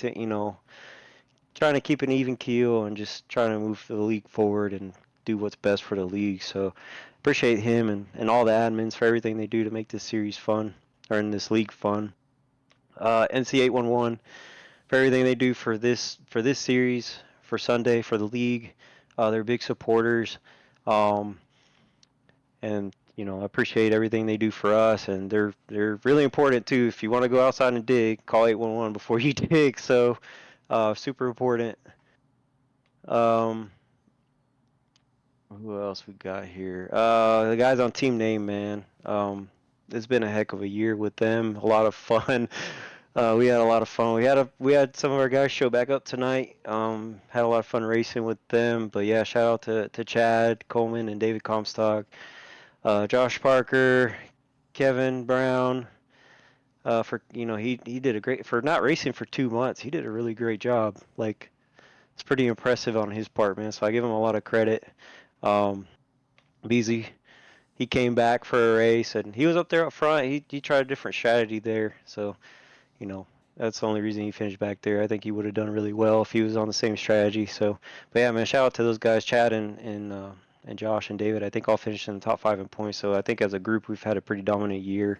to keep an even keel and just trying to move the league forward and do what's best for the league. So appreciate him and all the admins for everything they do to make this series fun, or in this league fun. NC811 for everything they do for this series, for Sunday, for the league. They're big supporters, and I appreciate everything they do for us, and they're really important too. If you want to go outside and dig, call 811 before you dig. So super important. Who else we got here? The guys on Team Name, man. It's been a heck of a year with them. A lot of fun. We had a lot of fun. We had some of our guys show back up tonight. Had a lot of fun racing with them. But yeah, shout out to Chad Coleman and David Comstock, Josh Parker, Kevin Brown. For he did a great, for not racing for 2 months. He did a really great job. Like, it's pretty impressive on his part, man. So I give him a lot of credit. Beasley, he came back for a race, and he was up there up front. He tried a different strategy there, so you know that's the only reason he finished back there. I think he would have done really well if he was on the same strategy. So, but yeah, man, shout out to those guys, Chad and Josh and David. I think all finished in the top 5 in points. So I think as a group we've had a pretty dominant year.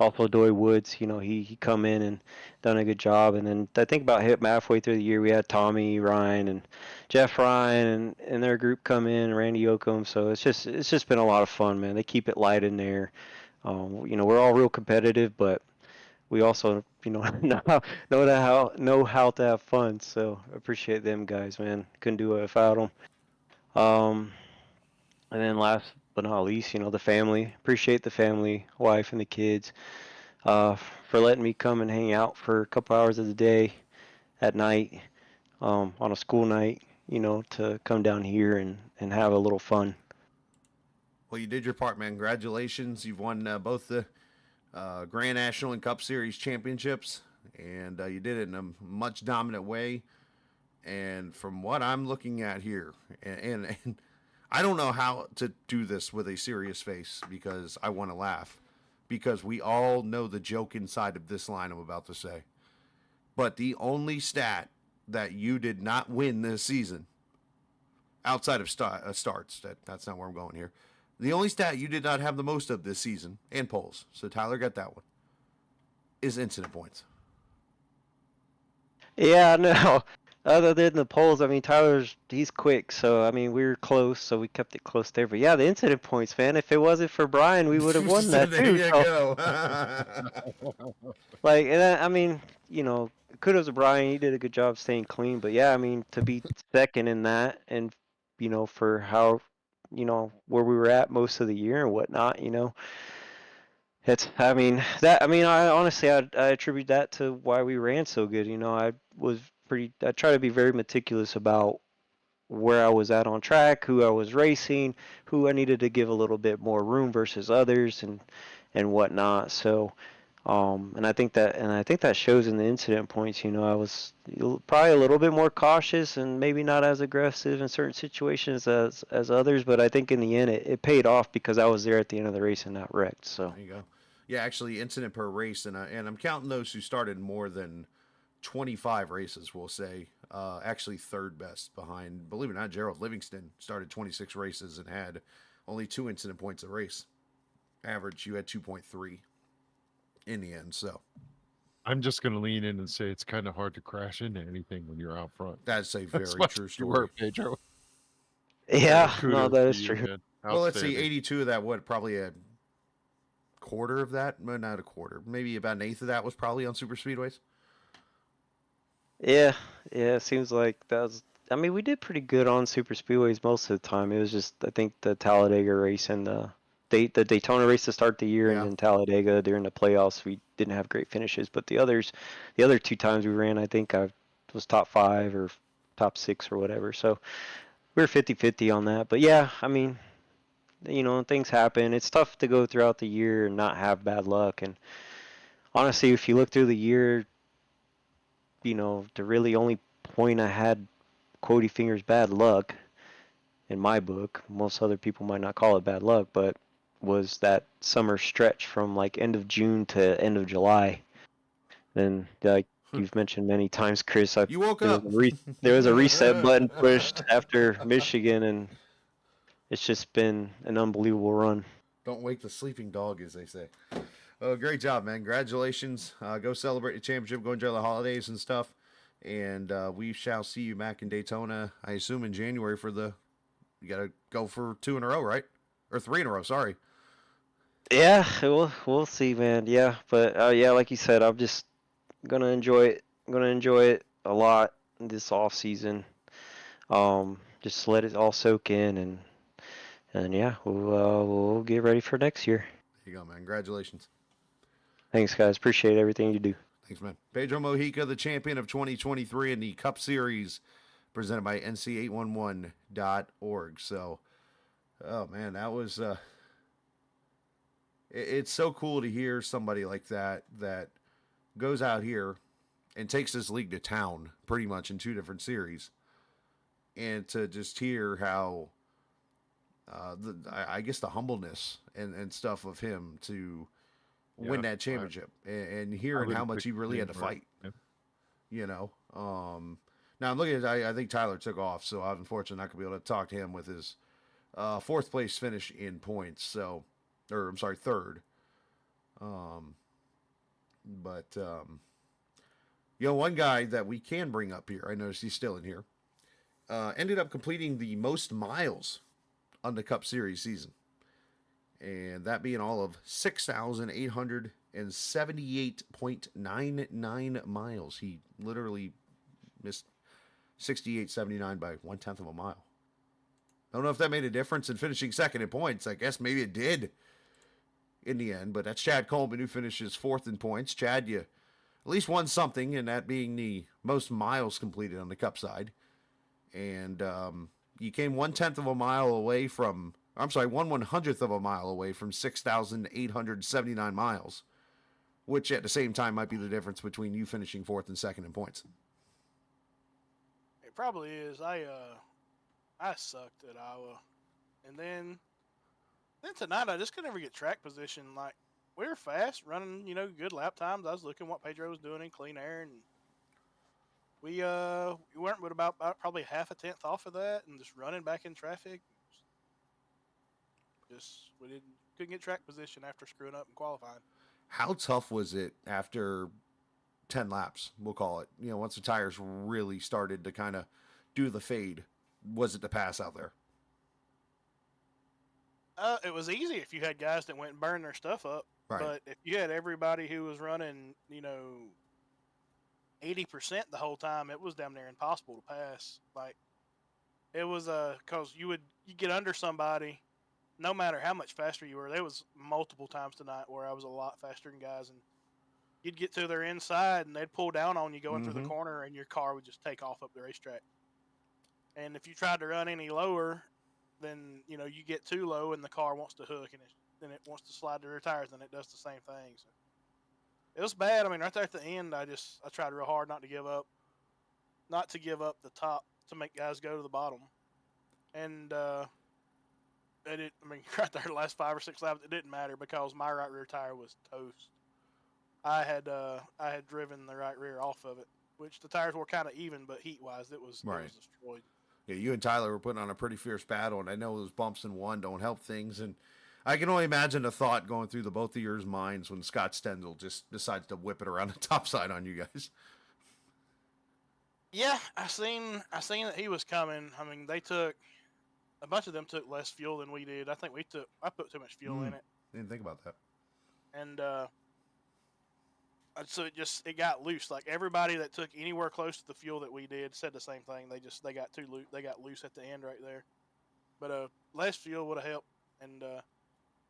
Also, Doy Woods, he come in and done a good job. And then I think about halfway through the year, we had Tommy Ryan and Jeff Ryan and their group come in, Randy Yoakum. So it's just been a lot of fun, man. They keep it light in there. We're all real competitive, but we also, know how to have fun. So I appreciate them guys, man. Couldn't do it without them. And then last but not least, the family. Appreciate the family, wife and the kids, for letting me come and hang out for a couple hours of the day at night, on a school night, to come down here and have a little fun. Well, you did your part, man. Congratulations. You've won both the Grand National and Cup Series championships, and you did it in a much dominant way. And from what I'm looking at here, and I don't know how to do this with a serious face because I want to laugh, because we all know the joke inside of this line I'm about to say. But the only stat that you did not win this season, outside of starts, that's not where I'm going here. The only stat you did not have the most of this season, and polls, so Tyler got that one, is incident points. Yeah, no. Other than the polls, I mean, he's quick, so I mean, we were close, so we kept it close there. But yeah, the incident points, man. If it wasn't for Brian, we would have won that there too. you So, go. I mean, kudos to Brian. He did a good job staying clean. But yeah, I mean, to be second in that, and for how, where we were at most of the year and whatnot, I honestly, I attribute that to why we ran so good. I try to be very meticulous about where I was at on track, who I was racing, who I needed to give a little bit more room versus others, and whatnot. So, and I think that shows in the incident points. I was probably a little bit more cautious and maybe not as aggressive in certain situations as others, but I think in the end it paid off because I was there at the end of the race and not wrecked. So there you go. Yeah, actually, incident per race, and I'm counting those who started more than 25 races, we'll say. Actually, third best behind, believe it or not, Gerald Livingston started 26 races and had only 2 incident points a race. Average, you had 2.3 in the end. So I'm just going to lean in and say it's kind of hard to crash into anything when you're out front. That's a very true story. Were, Pedro. Yeah, no, that is true. Well, let's see, 82 of that, probably a quarter of that? Well, not a quarter. Maybe about an eighth of that was probably on super speedways. Yeah, it seems like that was. I mean, we did pretty good on super speedways most of the time. It was just, I think, the Talladega race and the Daytona race to start the year, and then Talladega during the playoffs, we didn't have great finishes. But the other 2 times we ran, I think I was top 5 or top 6 or whatever. So we were 50-50 on that. But yeah, I mean, things happen. It's tough to go throughout the year and not have bad luck. And honestly, if you look through the year, the really only point I had quotey fingers bad luck in my book, most other people might not call it bad luck, but was that summer stretch from like end of June to end of July. And like you've mentioned many times, Chris, you woke up. There was a reset button pushed after Michigan, and it's just been an unbelievable run. Don't wake the sleeping dog, as they say. Oh, great job, man. Congratulations. Go celebrate the championship. Go enjoy the holidays and stuff. And we shall see you back in Daytona, I assume, in January for you got to go for 2 in a row, right? Or 3 in a row, sorry. Yeah, we'll see, man. Yeah, but yeah, like you said, I'm just going to enjoy it. I'm going to enjoy it a lot this off season. Just let it all soak in, and yeah, we'll get ready for next year. There you go, man. Congratulations. Thanks, guys. Appreciate everything you do. Thanks, man. Pedro Mojica, the champion of 2023 in the Cup Series, presented by NC811.org. So, oh, man, that was... it's so cool to hear somebody like that goes out here and takes this league to town pretty much in 2 different series. And to just hear how I guess the humbleness and stuff of him to win that championship, and hearing how much he really had to fight. You know, now I'm looking at, I think Tyler took off, so I was unfortunately not going to be able to talk to him with his fourth place finish in points. So, or I'm sorry, third. But one guy that we can bring up here, I noticed he's still in here, ended up completing the most miles on the Cup Series season, and that being all of 6,878.99 miles. He literally missed 68.79 by 1/10 of a mile. I don't know if that made a difference in finishing second in points. I guess maybe it did in the end, but that's Chad Coleman, who finishes fourth in points. Chad, you at least won something, and that being the most miles completed on the Cup side. And you came 1/10 of a mile away from, I'm sorry, 1/100th of a mile away from 6,879 miles, which at the same time might be the difference between you finishing fourth and second in points. It probably is. I sucked at Iowa, and then tonight I just could never get track position. Like, we were fast, running, good lap times. I was looking what Pedro was doing in clean air, and we weren't but about probably half a tenth off of that, and just running back in traffic. Just we couldn't get track position after screwing up in qualifying. How tough was it after 10 laps, we'll call it, once the tires really started to kind of do the fade? Was it to pass out there? It was easy if you had guys that went and burned their stuff up. Right. But if you had everybody who was running, 80% the whole time, it was damn near impossible to pass. Like, it was because you get under somebody, no matter how much faster you were. There was multiple times tonight where I was a lot faster than guys, and you'd get to their inside and they'd pull down on you going through the corner, and your car would just take off up the racetrack. And if you tried to run any lower, then you get too low and the car wants to hook, and then it wants to slide to their tires, and it does the same thing. So it was bad. I mean, right there at the end, I tried real hard not to give up the top to make guys go to the bottom. And right there, the last 5 or 6 laps, it didn't matter because my right rear tire was toast. I had driven the right rear off of it, which the tires were kind of even, but heat wise, it was destroyed. Yeah, you and Tyler were putting on a pretty fierce battle, and I know those bumps in one don't help things. And I can only imagine the thought going through the both of yours minds when Scott Stenzel just decides to whip it around the top side on you guys. Yeah, I seen that he was coming. I mean, a bunch of them took less fuel than we did. I think I put too much fuel in it. Didn't think about that. And so it got loose. Like, everybody that took anywhere close to the fuel that we did said the same thing. They got too loose. They got loose at the end right there. But less fuel would have helped. And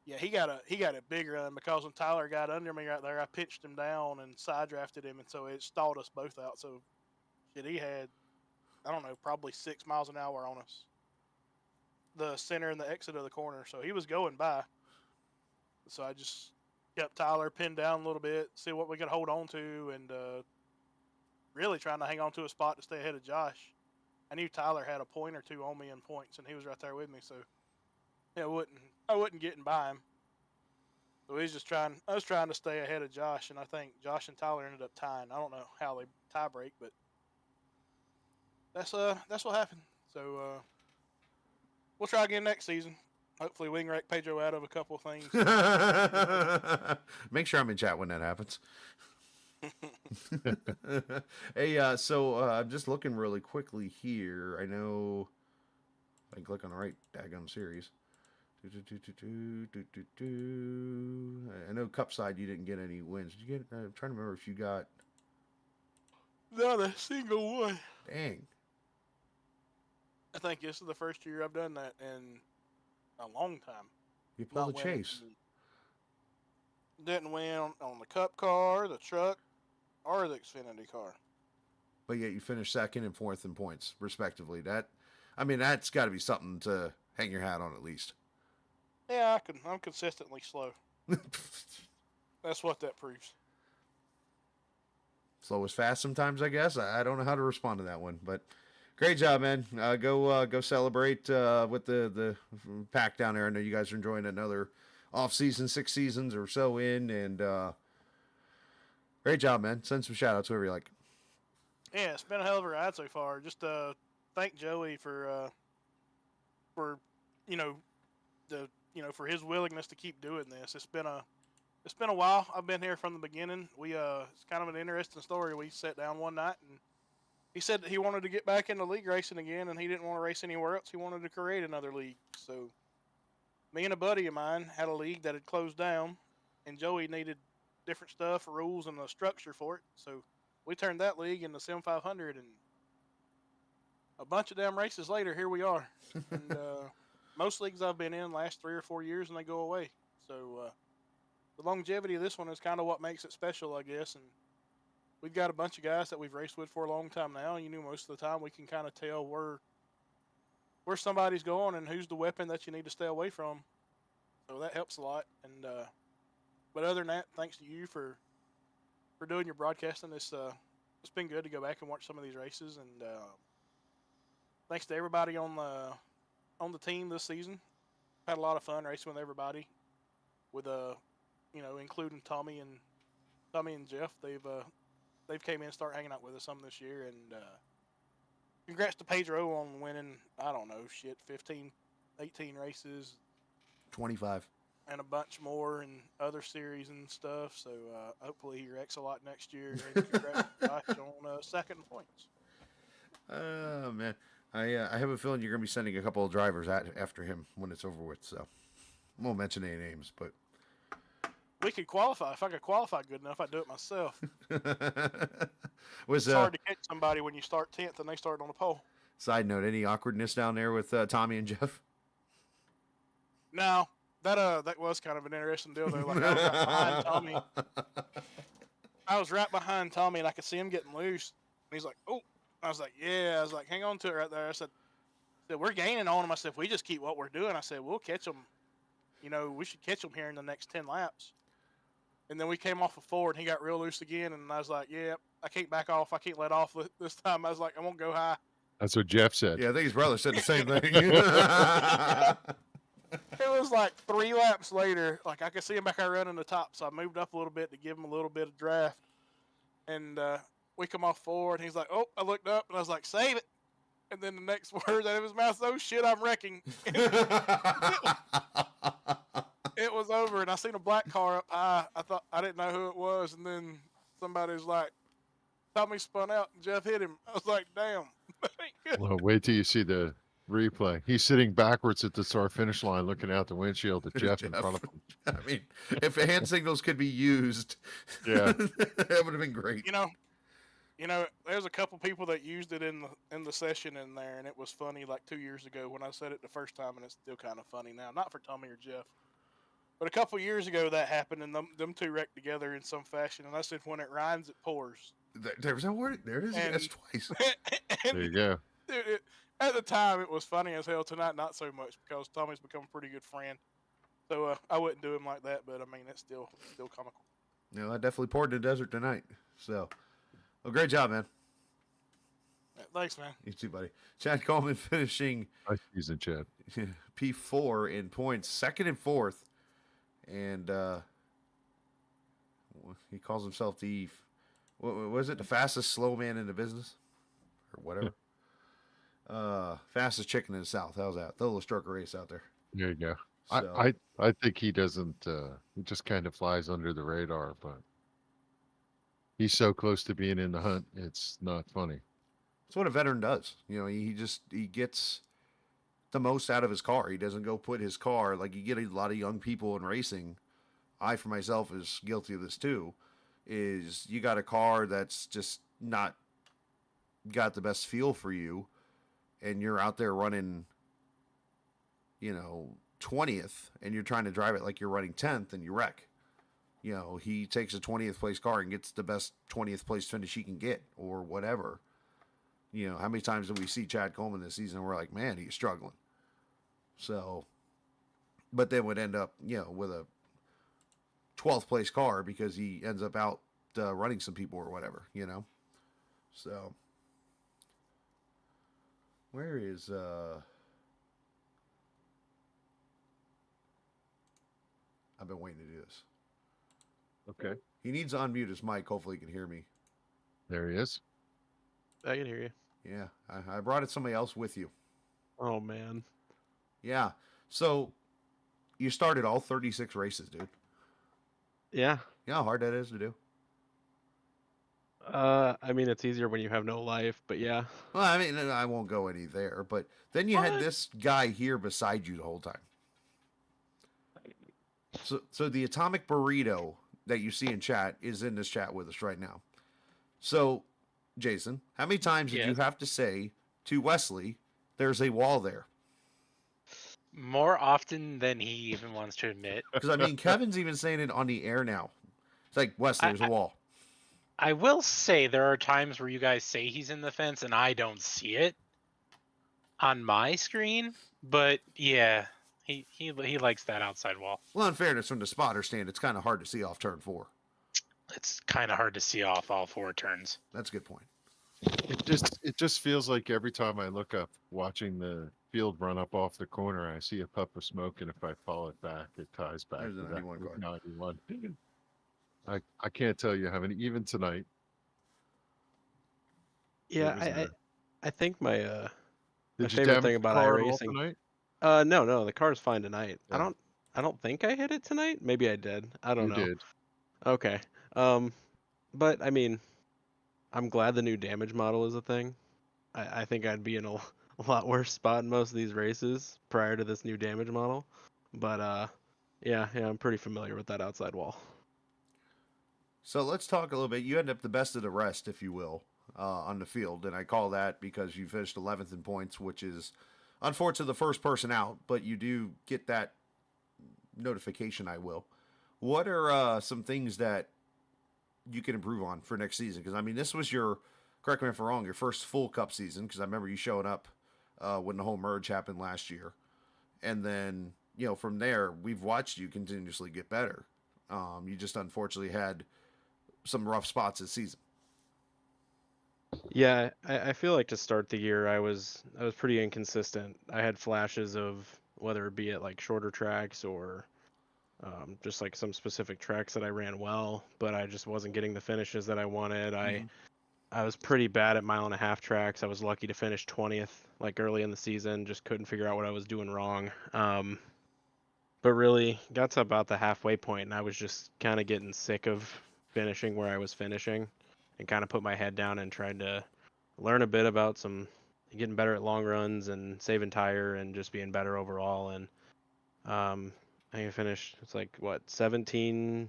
yeah, he got a big run because when Tyler got under me right there, I pitched him down and side drafted him, and so it stalled us both out. So shit, he had, I don't know, probably 6 miles an hour on us, the center and the exit of the corner. So he was going by. So I just kept Tyler pinned down a little bit, see what we could hold on to, and really trying to hang on to a spot to stay ahead of Josh. I knew Tyler had a point or two on me in points, and he was right there with me, so yeah, I wasn't getting by him. So I was trying to stay ahead of Josh, and I think Josh and Tyler ended up tying. I don't know how they tie break, but that's what happened. So we'll try again next season. Hopefully we can wreck Pedro out of a couple of things. Make sure I'm in chat when that happens. Hey, so I'm just looking really quickly here. I know I can click on the right daggum series. I know Cup side you didn't get any wins. Did you get? I'm trying to remember if you got. Not a single one. Dang. I think this is the first year I've done that in a long time. You pulled the chase. Didn't win on the Cup car, the truck, or the Xfinity car. But yet you finished second and fourth in points, respectively. That's got to be something to hang your hat on at least. Yeah, I'm consistently slow. That's what that proves. Slow is fast sometimes, I guess. I don't know how to respond to that one, but Great job, man. Go celebrate with the pack down there. I know you guys are enjoying another off season, 6 seasons or so in, and great job, man. Send some shout outs whoever you like. Yeah, it's been a hell of a ride so far. Just thank Joey for you know for his willingness to keep doing this. It's been a while. I've been here from the beginning. It's kind of an interesting story. We sat down one night and he said that he wanted to get back into league racing again, and he didn't want to race anywhere else. He wanted to create another league. So me and a buddy of mine had a league that had closed down, and Joey needed different stuff, rules, and a structure for it. So we turned that league into Sim500, and a bunch of damn races later, here we are. And most leagues I've been in last 3 or 4 years, and they go away. So the longevity of this one is kind of what makes it special, I guess. And we've got a bunch of guys that we've raced with for a long time now. You know, most of the time we can kind of tell where somebody's going and who's the weapon that you need to stay away from. So that helps a lot. And but other than that, thanks to you for doing your broadcasting. It's been good to go back and watch some of these races. And thanks to everybody on the team this season. Had a lot of fun racing with everybody. With including Tommy and Jeff. They've came in and started hanging out with us some this year, and congrats to Pedro on winning, 15, 18 races. 25. And a bunch more in other series and stuff, so hopefully he wrecks a lot next year. And congrats to Josh on second points. Oh, man. I have a feeling you're going to be sending a couple of drivers after him when it's over with, so I won't mention any names, but... We could qualify. If I could qualify good enough, I'd do it myself. It's hard to catch somebody when you start 10th and they start on the pole. Side note, any awkwardness down there with Tommy and Jeff? No, that was kind of an interesting deal though. Like I was right behind Tommy, and I could see him getting loose. And he's like, "Oh," I was like, "Yeah." I was like, "Hang on to it right there." I said, "We're gaining on him." I said, "If we just keep what we're doing," I said, "we'll catch them. We should catch them here in the next 10 laps." And then we came off of 4, and he got real loose again. And I was like, "Yeah, I can't back off. I can't let off this time." I was like, "I'm gonna go high." That's what Jeff said. Yeah, I think his brother said the same thing. It was like 3 laps later. Like I could see him back there running the top, so I moved up a little bit to give him a little bit of draft. And we come off 4, and he's like, "Oh," I looked up, and I was like, "Save it." And then the next word out of his mouth, "Oh shit, I'm wrecking." It was over, and I seen a black car up high. I didn't know who it was, and then somebody was like, Tommy spun out, and Jeff hit him. I was like, "Damn." Well, wait till you see the replay. He's sitting backwards at the start finish line, looking out the windshield at Jeff in front of him. I mean, if hand signals could be used, yeah, that would have been great. There's a couple people that used it in the session in there, and it was funny. Like 2 years ago when I said it the first time, and it's still kind of funny now. Not for Tommy or Jeff. But a couple years ago that happened, and them two wrecked together in some fashion. And I said, when it rains, it pours. There's that word. There it is. That's twice. There you go. Dude, at the time, it was funny as hell. Tonight, not so much, because Tommy's become a pretty good friend. So I wouldn't do him like that, but I mean, it's still comical. I definitely poured in the desert tonight. So, well, great job, man. Yeah, thanks, man. You too, buddy. Chad Coleman finishing nice season, Chad. P4 in points, second and fourth. And he calls himself the, what was it, the fastest slow man in the business? Or whatever. Fastest chicken in the South. How's that? The little stroker race out there. There you go. So, I think he doesn't, he just kind of flies under the radar, but he's so close to being in the hunt, it's not funny. That's what a veteran does. He gets the most out of his car. He doesn't go put his car, like you get a lot of young people in racing. I, for myself, is guilty of this too, is you got a car that's just not got the best feel for you, and you're out there running, 20th, and you're trying to drive it like you're running 10th, and you wreck. He takes a 20th place car and gets the best 20th place finish he can get, or whatever. How many times did we see Chad Coleman this season? We're like, man, he's struggling. So, but then would end up, with a 12th place car because he ends up out running some people or whatever, So, Where is I've been waiting to do this. Okay. He needs to unmute his mic. Hopefully he can hear me. There he is. I can hear you. Yeah, I brought it somebody else with you. Oh man. Yeah. So you started all 36 races, dude. Yeah. You know how hard that is to do? I mean, it's easier when you have no life, but yeah. Well, I mean, I won't go any there, but then you had this guy here beside you the whole time. So the atomic burrito that you see in chat is in this chat with us right now. So, Jason, how many times did you have to say to Wesley, "There's a wall there"? More often than he even wants to admit. Because I mean, Kevin's even saying it on the air now. It's like, Wesley, there's a wall. I will say there are times where you guys say he's in the fence and I don't see it on my screen, but yeah, he likes that outside wall. Well, in fairness, from the spotter stand, it's kind of hard to see off turn 4. It's kind of hard to see off all 4 turns. That's a good point. It just feels like every time I look up, watching the field run up off the corner, I see a puff of smoke, and if I follow it back, it ties back There's to the that 91 card. 91. I can't tell you how many, even tonight. Yeah, I think my my Did you favorite damage thing the about car at all iRacing. tonight? No, the car's fine tonight. Yeah. I don't think I hit it tonight. Maybe I did. I don't You know. did. Okay. But I mean, I'm glad the new damage model is a thing. I think I'd be in a lot worse spot in most of these races prior to this new damage model. But yeah, I'm pretty familiar with that outside wall. So let's talk a little bit. You end up the best of the rest, if you will, on the field. And I call that because you finished 11th in points, which is unfortunately the first person out, but you do get that notification, I will. What are some things that you can improve on for next season? Because, I mean, this was your, correct me if I'm wrong, your first full Cup season, because I remember you showing up when the whole merge happened last year. And then, you know, from there, we've watched you continuously get better. You just unfortunately had some rough spots this season. Yeah, I feel like to start the year I was pretty inconsistent. I had flashes of whether it be at like shorter tracks or just like some specific tracks that I ran well, but I just wasn't getting the finishes that I wanted. I was pretty bad at 1.5 mile tracks. I was lucky to finish 20th like early in the season, just couldn't figure out what I was doing wrong. But really got to about the halfway point and I was just kind of getting sick of finishing where I was finishing and kind of put my head down and tried to learn a bit about getting better at long runs and saving tire and just being better overall. And I think I finished, it's like what, 17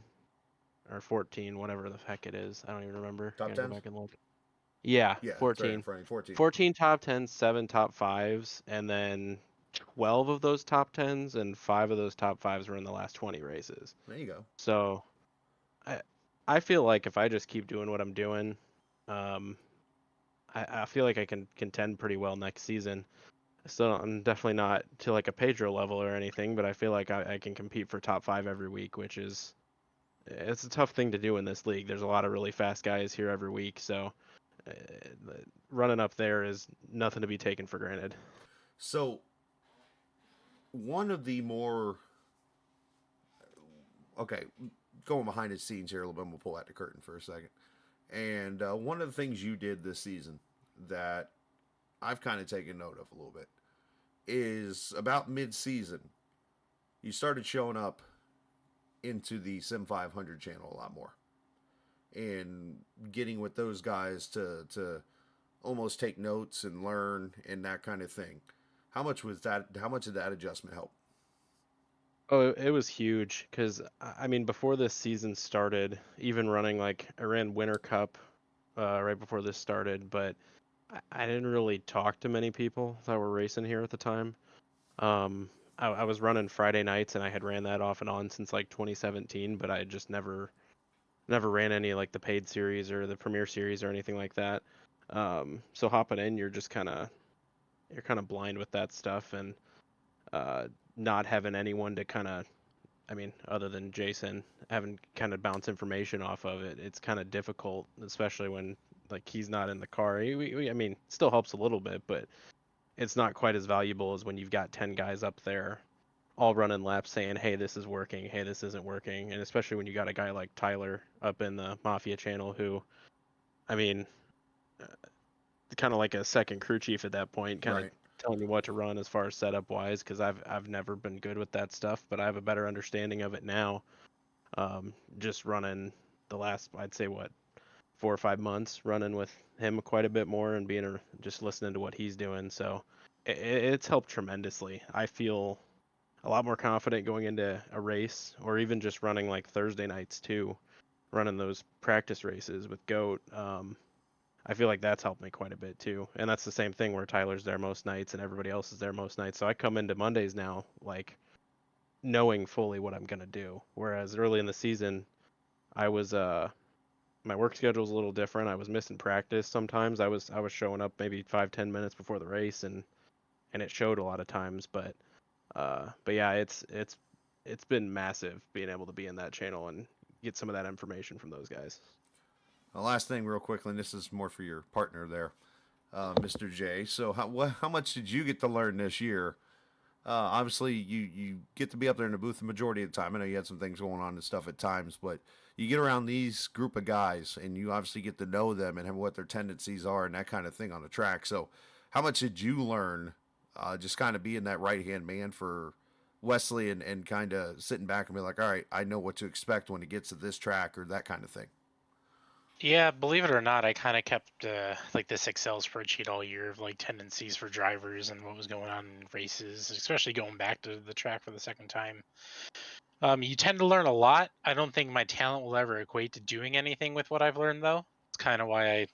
or 14, whatever the heck it is. I don't even remember. Top Gotta 10s? go back and look. Yeah, Yeah, it's right 14. in front of you, 14. 14 top 10s, 7 top 5s, and then 12 of those top 10s and 5 of those top 5s were in the last 20 races. There you go. So I feel like if I just keep doing what I'm doing, I feel like I can contend pretty well next season. So I'm definitely not to like a Pedro level or anything, but I feel like I can compete for top 5 every week, which is it's a tough thing to do in this league. There's a lot of really fast guys here every week, so running up there is nothing to be taken for granted. So one of the more going behind the scenes here a little bit, we'll pull out the curtain for a second. And one of the things you did this season that I've kind of taken note of a little bit is about mid-season, you started showing up into the Sim500 channel a lot more and getting with those guys to almost take notes and learn and that kind of thing. How much did that adjustment help? Oh, it was huge because I mean, before this season started, even running like I ran Winter Cup right before this started, but I didn't really talk to many people that were racing here at the time. I was running Friday nights and I had ran that off and on since like 2017, but I just never ran any like the paid series or the Premier series or anything like that. So hopping in, you're kind of blind with that stuff and not having anyone to kind of, I mean, other than Jason, having kind of bounce information off of it, it's kind of difficult, especially when like he's not in the car. I mean, still helps a little bit, but it's not quite as valuable as when you've got 10 guys up there all running laps saying, hey, this is working, hey, this isn't working. And especially when you got a guy like Tyler up in the Mafia channel who, I mean, kind of like a second crew chief at that point, kind of Right. telling me what to run as far as setup wise, because I've never been good with that stuff, but I have a better understanding of it now. Just running the last, I'd say, 4 or 5 months, running with him quite a bit more and just listening to what he's doing. So it's helped tremendously. I feel a lot more confident going into a race, or even just running like Thursday nights too, running those practice races with Goat. I feel like that's helped me quite a bit too. And that's the same thing where Tyler's there most nights and everybody else is there most nights. So I come into Mondays now like knowing fully what I'm gonna do. Whereas early in the season, I was my work schedule was a little different. I was missing practice sometimes. I was showing up maybe 5-10 minutes before the race, and it showed a lot of times. But yeah, it's been massive being able to be in that channel and get some of that information from those guys. The last thing, real quickly, and this is more for your partner there, Mr. J. So, how much did you get to learn this year? Obviously, you get to be up there in the booth the majority of the time. I know you had some things going on and stuff at times, but you get around these group of guys, and you obviously get to know them and what their tendencies are and that kind of thing on the track. So, how much did you learn just kind of being that right-hand man for Wesley and kind of sitting back and be like, all right, I know what to expect when it gets to this track or that kind of thing? Yeah, believe it or not, I kind of kept like this Excel spreadsheet all year of like tendencies for drivers and what was going on in races, especially going back to the track for the second time. You tend to learn a lot. I don't think my talent will ever equate to doing anything with what I've learned, though. It's kind of why I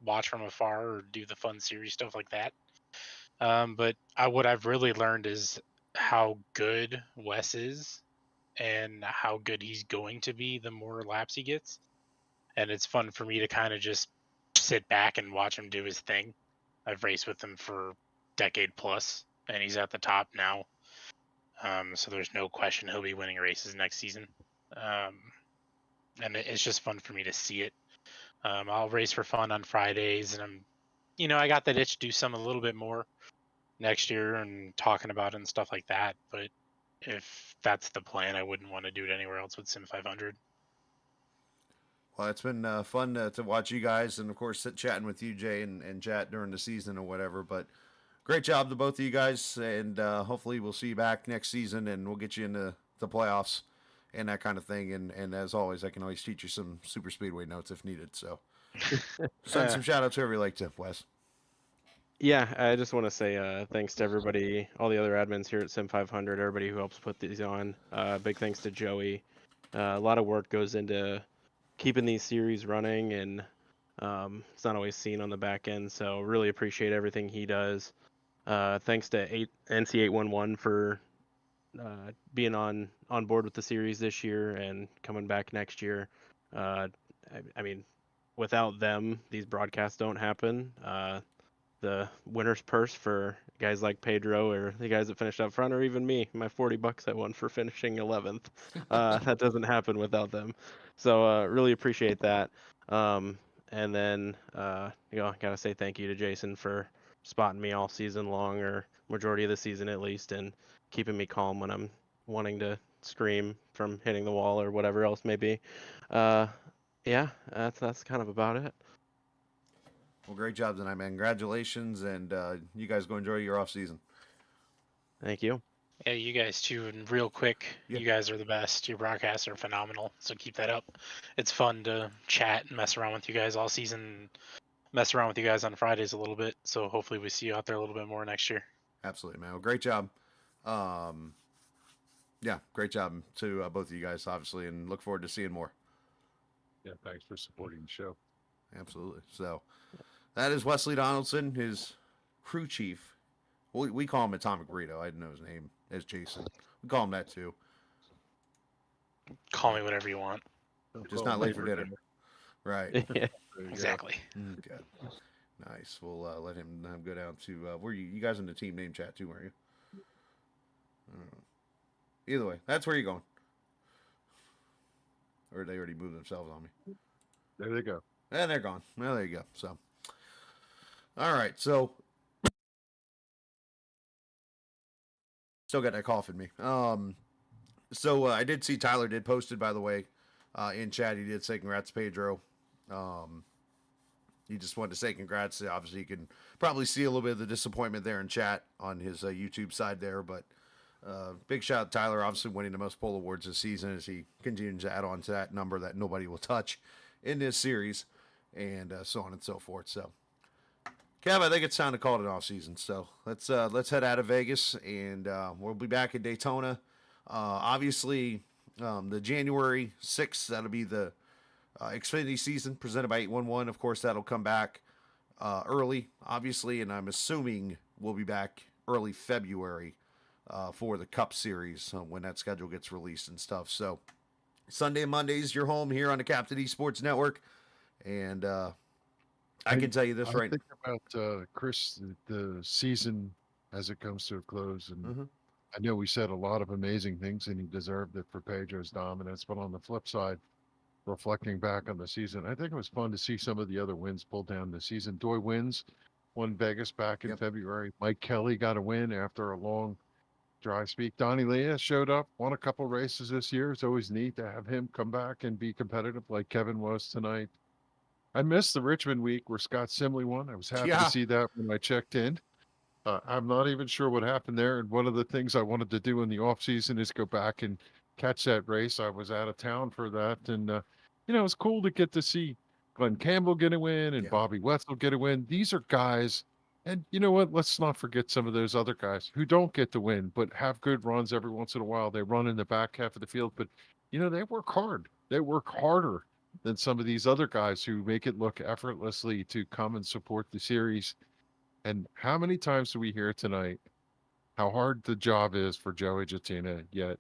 watch from afar or do the fun series stuff like that. But what I've really learned is how good Wes is and how good he's going to be the more laps he gets. And it's fun for me to kind of just sit back and watch him do his thing. I've raced with him for decade plus, and he's at the top now. So there's no question he'll be winning races next season. And it's just fun for me to see it. I'll race for fun on Fridays, and I got that itch to do some a little bit more next year and talking about it and stuff like that. But if that's the plan, I wouldn't want to do it anywhere else with Sim500. Well, it's been fun to watch you guys and, of course, sit chatting with you, Jay, and chat during the season or whatever. But great job to both of you guys, and hopefully we'll see you back next season, and we'll get you into the playoffs and that kind of thing. And as always, I can always teach you some super speedway notes if needed. So send some shout-outs whoever you like to, Wes. Yeah, I just want to say thanks to everybody, all the other admins here at Sim500, everybody who helps put these on. Big thanks to Joey. A lot of work goes into keeping these series running, and it's not always seen on the back end, so really appreciate everything he does. Thanks to NC811 for being on board with the series this year and coming back next year. I mean, without them, these broadcasts don't happen. The winner's purse for guys like Pedro or the guys that finished up front, or even me, my $40 I won for finishing 11th. That doesn't happen without them. So really appreciate that. And then I gotta say thank you to Jason for spotting me all season long, or majority of the season at least, and keeping me calm when I'm wanting to scream from hitting the wall or whatever else may be. Yeah, that's kind of about it. Well, great job tonight, man. Congratulations, and you guys go enjoy your off season. Thank you. Yeah, you guys too. And real quick, you guys are the best. Your broadcasts are phenomenal. So keep that up. It's fun to chat and mess around with you guys all season. Mess around with you guys on Fridays a little bit. So hopefully we see you out there a little bit more next year. Absolutely, man. Well, great job. Yeah, great job to both of you guys, obviously, and look forward to seeing more. Yeah, thanks for supporting the show. Absolutely. So that is Wesley Donaldson, his crew chief. We call him Atomic Burrito. I didn't know his name as Jason. We call him that too. Call me whatever you want. Just not late for dinner. Right. Yeah. Exactly. Okay. Nice. We'll let him go down to where you guys in the team name chat too, weren't you? Either way, that's where you're going. Or they already moved themselves on me. There they go. And they're gone. Well, there you go. So, all right. So Still got that cough in me. So I did see Tyler did posted, by the way, in chat. He did say congrats, Pedro. He just wanted to say congrats. Obviously, you can probably see a little bit of the disappointment there in chat on his YouTube side there. But big shout out to Tyler, obviously winning the most pole awards this season as he continues to add on to that number that nobody will touch in this series, and so on and so forth. So, Kev, I think it's time to call it an off season. So let's head out of Vegas, and we'll be back in Daytona. Obviously, the January 6th, that'll be the Xfinity season presented by 811. Of course, that'll come back early, obviously, and I'm assuming we'll be back early February for the Cup Series when that schedule gets released and stuff. So Sunday and Mondays, you're home here on the Captain Esports Network, and I can tell you this right now. Think about Chris, the season as it comes to a close, and I know we said a lot of amazing things, and he deserved it for Pedro's dominance. But on the flip side, reflecting back on the season, I think it was fun to see some of the other wins pull down the season. Doy wins, won Vegas back in February. Mike Kelly got a win after a long dry speak. Donnie Leah showed up, won a couple races this year. It's always neat to have him come back and be competitive like Kevin was tonight. I missed the Richmond week where Scott Simley won. I was happy to see that when I checked in. I'm not even sure what happened there. And one of the things I wanted to do in the off season is go back and catch that race. I was out of town for that. And, it's cool to get to see Glenn Campbell get a win and Bobby Wetzel get a win. These are guys. And you know what? Let's not forget some of those other guys who don't get to win, but have good runs every once in a while. They run in the back half of the field, but, they work hard. They work harder than some of these other guys who make it look effortlessly to come and support the series. And how many times do we hear tonight how hard the job is for Joey Jatina? Yet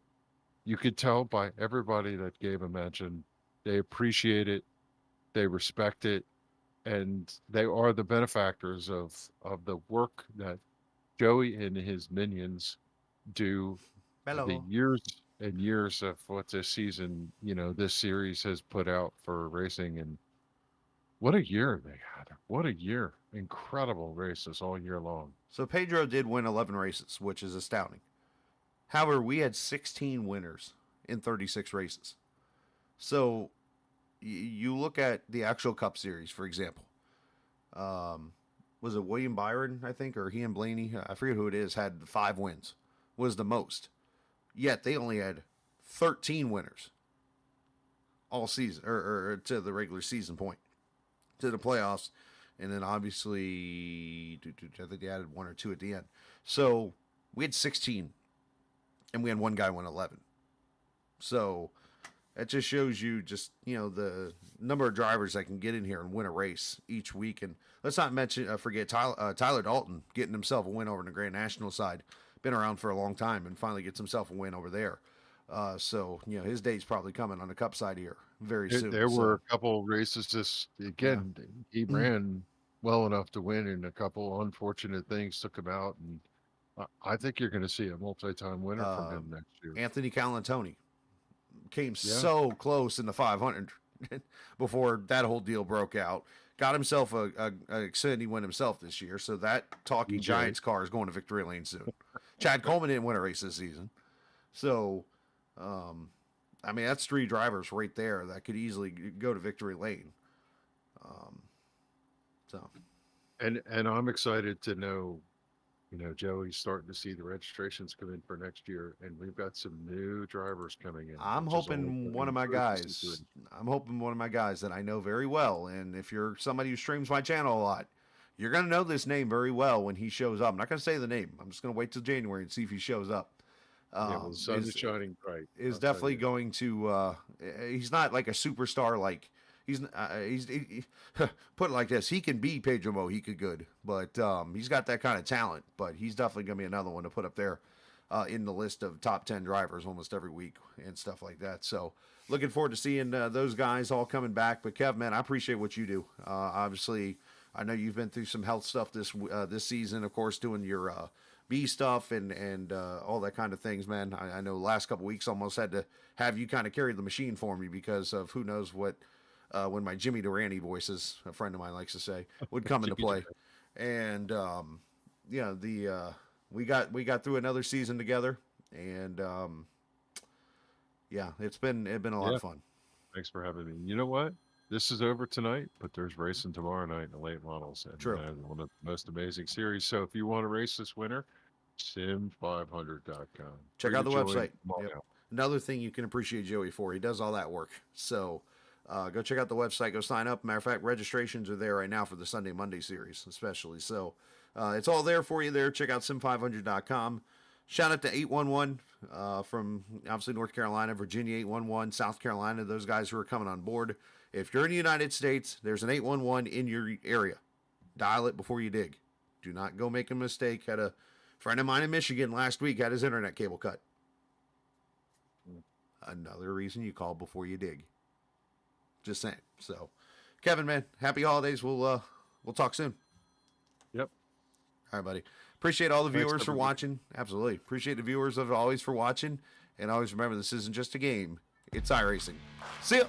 you could tell by everybody that gave a mention, they appreciate it, they respect it, and they are the benefactors of the work that Joey and his minions do. The years and years of what this season, this series has put out for racing, and what a year they had. What a year. Incredible races all year long. So Pedro did win 11 races, which is astounding. However, we had 16 winners in 36 races. So you look at the actual Cup Series, for example. Was it William Byron, I think, or he and Blaney? I forget who it is, had 5 wins. Was the most. Yet they only had 13 winners all season, or to the regular season point, to the playoffs. And then obviously, I think they added 1 or 2 at the end. So we had 16, and we had one guy win 11. So that just shows you just, the number of drivers that can get in here and win a race each week. And let's not forget Tyler Dalton getting himself a win over in the Grand National side. Been around for a long time and finally gets himself a win over there. So, his day's probably coming on the Cup side here very soon. There were a couple races he ran well enough to win, and a couple unfortunate things took him out. And I think you're going to see a multi-time winner from him next year. Anthony Calantoni came so close in the 500 before that whole deal broke out. Got himself a Xfinity win himself this year, so that Talking Giants car is going to victory lane soon. Chad Coleman didn't win a race this season. So, that's 3 drivers right there that could easily go to victory lane. And I'm excited to know, Joey's starting to see the registrations come in for next year, and we've got some new drivers coming in. I'm hoping one of my guys that I know very well, and if you're somebody who streams my channel a lot, you're going to know this name very well when he shows up. I'm not going to say the name. I'm just going to wait till January and see if he shows up. The sun is shining bright. Is definitely going to. He's not like a superstar. Like he's put it like this. He can be Pedro Mojica good, but he's got that kind of talent. But he's definitely going to be another one to put up there in the list of top 10 drivers almost every week and stuff like that. So looking forward to seeing those guys all coming back. But Kev, man, I appreciate what you do. Obviously, I know you've been through some health stuff this season. Of course, doing your B stuff and all that kind of things, man. I know the last couple weeks almost had to have you kind of carry the machine for me because of who knows what when my Jimmy Durante voice, as a friend of mine likes to say, would come into play. And we got through another season together, and yeah, it's been a lot of fun. Thanks for having me. You know what? This is over tonight, but there's racing tomorrow night in the late models, and True. one of the most amazing series. So if you want to race this winter, sim500.com. Check Free out to the join. website. Come on Yep. out. Another thing you can appreciate Joey for, he does all that work. So go check out the website, go sign up. Matter of fact, registrations are there right now for the Sunday Monday series, especially. So it's all there for you there. Check out sim500.com. Shout out to 811 from obviously North Carolina, Virginia 811, South Carolina, those guys who are coming on board. If you're in the United States, there's an 811 in your area. Dial it before you dig. Do not go make a mistake. Had a friend of mine in Michigan last week had his internet cable cut. Another reason you call before you dig. Just saying. So, Kevin, man, happy holidays. We'll talk soon. Yep. All right, buddy. Appreciate all the Thanks, viewers for everybody. watching. Absolutely. Appreciate the viewers of always for watching. And always remember, this isn't just a game. It's iRacing. See ya.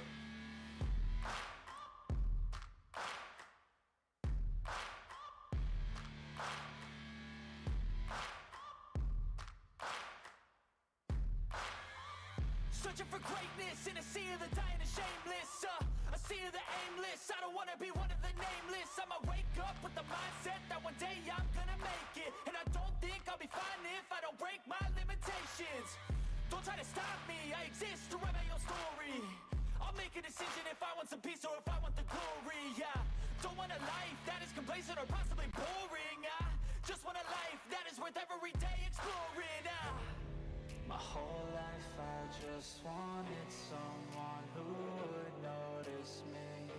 Searching for greatness in a sea of the dying and shameless. A sea of the aimless. I don't wanna be one of the nameless. I'ma wake up with the mindset that one day I'm gonna make it. And I don't think I'll be fine if I don't break my limitations. Don't try to stop me, I exist to write my own story. I'll make a decision if I want some peace or if I want the glory. Yeah, don't want a life that is complacent or possibly boring. I just want a life that is worth every day exploring. My whole life I just wanted someone who would notice me.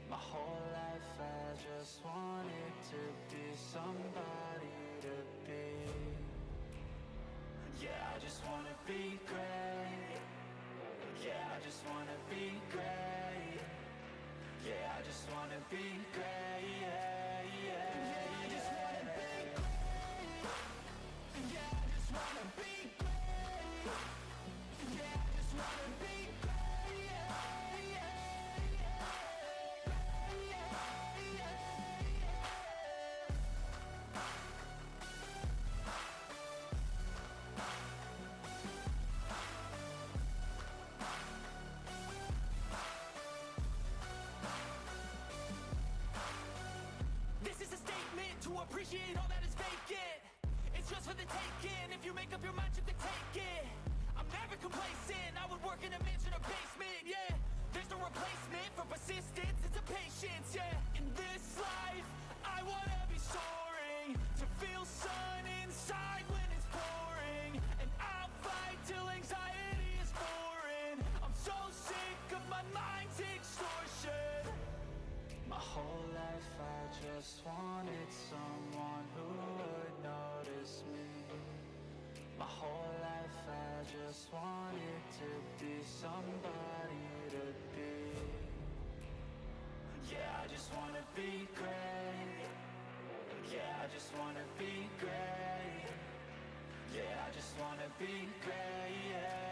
My whole life I just wanted to be somebody to be. Yeah, I just wanna be great. Yeah, I just wanna be great. Yeah, I just wanna be great. Yeah, yeah, yeah, I just wanna be great. Yeah, I just wanna be great. Yeah, I just wanna be great. Yeah, yeah, This is a statement to appreciate all that is vacant. It's just for the taking. If you make up your mind, you can take it. I'm never complacent. I would work in a mansion or basement. Yeah, there's no replacement for persistence. It's a patience. Yeah, in this life, I wanna be soaring to feel sun inside when it's pouring, and I'll fight till anxiety is foreign. I'm so sick of my mind's extortion. My whole life I just wanted someone who would notice me. My whole life I just wanted to be somebody to be. Yeah, I just wanna be great. Yeah, I just wanna be great. Yeah, I just wanna be great. Yeah.